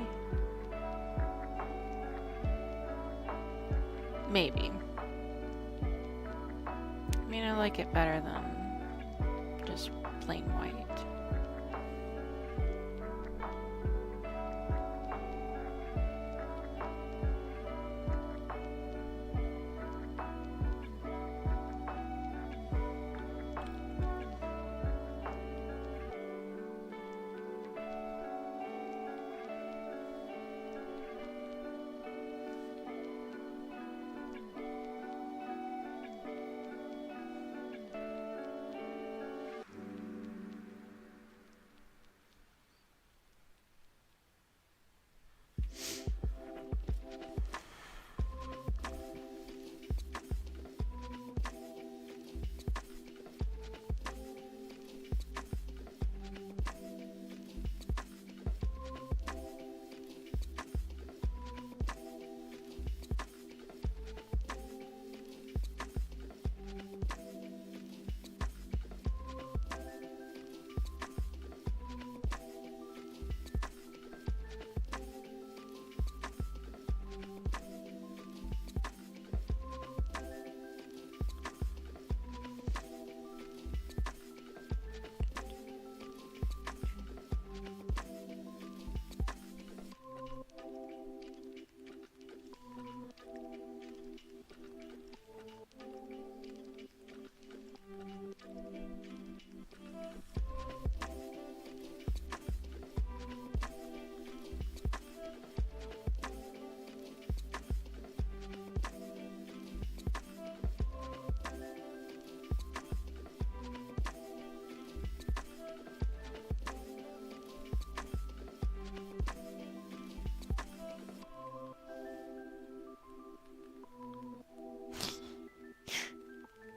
Speaker 1: Maybe. I mean, I like it better than just plain white.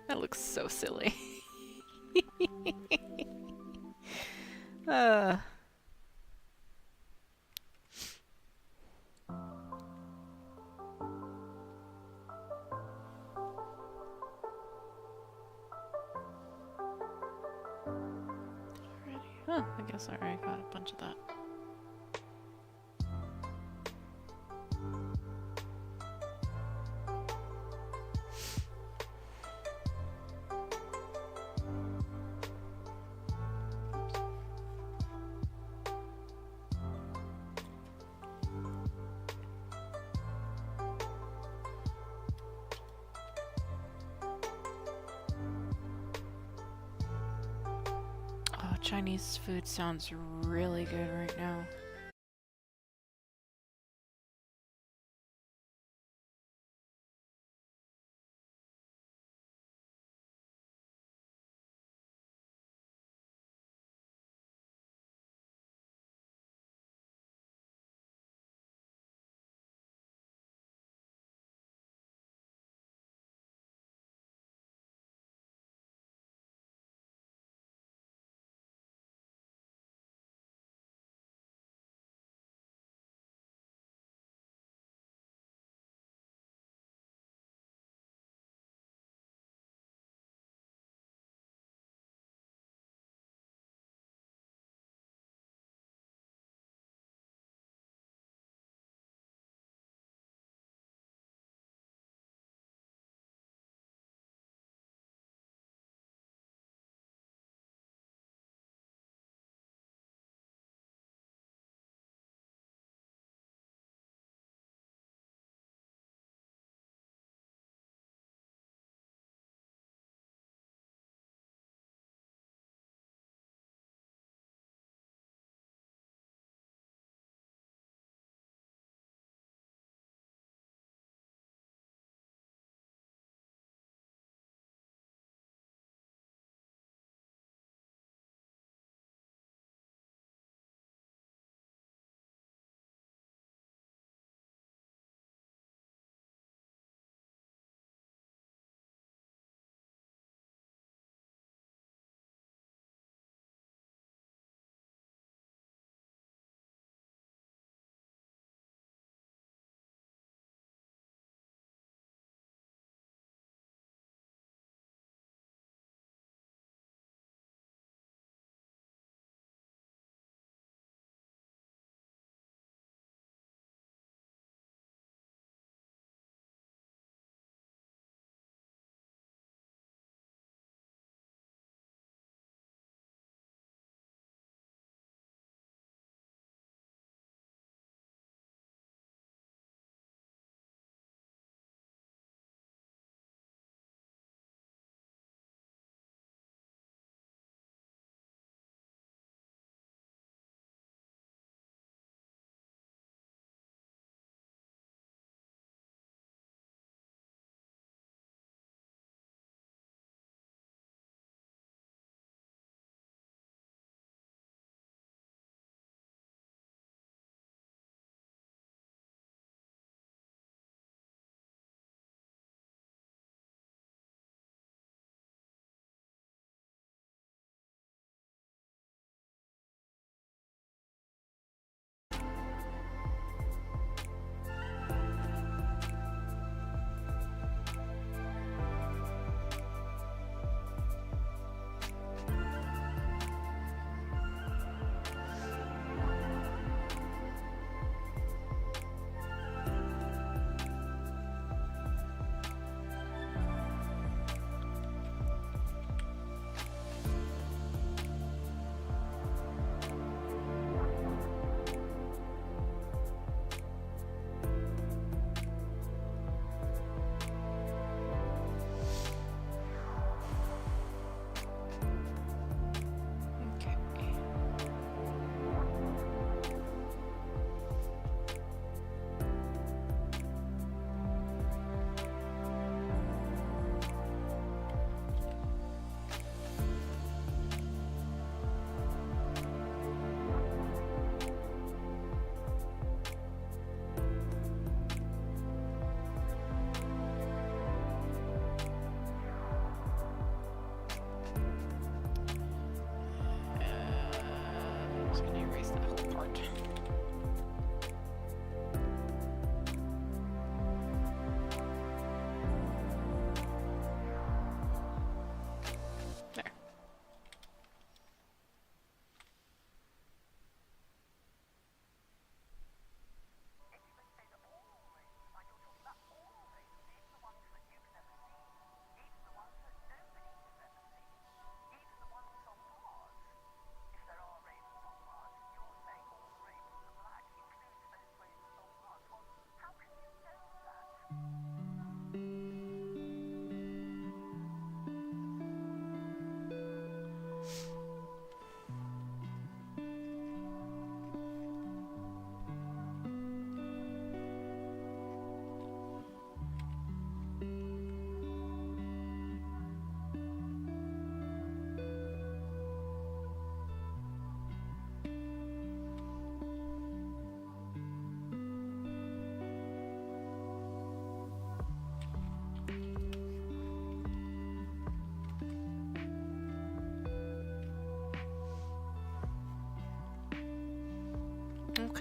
Speaker 1: That looks so silly. uh. Huh, I guess I already got a bunch of that. Oh, Chinese food sounds really good right now.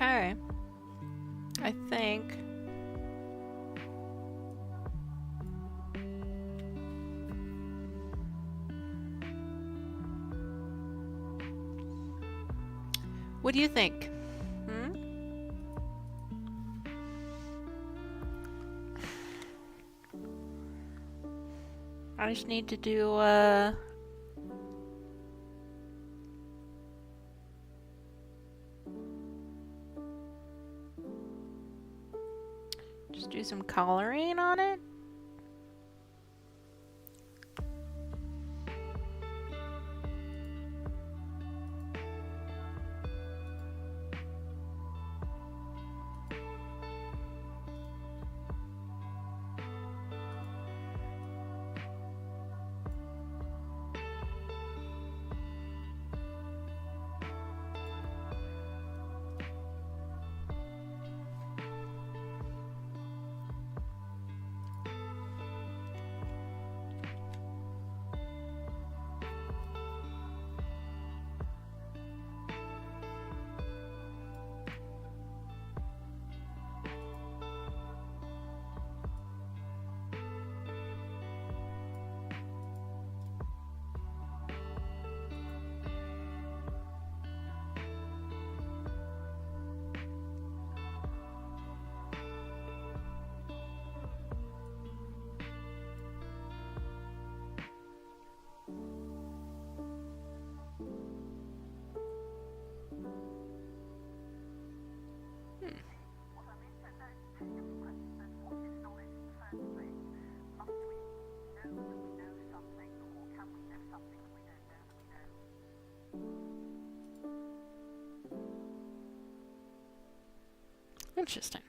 Speaker 1: Okay. I think. What do you think? Hmm? I just need to do, just do some coloring on it. Interesting.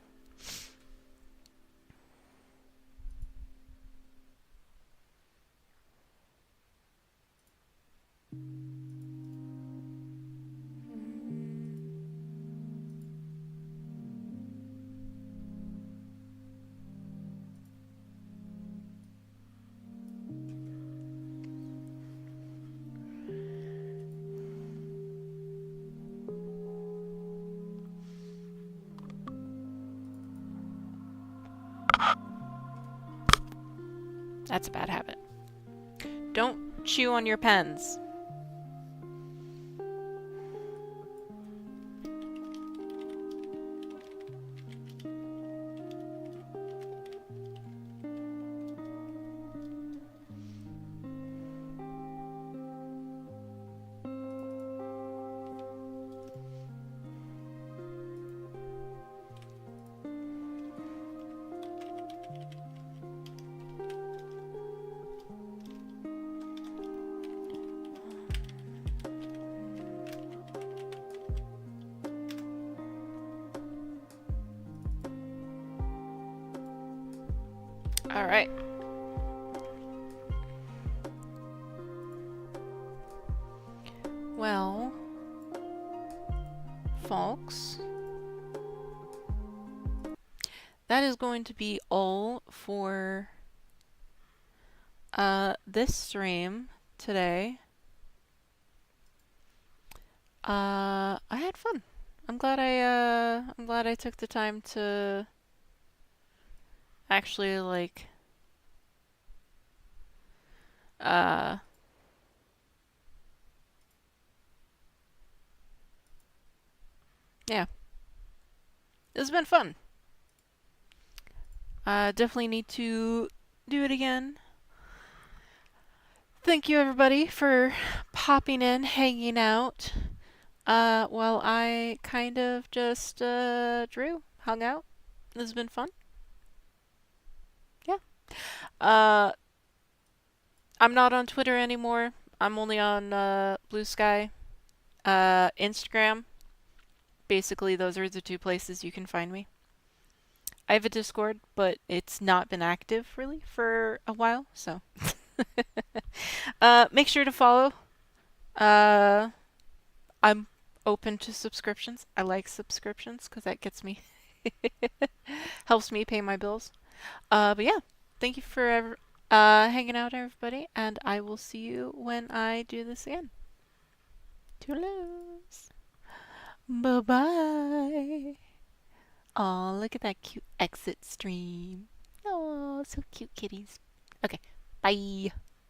Speaker 1: That's a bad habit. Don't chew on your pens. All right. Well, folks, that is going to be all for this stream today. I had fun. I'm glad I took the time to actually like yeah. It's been fun. Definitely need to do it again. Thank you everybody for popping in, hanging out. While I kind of just hung out. This has been fun. Yeah. I'm not on Twitter anymore. I'm only on Bluesky, Instagram. Basically, those are the two places you can find me. I have a Discord, but it's not been active really for a while, so make sure to follow. I'm open to subscriptions. I like subscriptions because that gets me helps me pay my bills. But yeah, thank you for hanging out, everybody, and I will see you when I do this again. Toodaloo. Bye-bye. Oh, look at that cute exit stream. Oh, so cute kitties. Okay, bye.